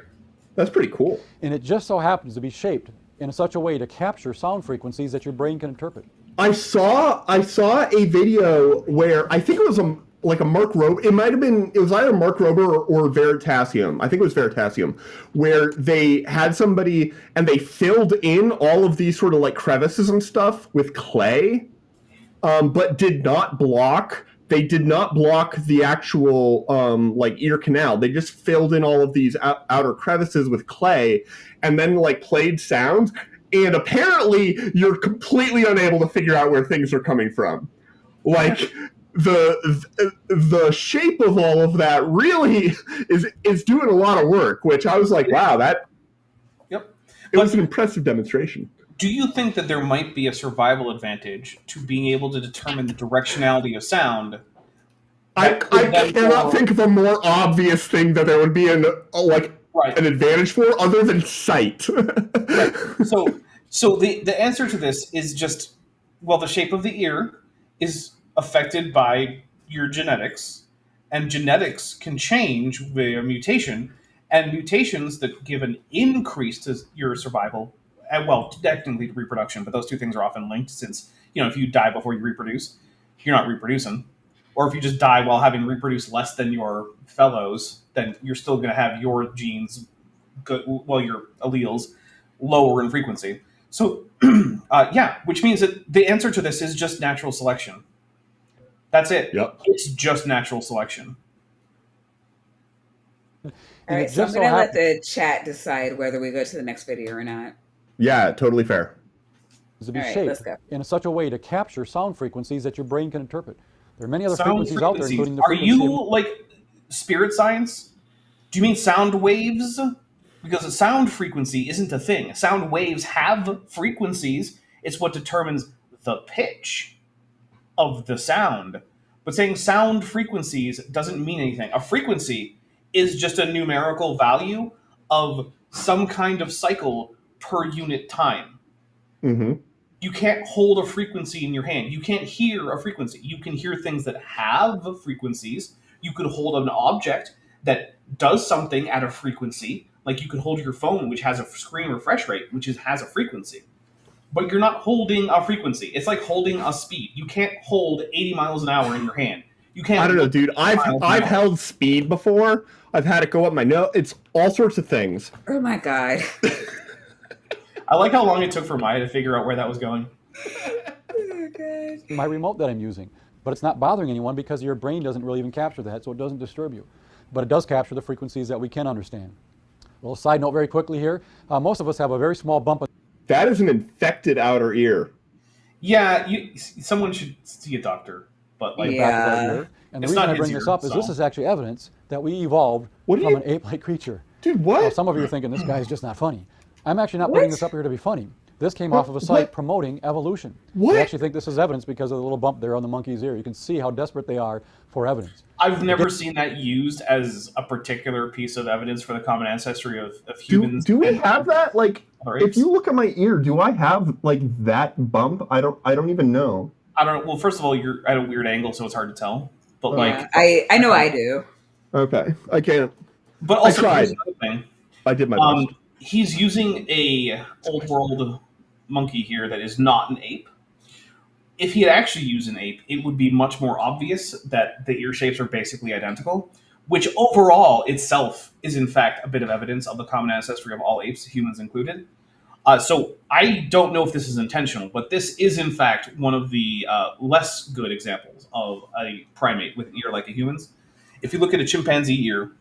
That's pretty cool. And it just so happens to be shaped in such a way to capture sound frequencies that your brain can interpret. I saw a video where I think it was a Mark Rober. It was either Mark Rober or Veritasium. I think it was Veritasium, where they had somebody and they filled in all of these sort of like crevices and stuff with clay, but did not block. They did not block the actual like ear canal. They just filled in all of these outer crevices with clay, and then like played sounds. And apparently, you're completely unable to figure out where things are coming from. Like the shape of all of that really is doing a lot of work. Which I was like, wow, that. Yep. It was an impressive demonstration. Do you think that there might be a survival advantage to being able to determine the directionality of sound? I cannot think of a more obvious thing that there would be an advantage for other than sight. Right. So the answer to this is just, well, the shape of the ear is affected by your genetics, and genetics can change via mutation, and mutations that give an increase to your survival, well, technically to reproduction, but those two things are often linked since, you know, if you die before you reproduce, you're not reproducing. Or if you just die while having reproduced less than your fellows, then you're still going to have your genes, your alleles, lower in frequency. So, which means that the answer to this is just natural selection. That's it. Yep. It's just natural selection. All right, so I'm going to let the chat decide whether we go to the next video or not. Yeah, totally fair. To be shaped in such a way to capture sound frequencies that your brain can interpret. There are many other sound frequencies out there, including the Are frequency. you like spirit science? Do you mean sound waves? Because a sound frequency isn't a thing. Sound waves have frequencies. It's what determines the pitch of the sound. But saying sound frequencies doesn't mean anything. A frequency is just a numerical value of some kind of cycle per unit time. Mm-hmm. You can't hold a frequency in your hand. You can't hear a frequency. You can hear things that have frequencies. You could hold an object that does something at a frequency. Like you could hold your phone, which has a screen refresh rate, has a frequency. But you're not holding a frequency. It's like holding a speed. You can't hold 80 miles an hour in your hand. You can't. I don't know, look dude. 80 miles an I've hour. held speed before. I've had it go up my nose. It's all sorts of things. Oh my god. I like how long it took for Maya to figure out where that was going. Oh god. my remote that I'm using. But it's not bothering anyone because your brain doesn't really even capture that, so it doesn't disturb you. But it does capture the frequencies that we can understand. A little side note very quickly here. Most of us have a very small bump. That is an infected outer ear. Yeah, someone should see a doctor. But like, Yeah. Back of our ear. And the It's reason not I his bring this ear, up is so. this is actually evidence that we evolved What do from you- an ape-like creature. Dude, Now, what? some of you are thinking this guy is just not funny. I'm actually not putting What? this up here to be funny. This came off of a site What? promoting evolution. What? I actually think this is evidence because of the little bump there on the monkey's ear. You can see how desperate they are for evidence. I've never seen that used as a particular piece of evidence for the common ancestry of Do, humans. do we and have that? Like, other if apes. you look at my ear, do I have like that bump? I don't even know. I don't know. Well, first of all, you're at a weird angle, so it's hard to tell. But Yeah, like, I know I do. Okay, I can't. but also tried. here's another thing. I did my best. He's using a old world monkey here that is not an ape. If he had actually used an ape, it would be much more obvious that the ear shapes are basically identical, which overall itself is in fact a bit of evidence of the common ancestry of all apes, humans included. So I don't know if this is intentional, but this is in fact one of the less good examples of a primate with an ear like a human's. If you look at a chimpanzee ear,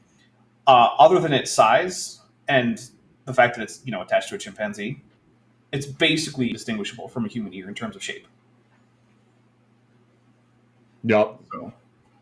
other than its size and the fact that it's attached to a chimpanzee, it's basically distinguishable from a human ear in terms of shape. Yup. So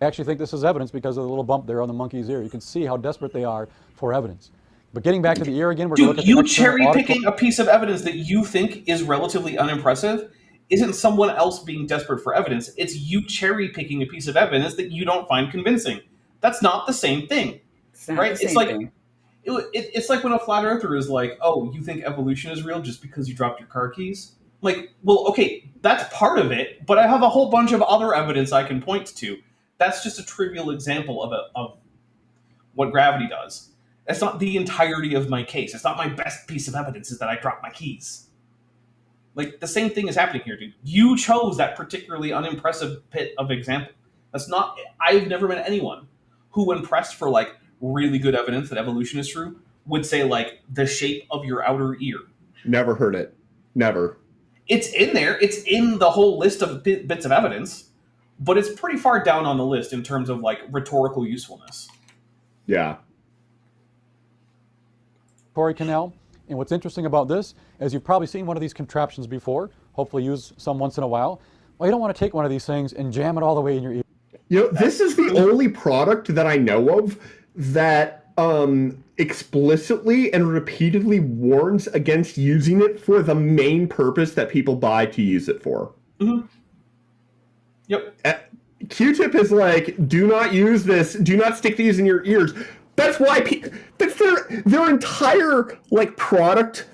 I actually think this is evidence because of the little bump there on the monkey's ear. You can see how desperate they are for evidence. But getting back to the ear again, we're going to dude, look at you the external cherry auditory- picking a piece of evidence that you think is relatively unimpressive isn't someone else being desperate for evidence. It's you cherry picking a piece of evidence that you don't find convincing. That's not the same thing. It's not Right? the It's same like- thing. It's like when a flat earther is like, oh, you think evolution is real just because you dropped your car keys? Like, well, okay, that's part of it, but I have a whole bunch of other evidence I can point to. That's just a trivial example of what gravity does. That's not the entirety of my case. It's not my best piece of evidence is that I dropped my keys. Like, the same thing is happening here, dude. You chose that particularly unimpressive bit of example. That's not... I've never met anyone who, when pressed for, like, really good evidence that evolution is true, would say, like, the shape of your outer ear. Never heard it. Never. It's in there. It's in the whole list of bits of evidence, but it's pretty far down on the list in terms of, like, rhetorical usefulness. Yeah. canal. And what's interesting about this is you've probably seen one of these contraptions before, hopefully use some once in a while. Well, you don't want to take one of these things and jam it all the way in your ear. You know, this is the only product that I know of that explicitly and repeatedly warns against using it for the main purpose that people buy to use it for. Mm-hmm. Yep. Q-tip is like, do not use this. Do not stick these in your ears. That's why that's their entire like product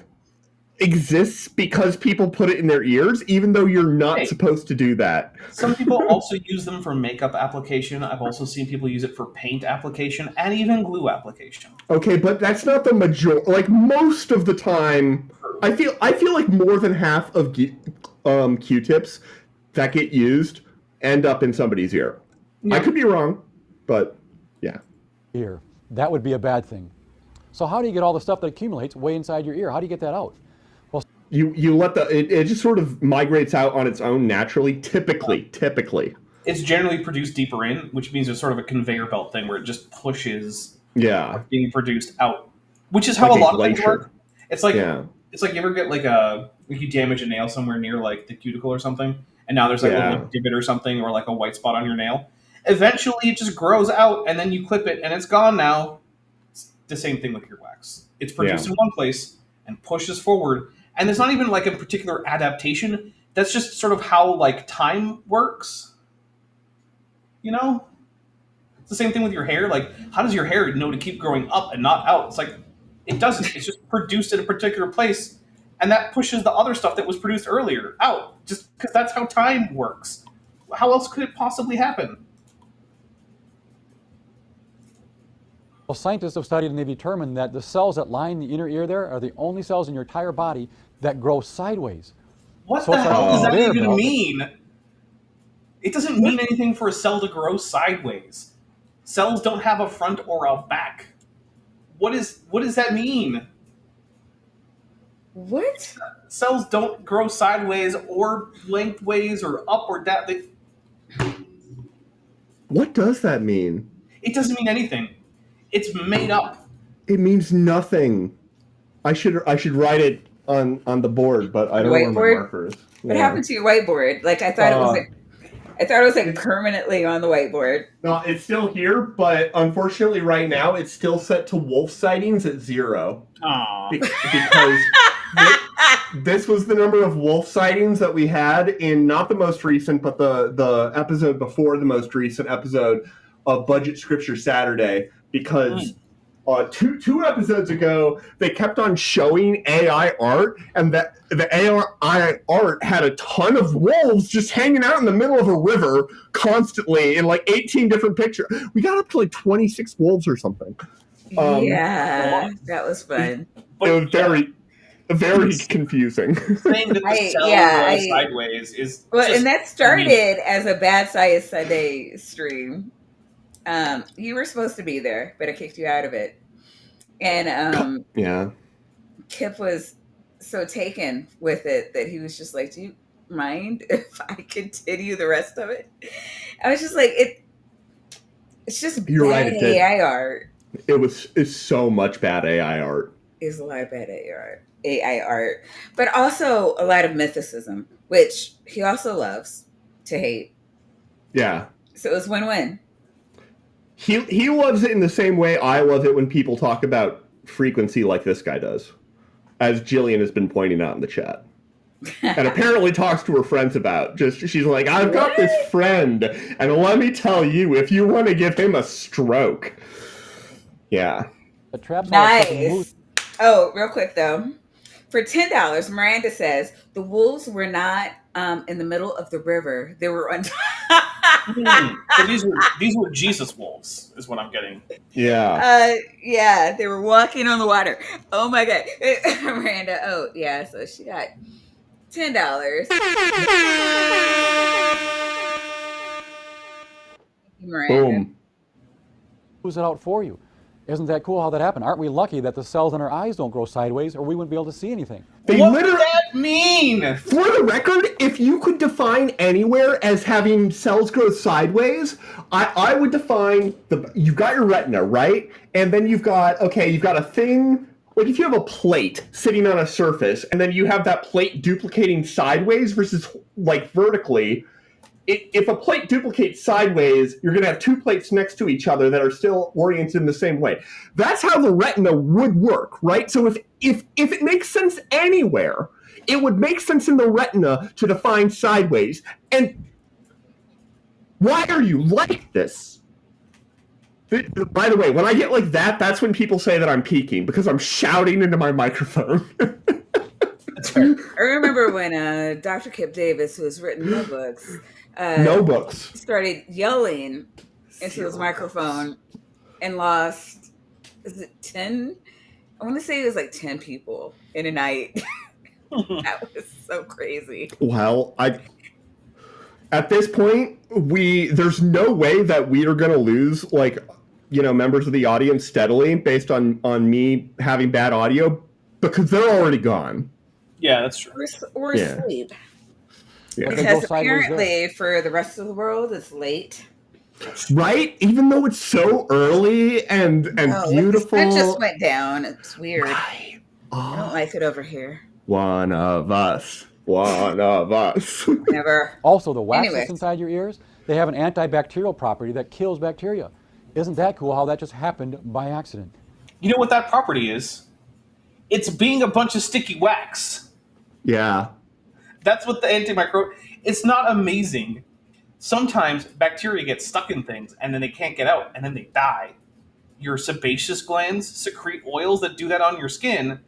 exists because people put it in their ears, even though you're not supposed to do that. Some people also use them for makeup application. I've also seen people use it for paint application and even glue application. Okay, but that's not the majority. Like most of the time, I feel like more than half of Q-tips that get used end up in somebody's ear. Yeah. I could be wrong, but yeah. Ear. That would be a bad thing. So how do you get all the stuff that accumulates way inside your ear? How do you get that out? Well, You let it just sort of migrates out on its own naturally. Typically, It's generally produced deeper in, which means it's sort of a conveyor belt thing where it just pushes yeah. being produced out, which is how Like a a lot of things glacier. work. It's like Yeah. it's like you ever get like you damage a nail somewhere near like the cuticle or something, and now there's like a Yeah. little divot or something or like a white spot on your nail. Eventually, it just grows out, and then you clip it, and it's gone now. It's the same thing with earwax. It's produced in one place and pushes forward, and there's not even like a particular adaptation. That's just sort of how like time works. You know, it's the same thing with your hair. Like, how does your hair know to keep growing up and not out? It's like it doesn't. It's just produced at a particular place, and that pushes the other stuff that was produced earlier out. Just because that's how time works. How else could it possibly happen? Well, scientists have studied and they've determined that the cells that line the inner ear there are the only cells in your entire body that grow sideways. What So the it's like a hell does that conveyor even belt. mean? It doesn't mean anything for a cell to grow sideways. Cells don't have a front or a back. What does that mean? What? Cells don't grow sideways or lengthways or up or down. What does that mean? It doesn't mean anything. It's made up. It means nothing. I should write it on the board, but I don't know where my Whiteboard? marker is. What happened to your whiteboard? Like I thought I thought it was like permanently on the whiteboard. No, it's still here, but unfortunately, right now it's still set to wolf sightings at 0. Aww. Because this was the number of wolf sightings that we had in not the most recent, but the episode before the most recent episode of Budget Scripture Saturday. Because two episodes ago, they kept on showing AI art, and that the AI art had a ton of wolves just hanging out in the middle of a river constantly in like 18 different pictures. We got up to like 26 wolves or something. Yeah, that was fun. But it was very confusing. saying that the cell grows sideways is and that started as a Bad Science Sunday stream. You were supposed to be there, but I kicked you out of it. And yeah, Kip was so taken with it that he was just like, "Do you mind if I continue the rest of it?" I was just like, "It's just You're bad right, it AI art." It's so much bad AI art. Is a lot of bad AI art, but also a lot of mythicism, which he also loves to hate. Yeah. So it was win-win. He loves it in the same way I love it when people talk about frequency like this guy does, as Jillian has been pointing out in the chat. And apparently talks to her friends about. She's like, I've got this friend, and let me tell you, if you want to give him a stroke. Yeah. The traps Nice. Oh, real quick though. For $10, Miranda says the wolves were not in the middle of the river. They were on So these were Jesus wolves, is what I'm getting. Yeah. Yeah, they were walking on the water. Oh my god. Miranda, oh yeah, so she got $10. Miranda. Boom. Who's it out for you? Isn't that cool how that happened? Aren't we lucky that the cells in our eyes don't grow sideways, or we wouldn't be able to see anything? What does that mean? For the record, if you could define anywhere as having cells grow sideways, I would define you've got your retina, right? And then you've got a thing, like if you have a plate sitting on a surface, and then you have that plate duplicating sideways versus like vertically. If a plate duplicates sideways, you're going to have two plates next to each other that are still oriented in the same way. That's how the retina would work, right? So if it makes sense anywhere, it would make sense in the retina to define sideways. And why are you like this? By the way, when I get like that, that's when people say that I'm peaking, because I'm shouting into my microphone. That's fair. I remember when Dr. Kip Davis, who has written no books, no books, started yelling into his microphone and lost, is it 10? I want to say it was like 10 people in a night. That was so crazy. Well, at this point, there's no way that we are going to lose, like, members of the audience steadily based on me having bad audio, because they're already gone. Yeah, that's true. Or sleep. Yeah. Because apparently for the rest of the world, it's late. Right? Even though it's so early and beautiful. The sun just went down. It's weird. Right. I don't like it over here. One of us. Never. Also, the wax that's inside your ears, they have an antibacterial property that kills bacteria. Isn't that cool how that just happened by accident? You know what that property is? It's being a bunch of sticky wax. Yeah. That's what the antimicrobial... It's not amazing. Sometimes bacteria get stuck in things and then they can't get out and then they die. Your sebaceous glands secrete oils that do that on your skin,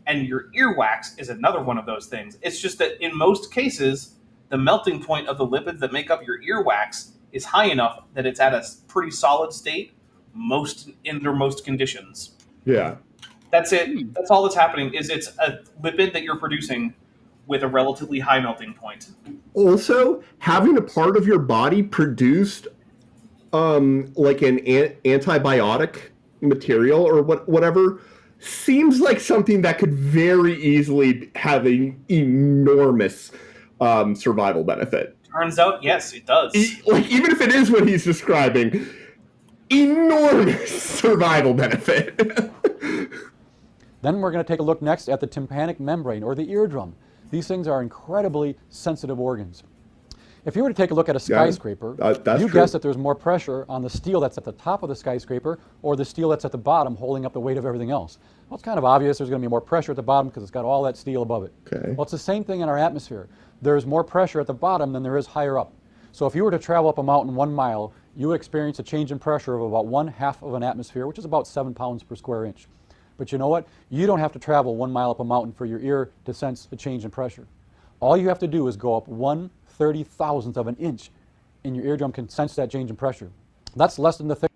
and your earwax is another one of those things. It's just that in most cases, the melting point of the lipids that make up your earwax is high enough that it's at a pretty solid state under most conditions. Yeah. That's it. That's all that's happening. Is it's a lipid that you're producing with a relatively high melting point. Also, having a part of your body produced like an antibiotic material or whatever seems like something that could very easily have an enormous survival benefit. Turns out, yes, it does. Like, even if it is what he's describing, enormous survival benefit. Then we're going to take a look next at the tympanic membrane, or the eardrum. These things are incredibly sensitive organs. If you were to take a look at a skyscraper, you guess that there's more pressure on the steel that's at the top of the skyscraper or the steel that's at the bottom holding up the weight of everything else. Well, it's kind of obvious there's going to be more pressure at the bottom because it's got all that steel above it. Okay. Well, it's the same thing in our atmosphere. There's more pressure at the bottom than there is higher up. So if you were to travel up a mountain 1 mile, you would experience a change in pressure of about 1/2 of an atmosphere, which is about 7 pounds per square inch. But you know what? You don't have to travel 1 mile up a mountain for your ear to sense a change in pressure. All you have to do is go up 1/30,000th of an inch, and your eardrum can sense that change in pressure. That's less than the thing.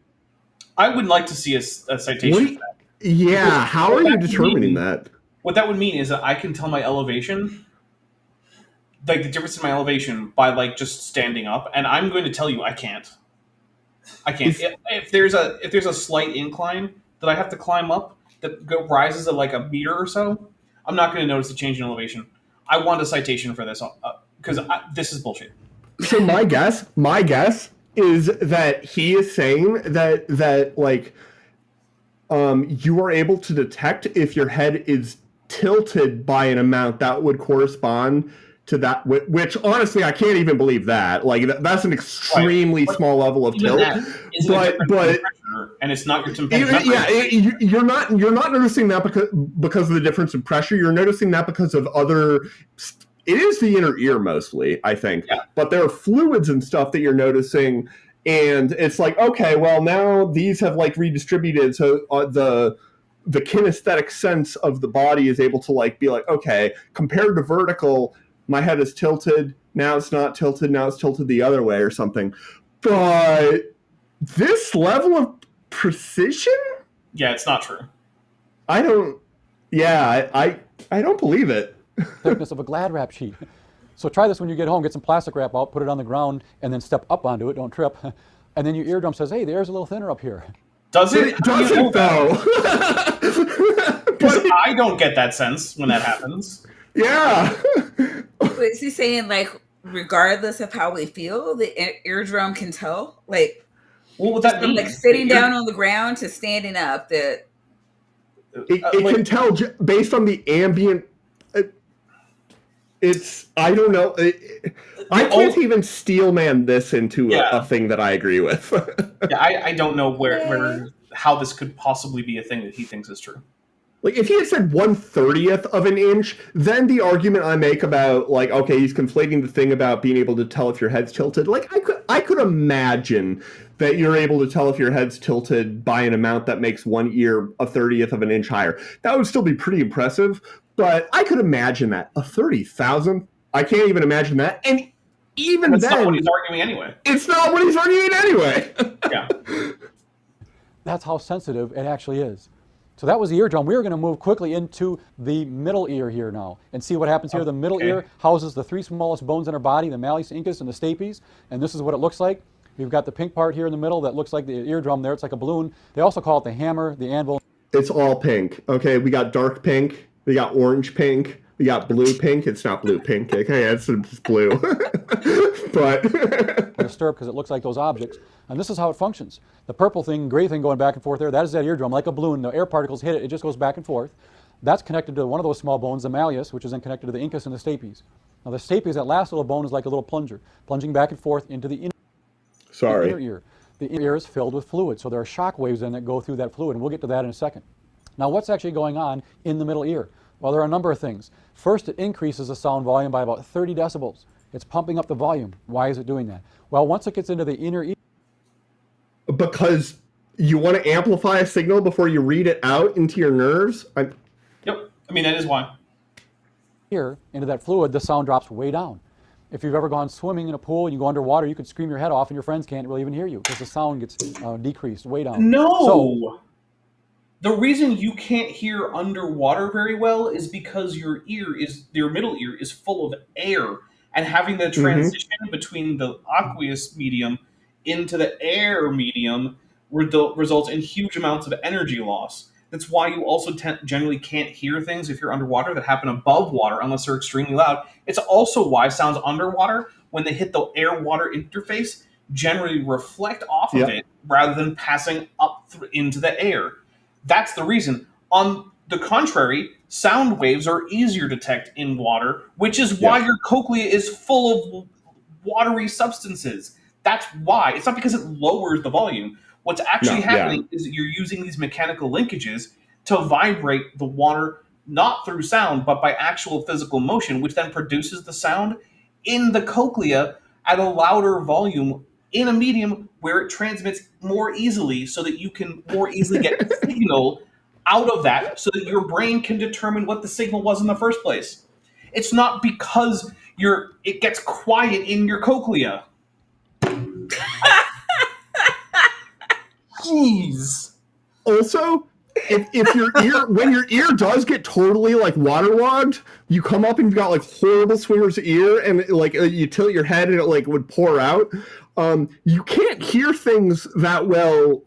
I would like to see a citation for that. Yeah, how are you determining that? What that would mean is that I can tell my elevation, like the difference in my elevation, by like just standing up, and I'm going to tell you I can't. If there's a slight incline that I have to climb up that rises at like a meter or so, I'm not going to notice a change in elevation. I want a citation for this because this is bullshit. So my guess is that he is saying that like you are able to detect if your head is tilted by an amount that would correspond to that, which honestly I can't even believe that. Like that's an extremely small level of tilt. But and it's not your tympanic membrane. You're not noticing that because of the difference in pressure. You're noticing that because of other. It is the inner ear mostly, I think. Yeah. But there are fluids and stuff that you're noticing, and it's like, okay, well now these have like redistributed, so the kinesthetic sense of the body is able to like be like, okay, compared to vertical, my head is tilted, now it's not tilted, now it's tilted the other way or something. But this level of precision? Yeah, it's not true. I don't believe it. Thickness of a Glad wrap sheet. So try this when you get home, get some plastic wrap out, put it on the ground, and then step up onto it, don't trip. And then your eardrum says, hey, the air's a little thinner up here. Does it? It doesn't, though. Because I don't get that sense when that happens. Yeah. Is he saying like regardless of how we feel, the eardrum can tell? Like, what would that from mean? like sitting down on the ground to standing up, that it can tell based on the ambient. I don't know. I can't even steelman this into a thing that I agree with. Yeah, I don't know how this could possibly be a thing that he thinks is true. Like, if he had said 1/30th of an inch, then the argument I make about, like, okay, he's conflating the thing about being able to tell if your head's tilted. Like, I could imagine that you're able to tell if your head's tilted by an amount that makes one ear 1/30th of an inch higher. That would still be pretty impressive, but I could imagine that. 1/30,000th? I can't even imagine that. And even That's then... not what he's arguing anyway. It's not what he's arguing anyway! Yeah. That's how sensitive it actually is. So that was the eardrum. We're going to move quickly into the middle ear here now and see what happens here. The middle ear houses the 3 smallest bones in our body, the malleus, incus, and the stapes. And this is what it looks like. We've got the pink part here in the middle that looks like the eardrum there. It's like a balloon. They also call it the hammer, the anvil. It's all pink. Okay, we got dark pink. We got orange pink. We got blue pink. It's not blue pink. Okay, it's blue. But disturbed because it looks like those objects. And this is how it functions. The purple thing, gray thing going back and forth there, that is that eardrum, like a balloon. The air particles hit it, it just goes back and forth. That's connected to one of those small bones, the malleus, which is then connected to the incus and the stapes. Now the stapes, that last little bone, is like a little plunger, plunging back and forth into the inner ear. The inner ear is filled with fluid, so there are shock waves in that go through that fluid, and we'll get to that in a second. Now what's actually going on in the middle ear? Well, there are a number of things. First, it increases the sound volume by about 30 decibels. It's pumping up the volume. Why is it doing that? Well, once it gets into the inner ear... Because you want to amplify a signal before you read it out into your nerves? Yep. I mean, that is why. Here, into that fluid, the sound drops way down. If you've ever gone swimming in a pool and you go underwater, you could scream your head off and your friends can't really even hear you because the sound gets decreased way down. No. So, The reason you can't hear underwater very well is because your middle ear is full of air, and having the transition between the aqueous medium into the air medium results in huge amounts of energy loss. That's why you also generally can't hear things if you're underwater that happen above water unless they're extremely loud. It's also why sounds underwater, when they hit the air-water interface, generally reflect off of it rather than passing up into the air. That's the reason. On the contrary, sound waves are easier to detect in water, which is why your cochlea is full of watery substances. That's why. It's not because it lowers the volume. What's actually happening is that you're using these mechanical linkages to vibrate the water, not through sound, but by actual physical motion, which then produces the sound in the cochlea at a louder volume in a medium where it transmits more easily, so that you can more easily get signal out of that, so that your brain can determine what the signal was in the first place. It's not because it gets quiet in your cochlea. Jeez. Also, if your ear, when your ear does get totally like waterlogged, you come up and you've got like horrible swinger's ear, and like you tilt your head and it like would pour out. You can't hear things that well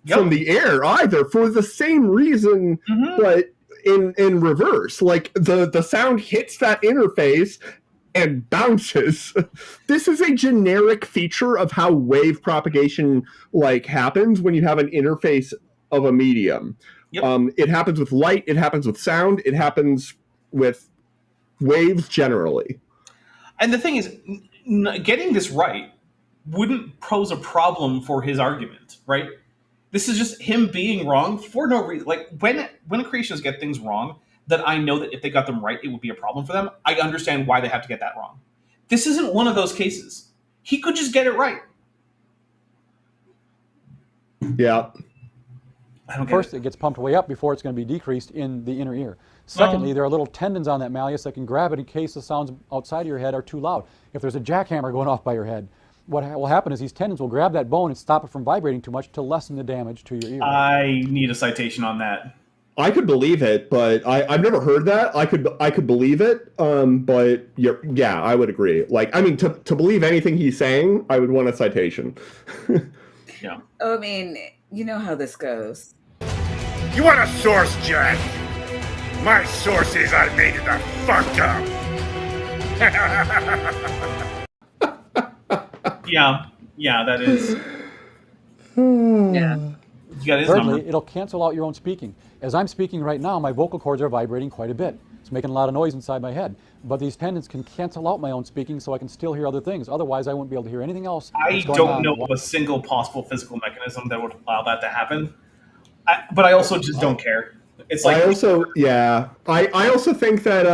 from the air either, for the same reason, but in reverse. Like the sound hits that interface and bounces. This is a generic feature of how wave propagation like happens when you have an interface of a medium. It happens with light, it happens with sound, it happens with waves generally. And the thing is, getting this right wouldn't pose a problem for his argument, right? This is just him being wrong for no reason. Like, when creationists get things wrong, that I know that if they got them right, it would be a problem for them, I understand why they have to get that wrong. This isn't one of those cases. He could just get it right. Yeah. I don't get first, it gets pumped way up before it's going to be decreased in the inner ear. Secondly, there are little tendons on that malleus that can grab it in case the sounds outside of your head are too loud. If there's a jackhammer going off by your head, what will happen is these tendons will grab that bone and stop it from vibrating too much to lessen the damage to your ear. I need a citation on that. I could believe it, but I've never heard that. I could believe it, but yeah, I would agree. Like, I mean, to believe anything he's saying, I would want a citation. Yeah. I mean, you know how this goes. You want a source, Jack? My source is I made it the fuck up. Yeah, that is. Yeah. You got his Thirdly, number. it'll cancel out your own speaking. As I'm speaking right now, my vocal cords are vibrating quite a bit. It's making a lot of noise inside my head. But these tendons can cancel out my own speaking so I can still hear other things. Otherwise, I won't be able to hear anything else. I don't know of a single possible physical mechanism that would allow that to happen. But I also just don't care. It's like I also think that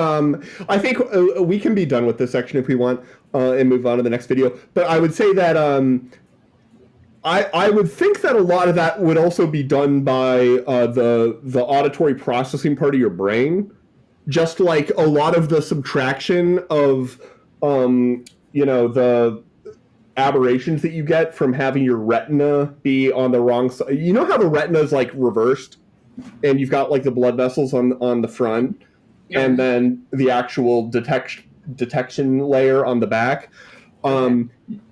I think we can be done with this section if we want and move on to the next video. But I would say that I would think that a lot of that would also be done by the auditory processing part of your brain. Just like a lot of the subtraction of the aberrations that you get from having your retina be on the wrong side. You know how the retina is like reversed, and you've got like the blood vessels on the front, and then the actual detection layer on the back.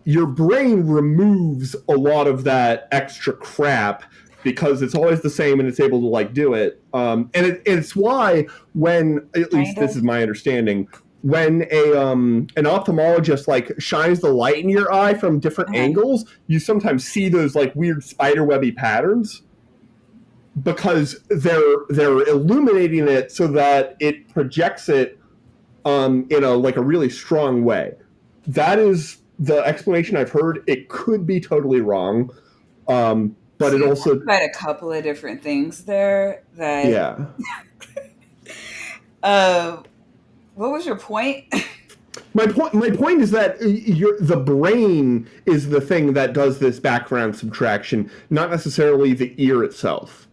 Your brain removes a lot of that extra crap because it's always the same and it's able to like do it. And it's why when, at least this is my understanding, when an ophthalmologist like shines the light in your eye from different angles, you sometimes see those like weird spiderwebby patterns because they're illuminating it so that it projects it in a really strong way. That is the explanation I've heard. It could be totally wrong, but it also got a couple of different things there. That what was your point? My point is that the brain is the thing that does this background subtraction, not necessarily the ear itself.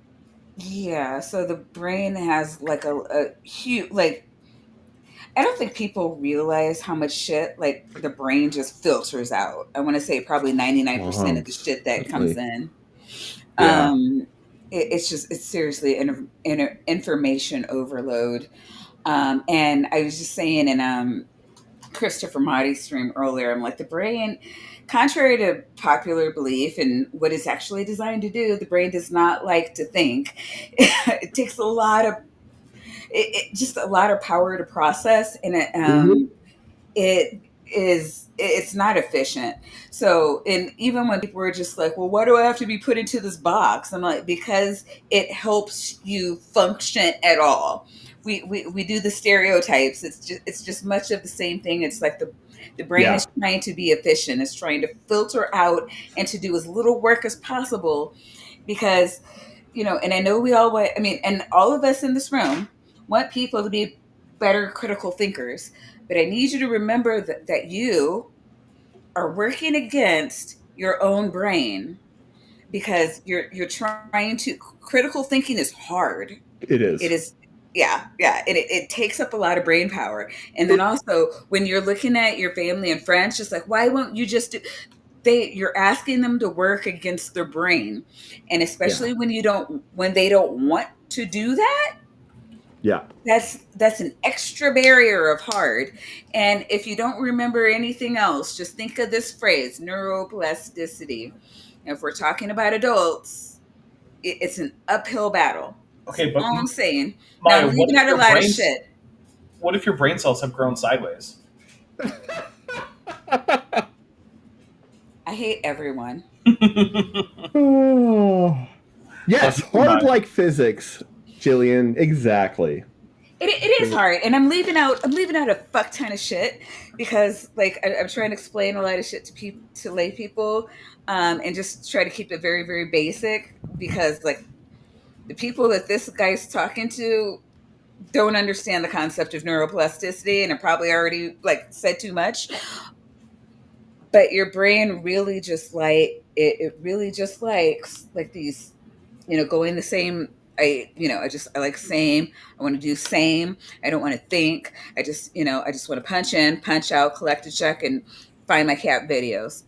Yeah, so the brain has like a huge, like, I don't think people realize how much shit like the brain just filters out. I want to say probably 99% of the shit that comes Definitely. in. Yeah. It's seriously an information overload. And I was just saying in Christopher Mahdi's stream earlier, I'm like, the brain, contrary to popular belief and what it's actually designed to do, the brain does not like to think. It takes a lot of just a lot of power to process, and Mhm. it's not efficient. So, and even when people are just like, well, why do I have to be put into this box? I'm like, because it helps you function at all. We do the stereotypes. It's just much of the same thing. It's like the brain Yeah. is trying to be efficient. It's trying to filter out and to do as little work as possible because, and I know we all want, I mean, and all of us in this room want people to be better critical thinkers. But I need you to remember that you are working against your own brain because you're trying to, critical thinking is hard. It It is. is, yeah, yeah. It takes up a lot of brain power. And then also when you're looking at your family and friends, just like, why won't you just do, you're asking them to work against their brain. And especially Yeah. when they don't want to do that, Yeah. that's an extra barrier of hard. And if you don't remember anything else, just think of this phrase, neuroplasticity. And if we're talking about adults, it's an uphill battle. Okay, That's but all I'm saying. Now Maya, I'm leaving out a lot of shit. what if your brain cells have grown sideways? I hate everyone. Oh. Yes, Plus, you're hard not. like physics, Jillian. Exactly. It is hard, and I'm leaving out a fuck ton of shit because like I'm trying to explain a lot of shit to lay people, and just try to keep it very very basic because like the people that this guy's talking to don't understand the concept of neuroplasticity and have probably already like said too much. But your brain really just like it really just likes like these, going the same. I like same. I want to do same. I don't want to think. I just want to punch in, punch out, collect a check, and find my cat videos,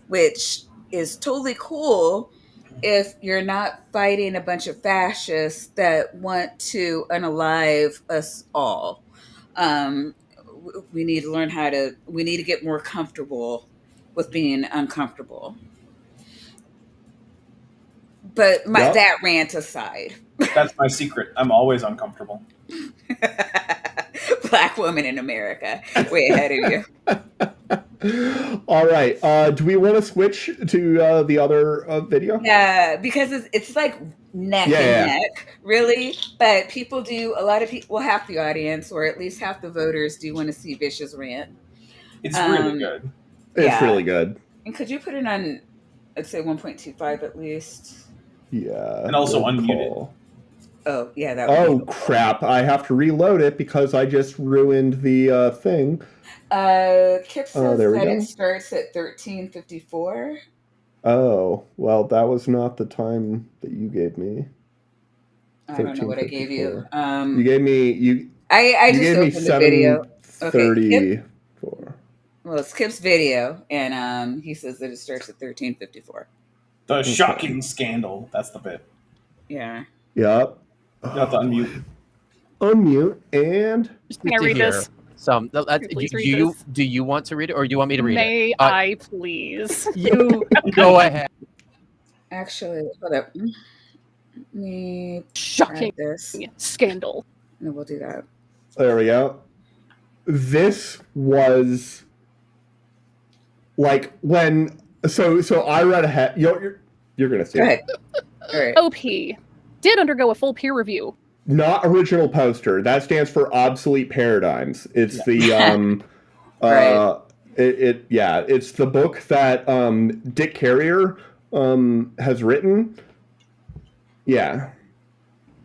which is totally cool if you're not fighting a bunch of fascists that want to unalive us all. We need to learn we need to get more comfortable with being uncomfortable. But Yep. that rant aside. That's my secret. I'm always uncomfortable. Black woman in America, way ahead of you. All right. Do we want to switch to the other video? Yeah, because it's like neck and neck, really. But a lot of people, well, half the audience, or at least half the voters, do want to see Vicious rant. It's really good. It's really good. And could you put it on, I'd say 1.25 at least? Yeah. And also good unmuted. call. Oh, yeah. That would Oh, be crap. I have to reload it because I just ruined the thing. Kip says there we that go. it starts at 13:54. Oh, well, that was not the time that you gave me. I don't know what I gave you. 13:54. You gave me I you just gave me opened the video. Okay, Kip, 7:34. well, it's Kip's video, and he says that it starts at 13:54. The shocking scandal. That's the bit. Yeah. Yep. You have to unmute. Unmute and Can I read this? So, Please read this. do you want to read it, or do you want me to read May it? I please? You go ahead. Actually, hold up. Let me Shocking add this. scandal. And we'll do that. there we go. This was like when so I read ahead. You're gonna see Go it. ahead. All right. OP did undergo a full peer review. Not original poster. That stands for obsolete paradigms. It's the Right. it's the book that Dick Carrier has written. Yeah.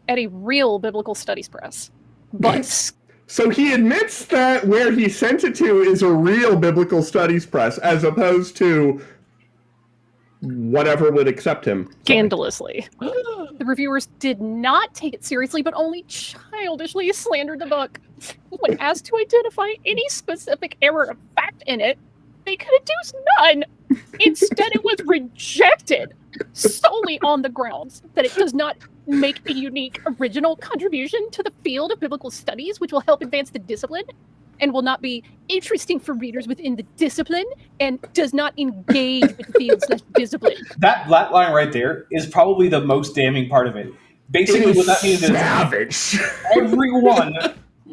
At a real biblical studies press. But So he admits that where he sent it to is a real biblical studies press, as opposed to whatever would accept him. Sorry. scandalously. The reviewers did not take it seriously, but only childishly slandered the book. When asked to identify any specific error of fact in it, they could deduce none. Instead, it was rejected solely on the grounds that it does not make a unique, original contribution to the field of biblical studies, which will help advance the discipline, and will not be interesting for readers within the discipline, and does not engage with the field/discipline. That line right there is probably the most damning part of it. Basically, what that means savage. is everyone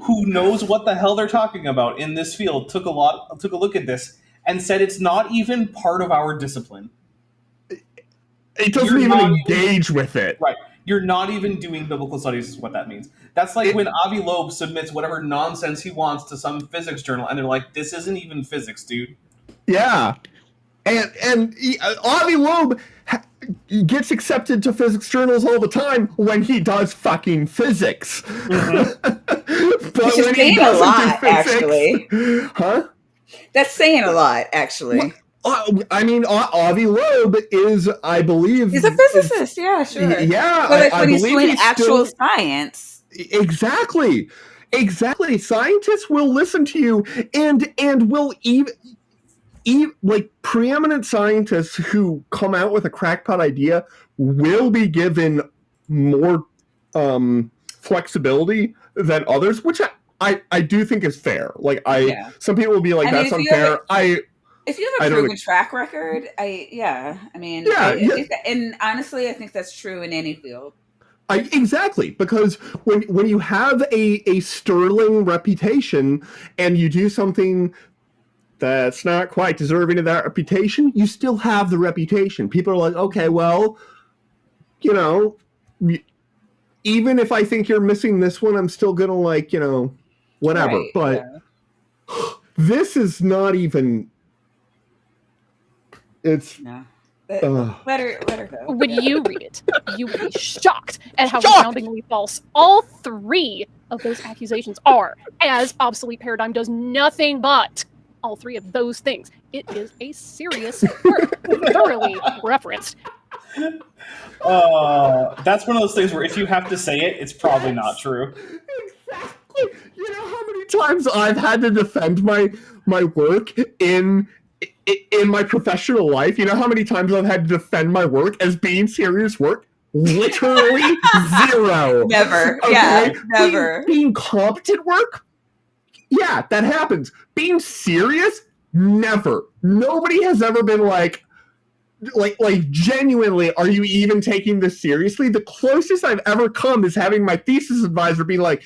who knows what the hell they're talking about in this field took a look at this and said it's not even part of our discipline. It doesn't even engage with it. Right. You're not even doing biblical studies is what that means. That's like when Avi Loeb submits whatever nonsense he wants to some physics journal, and they're like, this isn't even physics, dude. Yeah. And Avi Loeb gets accepted to physics journals all the time when he does fucking physics. Mm-hmm. But when he doesn't a lot, do physics, actually. Huh? That's saying a lot, actually. I mean, Avi Loeb is, I believe... He's a physicist, yeah, sure. Yeah, but when he's doing actual science... Exactly. Scientists will listen to you and will even like preeminent scientists who come out with a crackpot idea will be given more flexibility than others, which I do think is fair. Like some people will be like, that's unfair. If you have a proven track record, and honestly, I think that's true in any field. Exactly, because when you have a sterling reputation and you do something that's not quite deserving of that reputation, you still have the reputation. People are like, okay, well, even if I think you're missing this one, I'm still gonna whatever. Right, but this is not even. It's. No. Let her go. When you read it, you will be shocked at how resoundingly false all three of those accusations are, as Obsolete Paradigm does nothing but all three of those things. It is a serious work, thoroughly referenced. That's one of those things where if you have to say it, it's probably not true. Exactly. You know how many times I've had to defend my work in my professional life? You know how many times I've had to defend my work as being serious work? Literally zero. Never. Okay? Yeah, never. Being competent work? Yeah, that happens. Being serious? Never. Nobody has ever been like genuinely, are you even taking this seriously? The closest I've ever come is having my thesis advisor be like,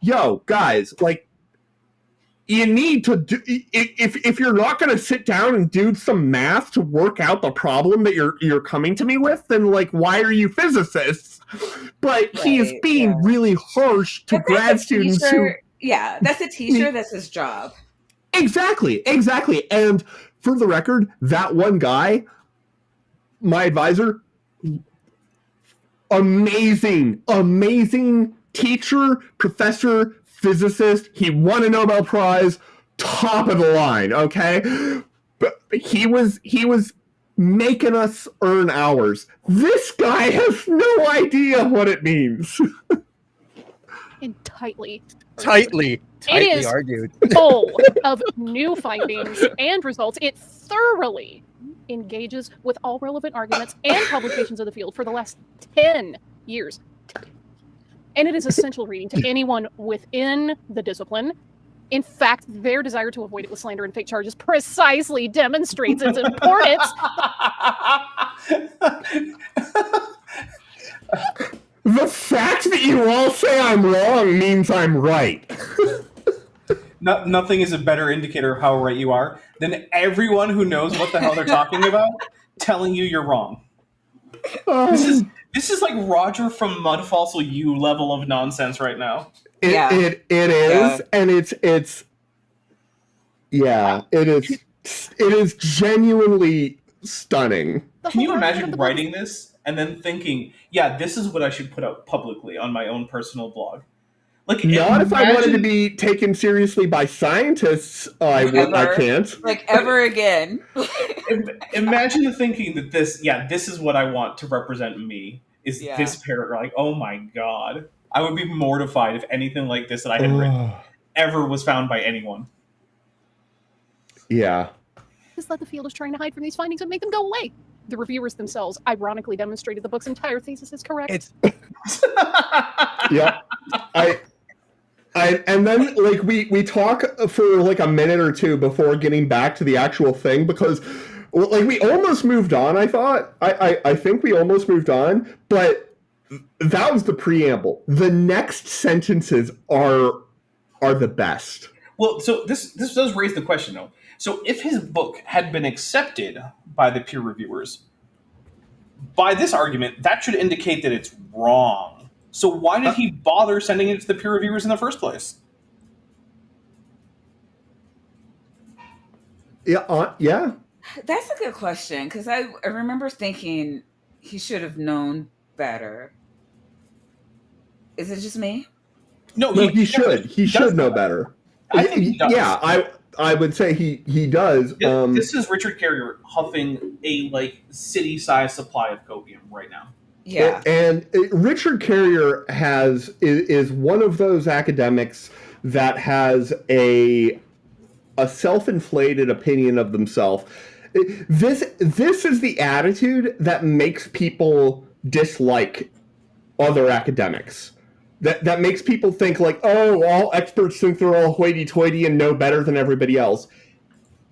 yo, guys, you need to do, if you're not going to sit down and do some math to work out the problem that you're coming to me with, then why are you physicists? But he is being really harsh to grad students who... Yeah, that's a teacher. That's his job. Exactly. And for the record, that one guy, my advisor, amazing teacher, professor, physicist. He won a Nobel Prize, top of the line. Okay, but he was making us earn hours. This guy has no idea what it means. And tightly it is argued. Full of new findings and results. It thoroughly engages with all relevant arguments and publications of the field for the last 10 years. And it is essential reading to anyone within the discipline. In fact, their desire to avoid it with slander and fake charges precisely demonstrates its importance. The fact that you all say I'm wrong means I'm right. Nothing is a better indicator of how right you are than everyone who knows what the hell they're talking about telling you you're wrong. This is like Roger from Mud Fossil U level of nonsense right now. It is, and it is genuinely stunning. Can you imagine writing this and then thinking, yeah, this is what I should put out publicly on my own personal blog? Not if I wanted to be taken seriously by scientists, I can't. Ever again. Imagine thinking that this is what I want to represent me is Yeah. this paragraph. Like, oh my god. I would be mortified if anything like this that I had written ever was found by anyone. Yeah. Just let the field is trying to hide from these findings and make them go away. The reviewers themselves ironically demonstrated the book's entire thesis is correct. It's Yeah. And then like we talk for like a minute or two before getting back to the actual thing, because like we almost moved on. I thought I think we almost moved on, but that was the preamble. The next sentences are the best. Well, so this does raise the question though. So if his book had been accepted by the peer reviewers, by this argument, that should indicate that it's wrong. So why did he bother sending it to the peer reviewers in the first place? Yeah. That's a good question, because I remember thinking he should have known better. Is it just me? No, he should. He should know better. I think he does. Yeah, I would say he does. This is Richard Carrier huffing a like city-sized supply of copium right now. Yeah, and Richard Carrier is one of those academics that has a self-inflated opinion of themselves. This is the attitude that makes people dislike other academics. That makes people think like, oh, all experts think they're all hoity-toity and know better than everybody else.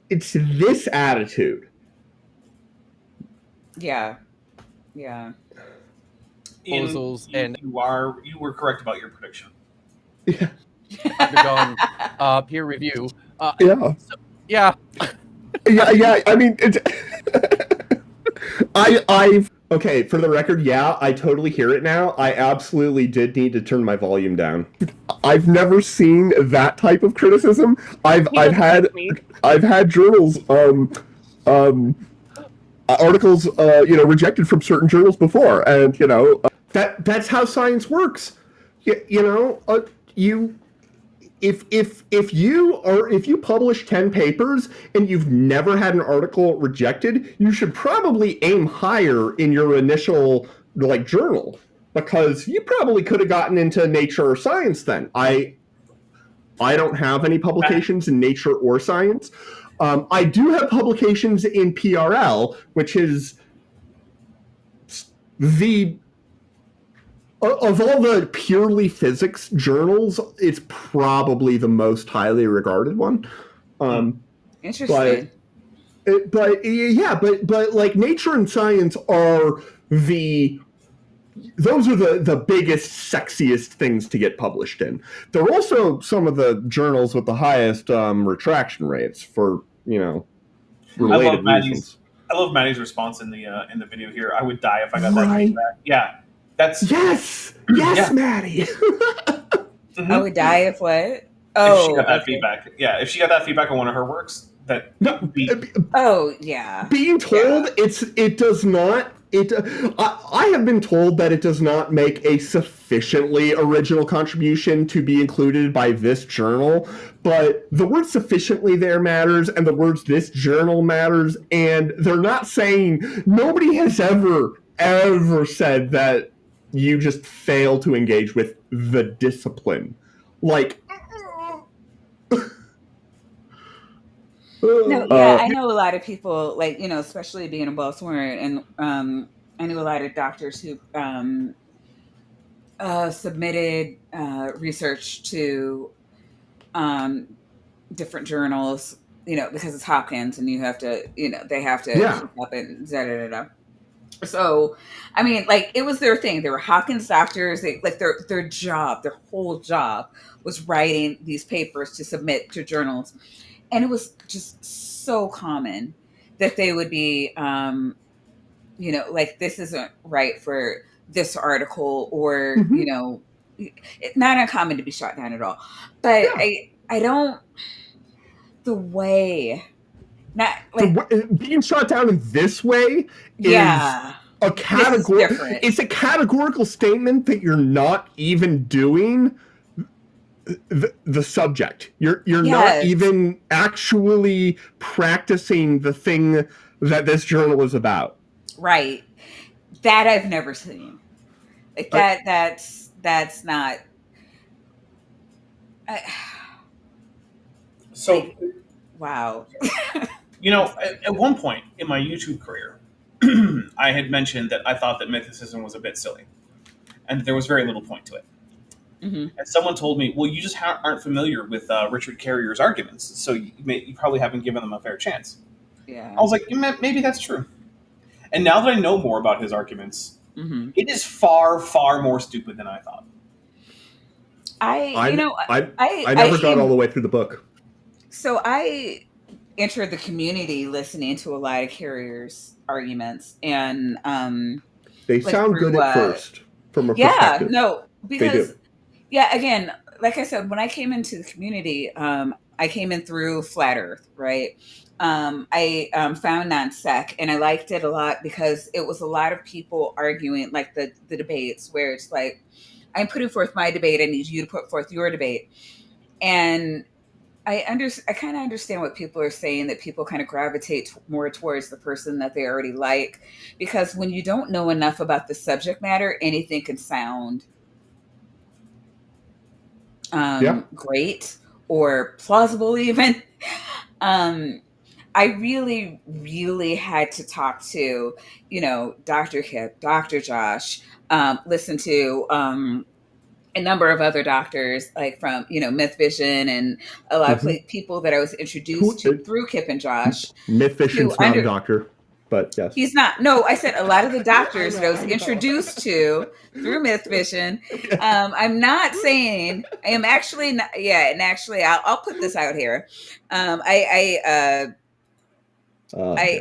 It's this attitude. Yeah. proposals and you were correct about your prediction. Yeah. undergone peer review. Yeah. So, yeah. Yeah. I mean, I've okay. For the record, yeah, I totally hear it now. I absolutely did need to turn my volume down. I've never seen that type of criticism. I've had journals articles rejected from certain journals before, and that's how science works. If you publish 10 papers and you've never had an article rejected, you should probably aim higher in your initial journal, because you probably could have gotten into Nature or Science then. I don't have any publications in Nature or Science. I do have publications in PRL, which is of all the purely physics journals, it's probably the most highly regarded one. Interesting. But like Nature and Science are those are the biggest, sexiest things to get published in. They're also some of the journals with the highest retraction rates for related reasons. I love Maddie's response in the video here. I would die if I got that feedback. Yeah. That's yes, Maddie. I would die if what? If she got that feedback. Yeah, if she got that feedback on one of her works, yeah. Being told it does not. I have been told that it does not make a sufficiently original contribution to be included by this journal, but the word sufficiently there matters, and the words this journal matters, and they're not saying, nobody has ever said that you just fail to engage with the discipline. I know a lot of people, especially being in Baltimore, and I knew a lot of doctors who submitted research to different journals, because it's Hopkins, and you have to, they have to keep up and da-da-da-da. So, I mean, it was their thing. They were Hopkins doctors. Their job, their whole job was writing these papers to submit to journals. And it was just so common that they would be, this isn't right for this article, or, it's not uncommon to be shot down at all. But I don't, the way... being shot down in this way is a category. It's a categorical statement that you're not even doing the subject. You're not even actually practicing the thing that this journal is about. Right. That I've never seen. Like that's not. I, So, like, wow. at one point in my YouTube career, I had mentioned that I thought that mythicism was a bit silly, and that there was very little point to it. Hmm. And someone told me, "Well, you just aren't familiar with Richard Carrier's arguments, so you probably haven't given them a fair chance." I Yeah. was like, Maybe that's true." And now that I know more about his arguments, Hmm. it is far, far more stupid than I thought. I you I'm know I I never got all came the way through the book. so I entered the community listening to a lot of Carrier's arguments, and They like sound good through at first from a yeah, perspective. no, They because do. yeah, again, like I said, when I came into the community, I came in through Flat Earth, right? I found non-sec, and I liked it a lot because it was a lot of people arguing, like the debates where it's like, I'm putting forth my debate, I need you to put forth your debate. And I kind of understand what people are saying, that people kind of gravitate more towards the person that they already like, because when you don't know enough about the subject matter, anything can sound Yeah. great or plausible even. um, I really, really had to talk to, Dr. Kip, Dr. Josh, listen to a number of other doctors, like from, Myth Vision, and a lot of Hmm. people that I was introduced Who to through Kip and Josh Myth to Vision's not a under. doctor, but yes. He's not. No, I said a lot of the I doctors that I know, was I know. introduced to through Myth Vision. I'm not saying I am actually not. Yeah, and actually, I'll put this out here. I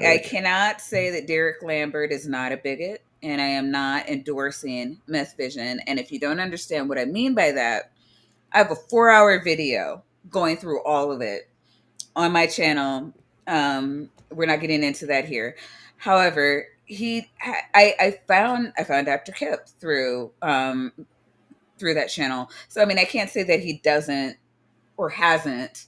Derek. cannot say that Derek Lambert is not a bigot, and I am not endorsing Myth Vision. And if you don't understand what I mean by that, I have a 4-hour video going through all of it on my channel. We're not getting into that here. However, I found Dr. Kip through that channel. So I mean, I can't say that he doesn't or hasn't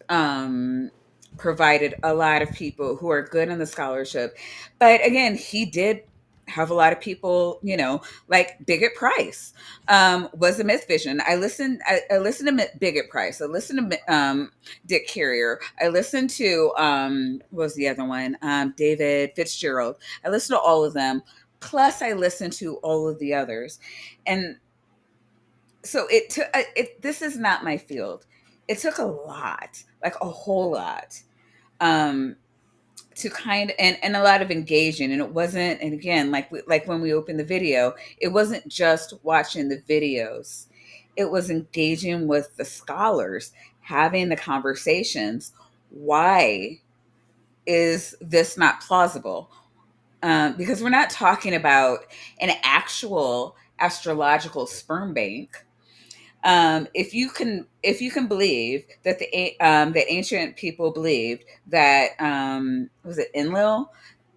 um, provided a lot of people who are good in the scholarship. But again, he did have a lot of people, like Bigot Price was a Myth Vision. I listened to Bigot Price. I listened to Dick Carrier. I listened to what was the other one? David Fitzgerald. I listened to all of them. Plus, I listened to all of the others, and so it took it. This is not my field. It took a lot, like a whole lot, um, to kind of, and a lot of engaging. And it wasn't. And again, like when we opened the video, it wasn't just watching the videos. It was engaging with the scholars, having the conversations. Why is this not plausible? Because we're not talking about an actual astrological sperm bank. If you can believe that the ancient people believed that was it Enlil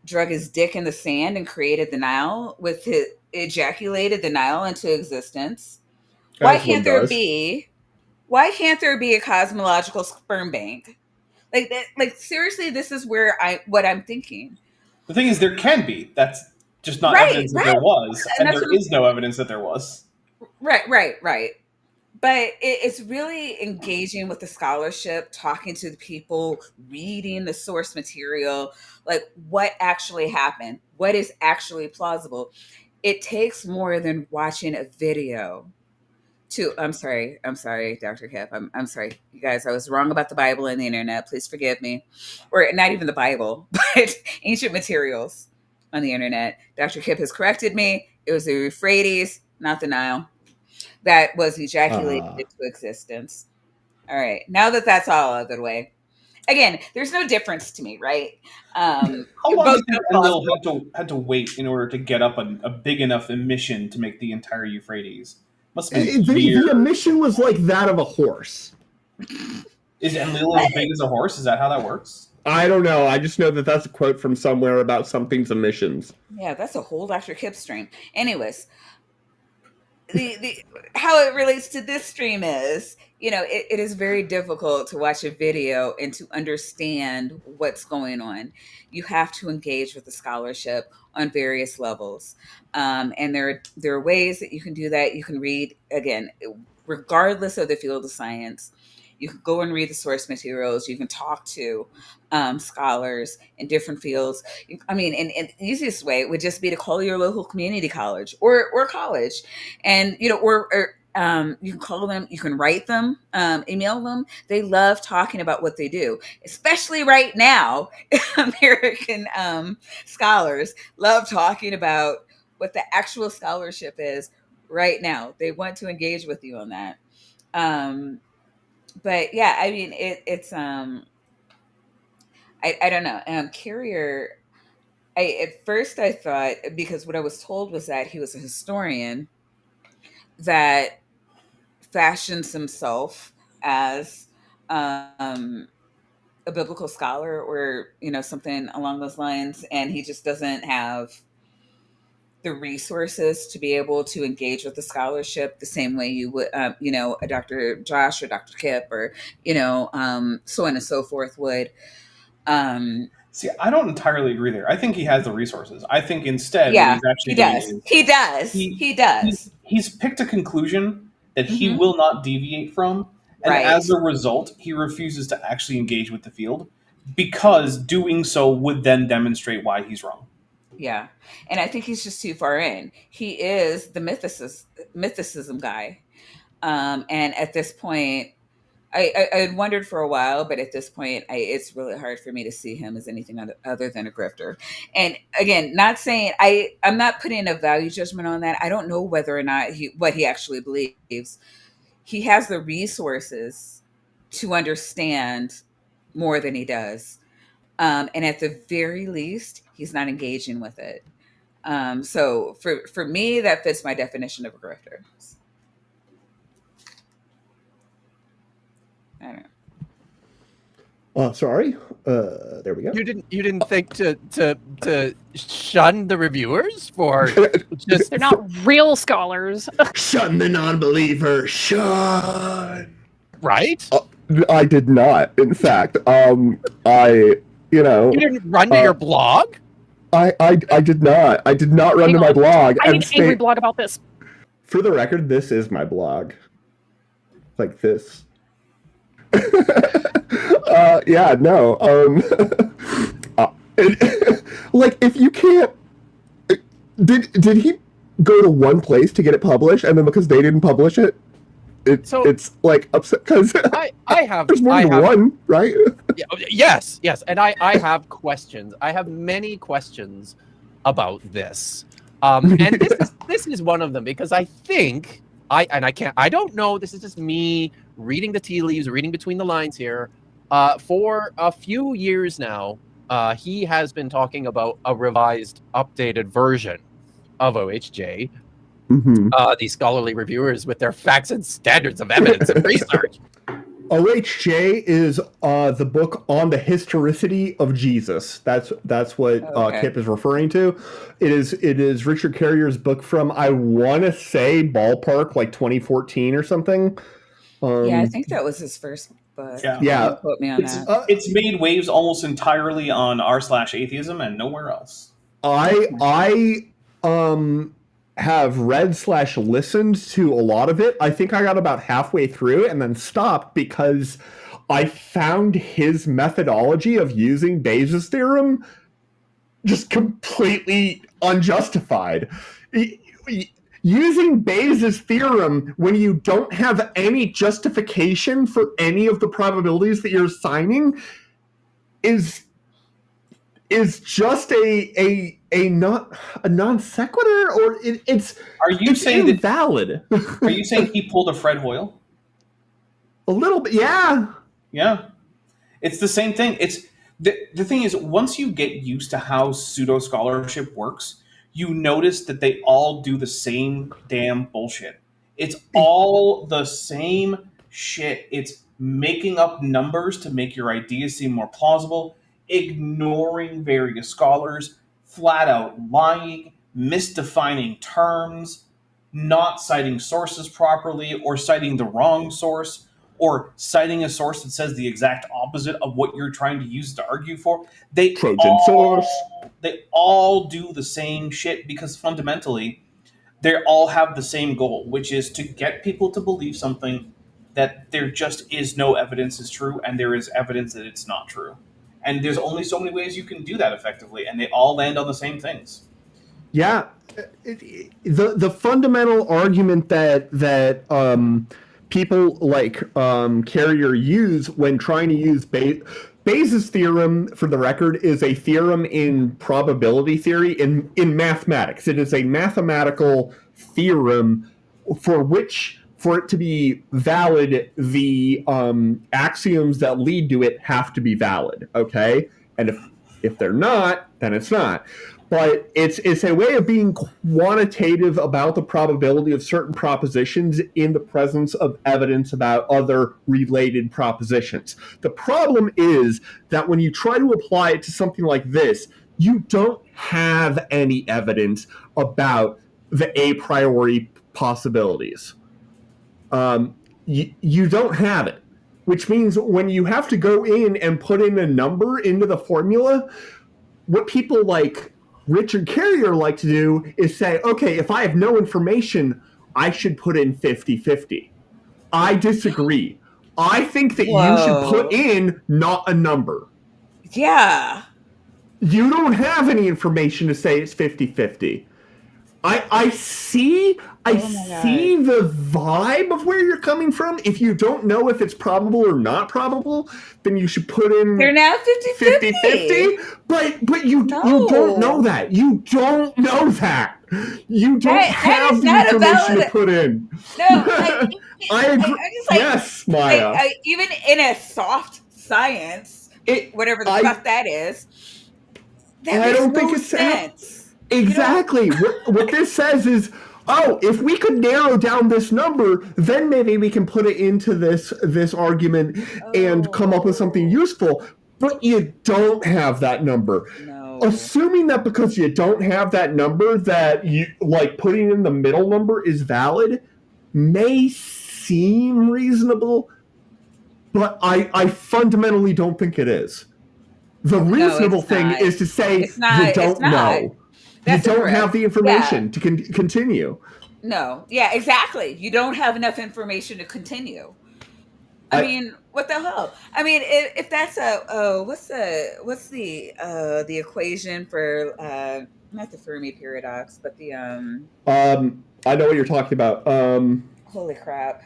drug his dick in the sand and created the Nile with his ejaculated the Nile into existence, why As one can't there does. be why can't there be a cosmological sperm bank? Like that, like seriously, this is where what I'm thinking. The thing is, there can be. That's just not Right, evidence that right. there was, And and that's there what I'm is no evidence that there was. right. But it's really engaging with the scholarship, talking to the people, reading the source material, like what actually happened, what is actually plausible. It takes more than watching a video to. I'm sorry, Dr. Kip. I'm sorry, you guys. I was wrong about the Bible and the internet. Please forgive me, or not even the Bible, but ancient materials on the internet. Dr. Kip has corrected me. It was the Euphrates, not the Nile, that was ejaculated Uh, into existence. All right. Now that that's all out of the way, again, there's no difference to me, right? How long do Both you think are Enlil plausible. had to wait in order to get up a big enough emission to make the entire Euphrates? Must have been the years. emission was like that of a horse. Is Enlil But as big as a horse? Is that how that works? I don't know. I just know that that's a quote from somewhere about something's emissions. yeah, that's a whole Dr. Kip stream. Anyways, the how it relates to this stream is, it is very difficult to watch a video and to understand what's going on. You have to engage with the scholarship on various levels, and there are ways that you can do that. You can read, again, regardless of the field of science. You can go and read the source materials. You can talk to scholars in different fields. I mean, and the easiest way would just be to call your local community college or college, and you can call them, you can write them, email them. They love talking about what they do, especially right now. American scholars love talking about what the actual scholarship is right now. They want to engage with you on that. But yeah, I mean, it's I don't know. Carrier, at first I thought, because what I was told was that he was a historian that fashions himself as a biblical scholar, or something along those lines, and he just doesn't have the resources to be able to engage with the scholarship the same way you would, a Dr. Josh or Dr. Kip, or so on and so forth would. See, I don't entirely agree there. I think he has the resources. I think instead what Yeah, he's actually he doing does. is He does. He does. he's picked a conclusion that he Mhm. will not deviate from, and Right. as a result, he refuses to actually engage with the field because doing so would then demonstrate why he's wrong. Yeah. And I think he's just too far in. He is the mythicism guy. And at this point, I had wondered for a while, but at this point, it's really hard for me to see him as anything other than a grifter. And again, not saying I'm not putting a value judgment on that. I don't know whether or not what he actually believes. He has the resources to understand more than he does. And at the very least, he's not engaging with it. So for me, that fits my definition of a grifter. I don't know. Sorry. There we go. You didn't think to shun the reviewers for just They're not real scholars. Shun the non-believer. Shun. right? I did not. In fact, You didn't run to your blog? I did not. I did not run Hang to my on. blog. I need an angry blog about this. For the record, this is my blog. Like this. Yeah, no. Like, if you can't, did he go to one place to get it published, and then because they didn't publish it, it's like upset because I have there's more than one, right? Yes, and I have questions. I have many questions about this, and this is one of them, because I think I don't know. This is just me reading the tea leaves, reading between the lines here. For a few years now, he has been talking about a revised, updated version of OHJ. Mm-hmm. These scholarly reviewers with their facts and standards of evidence and research. OHJ is the book on the historicity of Jesus. That's what Kip is referring to. It is Richard Carrier's book from, I want to say, ballpark like 2014 or something. Yeah, I think that was his first book. Yeah. Don't quote me on that. It's made waves almost entirely on r/atheism and nowhere else. I have read/listened to a lot of it. I think I got about halfway through and then stopped because I found his methodology of using Bayes' theorem just completely unjustified. Using Bayes' theorem when you don't have any justification for any of the probabilities that you're assigning is just a non sequitur, or it's saying invalid. Are you saying he pulled a Fred Hoyle? A little bit, yeah. Yeah, it's the same thing. It's the thing is, once you get used to how pseudo scholarship works, you notice that they all do the same damn bullshit. It's all the same shit. It's making up numbers to make your ideas seem more plausible, ignoring various scholars, flat out lying, misdefining terms. not citing sources properly, or citing the wrong source, or citing a source that says the exact opposite of what you're trying to use to argue for. Trojan source. They all do the same shit because fundamentally they all have the same goal, which is to get people to believe something that there just is no evidence is true, and there is evidence that it's not true. And there's only so many ways you can do that effectively, and they all land on the same things. Yeah, the fundamental argument that people like Carrier use when trying to use Bayes' theorem, for the record, is a theorem in probability theory in mathematics. It is a mathematical theorem for which, for it to be valid, the axioms that lead to it have to be valid. Okay, and if they're not, then it's not. But it's a way of being quantitative about the probability of certain propositions in the presence of evidence about other related propositions. The problem is that when you try to apply it to something like this, you don't have any evidence about the a priori possibilities. You don't have it, which means when you have to go in and put in a number into the formula, what people like Richard Carrier like to do is say, okay, if I have no information, I should put in 50-50. I disagree. I think that you should put in not a number. Yeah. You don't have any information to say it's 50-50. I see the vibe of where you're coming from. If you don't know if it's probable or not probable, then you should put in They're now 50-50. But you don't know that. You don't know that. You don't have the information to put in. No, I agree. Yes, Maya. Even in a soft science, whatever the fuck that is, that I don't makes think no it's sense. Exactly. What this says is, if we could narrow down this number, then maybe we can put it into this argument and come up with something useful. But you don't have that number. No. Assuming that because you don't have that number, that you like putting in the middle number is valid, may seem reasonable, but I fundamentally don't think it is. The reasonable thing is to say you don't know. That's you don't have the information to continue. No. Yeah, exactly. You don't have enough information to continue. I mean, what the hell? I mean, if that's what's the equation for not the Fermi paradox, but the I know what you're talking about. Holy crap.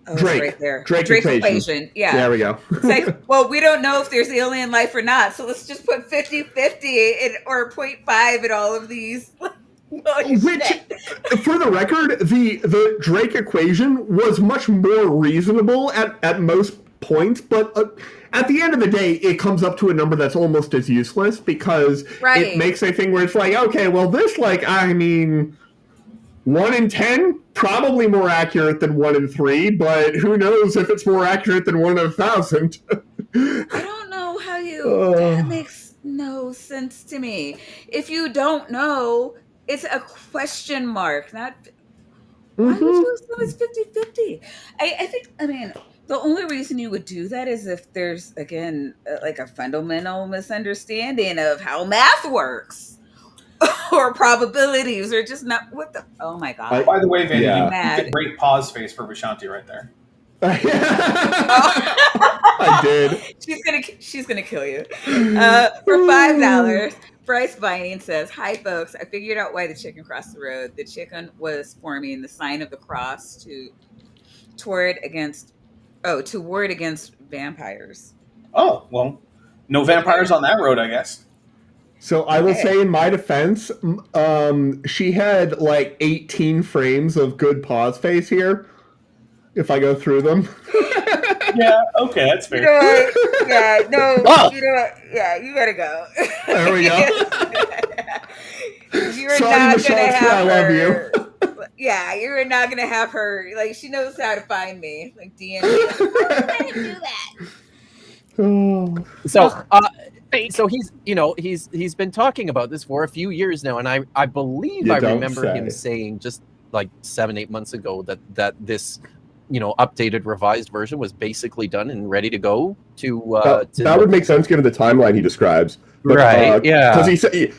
Oh, Drake. Right there. Drake equation. Yeah. There we go. It's like, well, we don't know if there's alien life or not, so let's just put 50-50 or 0.5 in all of these. Which, for the record, the Drake equation was much more reasonable at most points, but at the end of the day, it comes up to a number that's almost as useless because it makes a thing where it's like, okay, well, this, 1 in 10, probably more accurate than 1 in 3, but who knows if it's more accurate than 1 in 1,000. I don't know how that makes no sense to me. If you don't know, it's a question mark, not. Why would you assume it's 50-50? I think, the only reason you would do that is if there's, again, a fundamental misunderstanding of how math works. Or probabilities, or just not what the. Oh my god! By the way, Vandy, you get a great pause face for Vishanti right there. I did. She's gonna kill you. For $5, Bryce Vining says, "Hi folks, I figured out why the chicken crossed the road. The chicken was forming the sign of the cross to ward against vampires." Oh well, no vampires on that road, I guess. So I will say, in my defense, she had 18 frames of good pause face here. If I go through them. Yeah. Okay, that's fair. You know what? Yeah. No. Oh! You know what? Yeah. You gotta go. There we go. You're not gonna have her. I love you. Yeah, you're not gonna have her. She knows how to find me. DM me. I didn't do that. So, Fake. So he's been talking about this for a few years now, and I believe You I don't remember him say. saying just like 7-8 months ago that this updated revised version was basically done and ready to go to That would make sense given the timeline he describes. But, Right, yeah. Because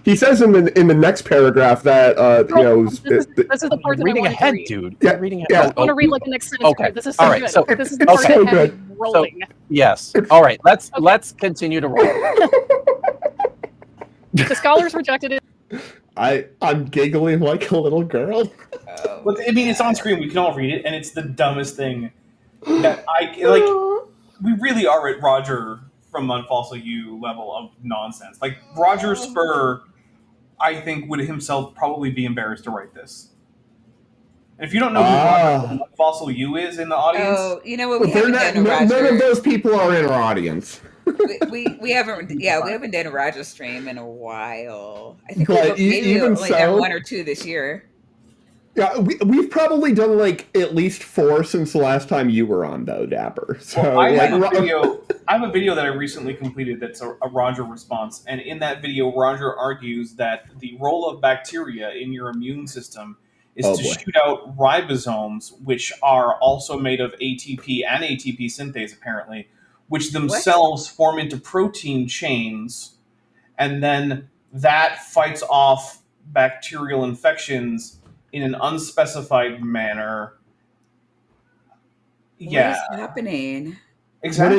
he says in the next paragraph that This is the part that I reading wanted to ahead, read. dude. Yeah, You're reading yeah. ahead. I want to read like the next sentence. Okay. This is so All right, good. so- This is the It's part so that had me good. rolling. Yes. All right. Let's continue to roll. The scholars rejected it. I'm giggling like a little girl. Oh, Look, I mean, it's on screen. We can all read it, and it's the dumbest thing that I like. We really are at Roger from Unfossil U level of nonsense. Like Roger Spur, I think would himself probably be embarrassed to write this. And if you don't know who Roger from Unfossil U is in the audience, Oh, you know what? Well, We haven't done a Roger. none of those people are in our audience. we haven't. Yeah, we haven't done a Roger stream in a while. I think But we've maybe even only done so- 1 or 2 this year. Yeah, we've probably done like at least 4 since the last time you were on, though, Dapper. So well, I have like, a video. I have a video that I recently completed that's a Roger response, and in that video, Roger argues that the role of bacteria in your immune system is to shoot out ribosomes, which are also made of ATP and ATP synthase, apparently, which themselves form into protein chains, and then that fights off bacterial infections in an unspecified manner. Yeah. What is happening? Exactly.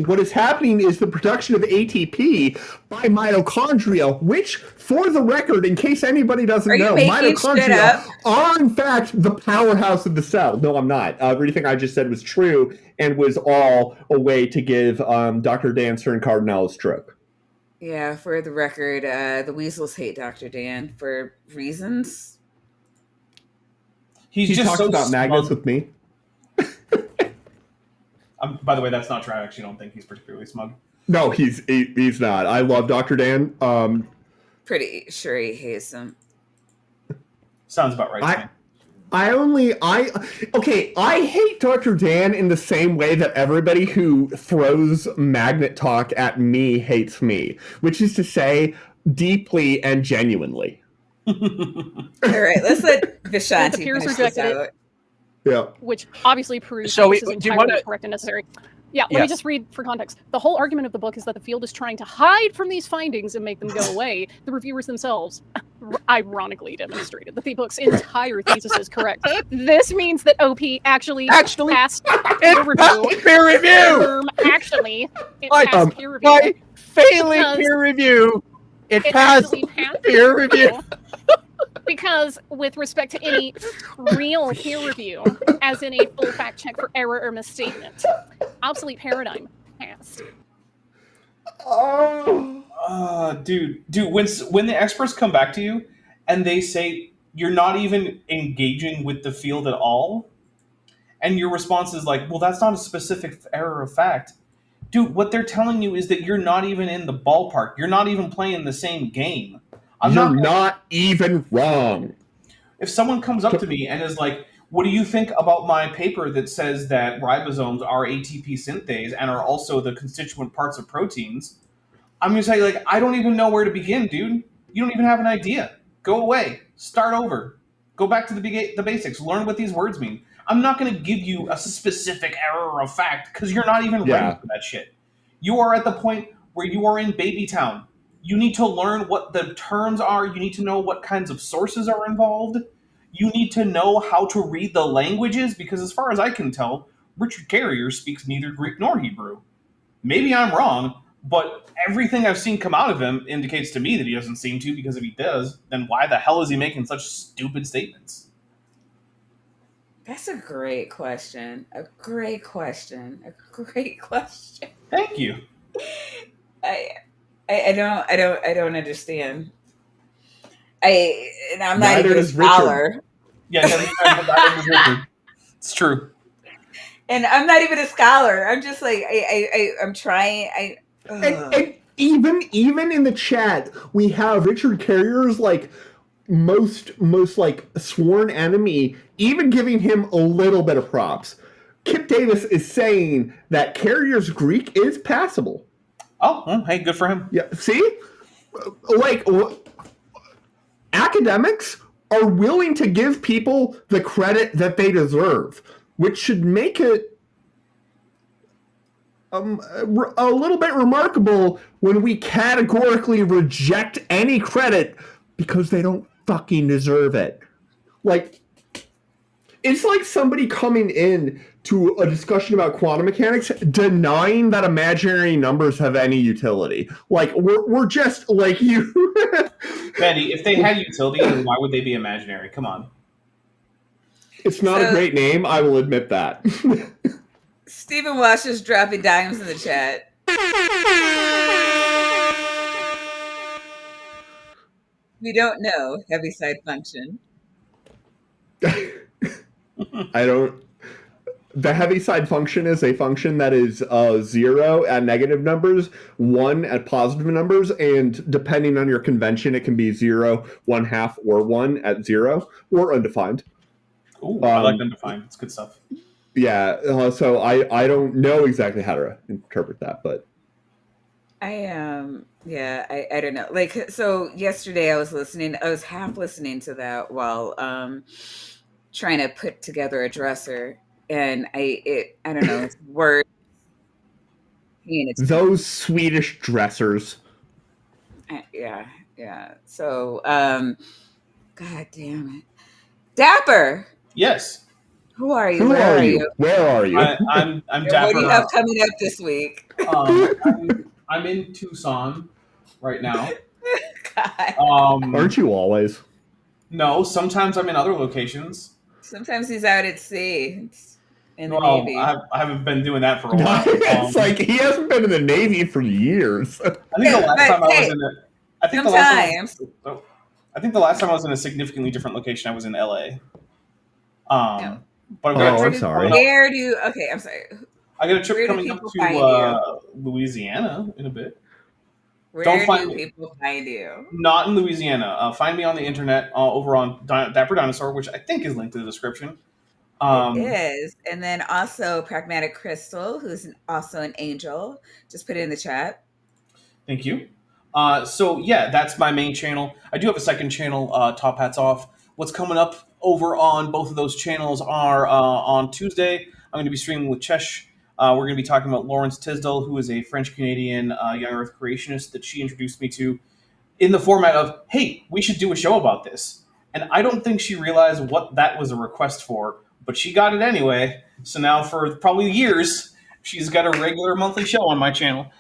What is happening is the production of ATP by mitochondria, which, for the record, in case anybody doesn't know, mitochondria are in fact the powerhouse of the cell. No, I'm not. Everything I just said was true and was all a way to give Dr. Dan Stern-Cardinal a stroke. Yeah, for the record, the Weasels hate Dr. Dan for reasons. He just talks so about smug. magnets with me. By the way, that's not true. I actually don't think he's particularly smug. No, he's not. I love Dr. Dan. Pretty sure he hates him. Sounds about right to me. I hate Dr. Dan in the same way that everybody who throws magnet talk at me hates me, which is to say, deeply and genuinely. All right, let's let Vishanti The peers finish rejected this it. out. Yeah. Which obviously proves So this is do you entirely wanna- correct and necessary. Yeah, let me Yes. just read for context. The whole argument of the book is that the field is trying to hide from these findings and make them go away. The reviewers themselves ironically demonstrated that the book's entire thesis is correct. This means that OP actually passed peer review. Peer review! Actually, it passed peer review. By failing because peer review, it it passed actually passed peer review. Because with respect to any real peer review, as in a full fact check for error or misstatement, obsolete paradigm passed. Dude, when the experts come back to you and they say you're not even engaging with the field at all, and your response is like, well, that's not a specific error of fact. Dude, what they're telling you is that you're not even in the ballpark. You're not even playing the same game. You're not even wrong. If someone comes up to me and is like, what do you think about my paper that says that ribosomes are ATP synthase and are also the constituent parts of proteins? I'm going to say, like, I don't even know where to begin, dude. You don't even have an idea. Go away. Start over. Go back to the basics. Learn what these words mean. I'm not going to give you a specific error of fact because you're not even ready for that shit. You are at the point where you are in baby town. You need to learn what the terms are. You need to know what kinds of sources are involved. You need to know how to read the languages because as far as I can tell, Richard Carrier speaks neither Greek nor Hebrew. Maybe I'm wrong, but everything I've seen come out of him indicates to me that he doesn't seem to, because if he does, then why the hell is he making such stupid statements? That's a great question. A great question. A great question. Thank you. I don't understand. I'm not Neither even a does Richard. scholar. Yeah, Richard. It's true. And I'm not even a scholar. I'm just like I'm trying. And even in the chat, we have Richard Carrier's like most like sworn enemy, even giving him a little bit of props. Kip Davis is saying that Carrier's Greek is passable. Oh, well, hey, good for him. Yeah, see? Like, academics are willing to give people the credit that they deserve, which should make it a little bit remarkable when we categorically reject any credit because they don't fucking deserve it. Like, it's like somebody coming in to a discussion about quantum mechanics denying that imaginary numbers have any utility. Like, we're just like you. Mandy, if they had utility, then why would they be imaginary? Come on. It's not a So- great name, I will admit that. Stephen Wash is dropping dimes in the chat. We don't know Heaviside function. I don't. The Heaviside function is a function that is 0 at negative numbers, 1 at positive numbers, and depending on your convention, it can be 0, 1/2, or 1 at 0, or undefined. Ooh, I like undefined. It's good stuff. Yeah, so I don't know exactly how to interpret that, but I don't know. Like, so yesterday I was half listening to that while trying to put together a dresser, and I don't know, it's words. those Swedish dressers. Yeah. So God damn it. Dapper, Yes. who are you? Who Where are you? Where are you? I'm And Dapper. what do you have coming up this week? I'm in Tucson right now. God. Aren't you always? No, sometimes I'm in other locations. Sometimes he's out at sea. In the Well, Navy. I haven't been doing that for a while. It's like he hasn't been in the Navy for years. I think the last time I was in it. I think the last time. Sometimes. I think the last time I was in a significantly different location, I was in LA. No. But I've got a Oh, trip I'm sorry. Where do you? Okay, I'm sorry. I got a trip Where do coming up people find to Louisiana in a bit. Where Don't find do me. people find you? Not in Louisiana. Find me on the internet over on Dapper Dinosaur, which I think is linked in the description. It is. And then also Pragmatic Crystal, who's also an angel. Just put it in the chat. Thank you. So yeah, that's my main channel. I do have a second channel, Top Hats Off. What's coming up over on both of those channels are on Tuesday, I'm going to be streaming with Chesh. We're going to be talking about Lawrence Tisdale, who is a French-Canadian young Earth creationist that she introduced me to in the format of, hey, we should do a show about this. And I don't think she realized what that was a request for, but she got it anyway. So now for probably years, she's got a regular monthly show on my channel.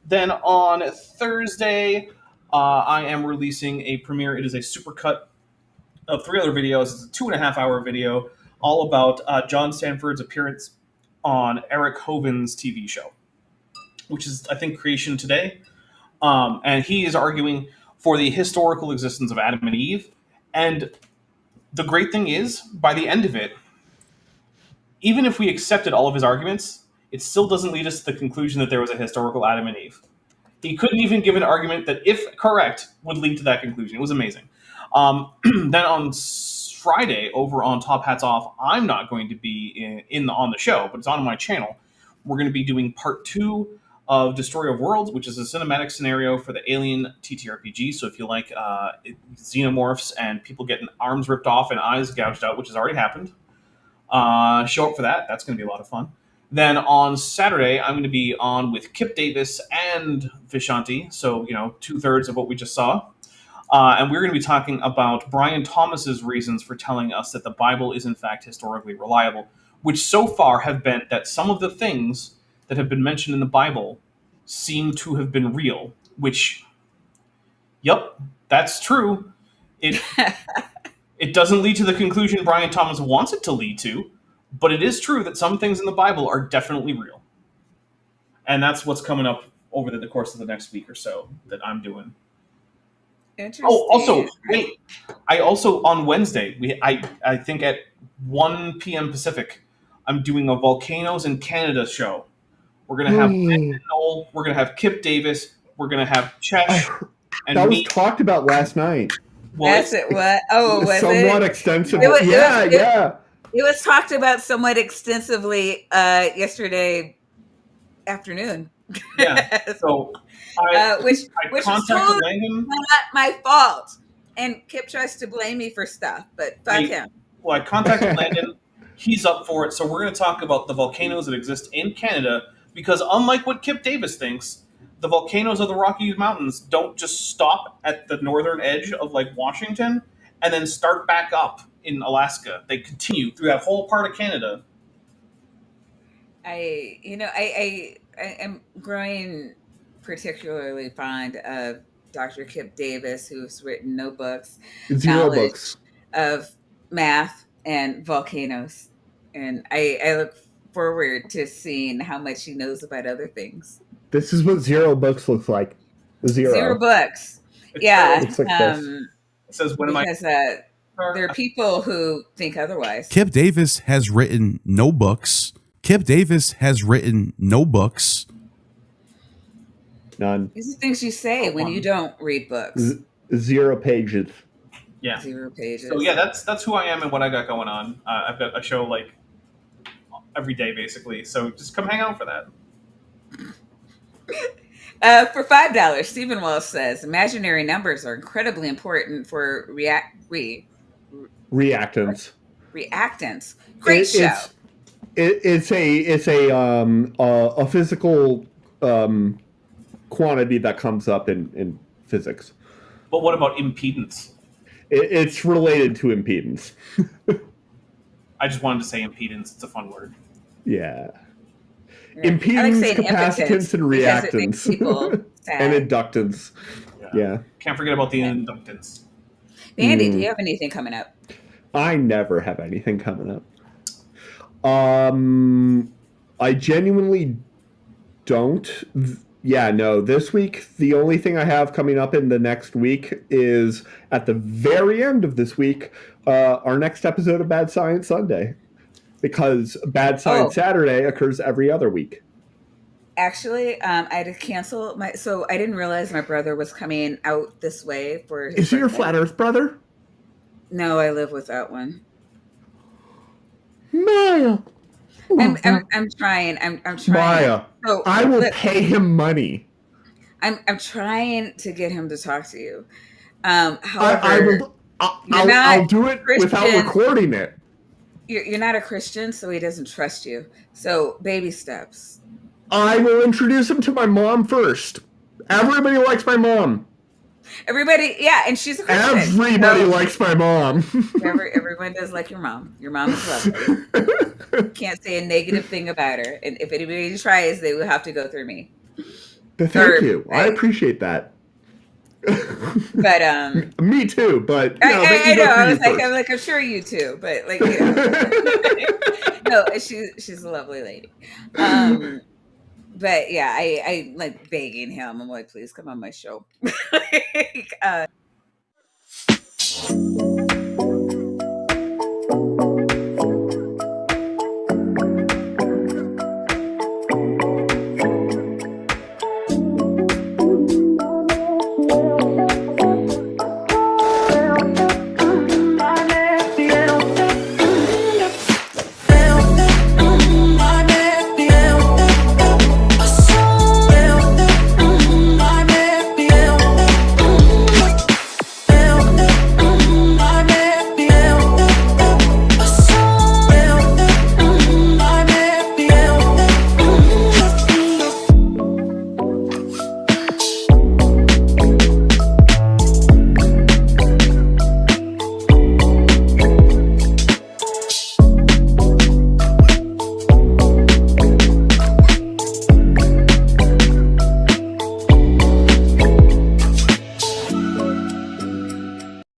Then on Thursday, I am releasing a premiere. It is a supercut of 3 other videos. It's a 2.5-hour video all about John Stanford's appearance on Eric Hoven's TV show, which is, I think, Creation Today. And he is arguing for the historical existence of Adam and Eve. And the great thing is, by the end of it, even if we accepted all of his arguments, it still doesn't lead us to the conclusion that there was a historical Adam and Eve. He couldn't even give an argument that, if correct, would lead to that conclusion. It was amazing. Then on Friday, over on Top Hats Off, I'm not going to be on the show, but it's on my channel. We're going to be doing part 2 of Destroyer of Worlds, which is a cinematic scenario for the Alien TTRPG. So if you like xenomorphs and people getting arms ripped off and eyes gouged out, which has already happened, show up for that. That's going to be a lot of fun. Then on Saturday, I'm going to be on with Kip Davis and Vishanti, so 2/3 of what we just saw. And we're going to be talking about Brian Thomas's reasons for telling us that the Bible is in fact historically reliable, which so far have been that some of the things that have been mentioned in the Bible seem to have been real, which, yep, that's true. It doesn't lead to the conclusion Brian Thomas wants it to lead to, but it is true that some things in the Bible are definitely real. And that's what's coming up over the course of the next week or so that I'm doing. Interesting. Oh, also, wait. I also, on Wednesday, I think at 1 p.m. Pacific, I'm doing a Volcanoes in Canada show. We're going to have Noel, we're going to have Kip Davis, we're going to have Chesh, and that me. was talked about last night. That's it. What? Oh, was somewhat it? extensively. Yeah. It was talked about somewhat extensively yesterday afternoon. Yeah. So I which I is contacted totally Langdon. not my fault. And Kip tries to blame me for stuff, but fuck him. I contacted Landon. He's up for it. So we're going to talk about the volcanoes that exist in Canada because, unlike what Kip Davis thinks, the volcanoes of the Rocky Mountains don't just stop at the northern edge of Lake Washington and then start back up in Alaska. They continue through that whole part of Canada. I am growing particularly fond of Dr. Kip Davis, who's written notebooks, Zero knowledge books. of math and volcanoes. And I look forward to seeing how much he knows about other things. This is what zero books looks like. Zero Zero. books. It's Yeah. Looks like this. It says, "When am I?" Because there are people who think otherwise. Kip Davis has written no books. Kip Davis has written no books. None. These are things you say when you don't read books. Zero pages. Yeah. 0 pages. So yeah, that's who I am and what I got going on. I've got a show like every day basically. So just come hang out for that. For $5, Stephen Walsh says imaginary numbers are incredibly important for Reactants. reactants. Great show. It's a physical quantity that comes up in physics. But what about impedance? It's related to impedance. I just wanted to say impedance. It's a fun word. Yeah. Yeah. Impedance, I like saying capacitance, and because it makes reactance. people sad. And inductance. Yeah. Can't forget about the inductance. Andy, do you have anything coming up? I never have anything coming up. I genuinely don't. Yeah, no. This week, the only thing I have coming up in the next week is at the very end of this week, our next episode of Bad Science Sunday. Because Bad Science Saturday occurs every other week. Actually, I had to cancel so I didn't realize my brother was coming out this way for his Is he your birthday. Flat Earth brother? No, I live with that one. Maya. I'm trying. I'm trying. Maya, So, I will pay him money. I'm trying to get him to talk to you. However, I'll do it without recording it. You're not a Christian, so he doesn't trust you. So baby steps. I will introduce him to my mom first. Everybody likes my mom. Everybody, yeah, and she's a Christian. Everybody likes my mom. Everyone does like your mom. Your mom is lovely. Can't say a negative thing about her. And if anybody tries, they will have to go through me. Thank you. I appreciate that. But me too. But I know. I'm sure you too. But no, she's a lovely lady. But yeah, I like begging him. I'm like, please come on my show.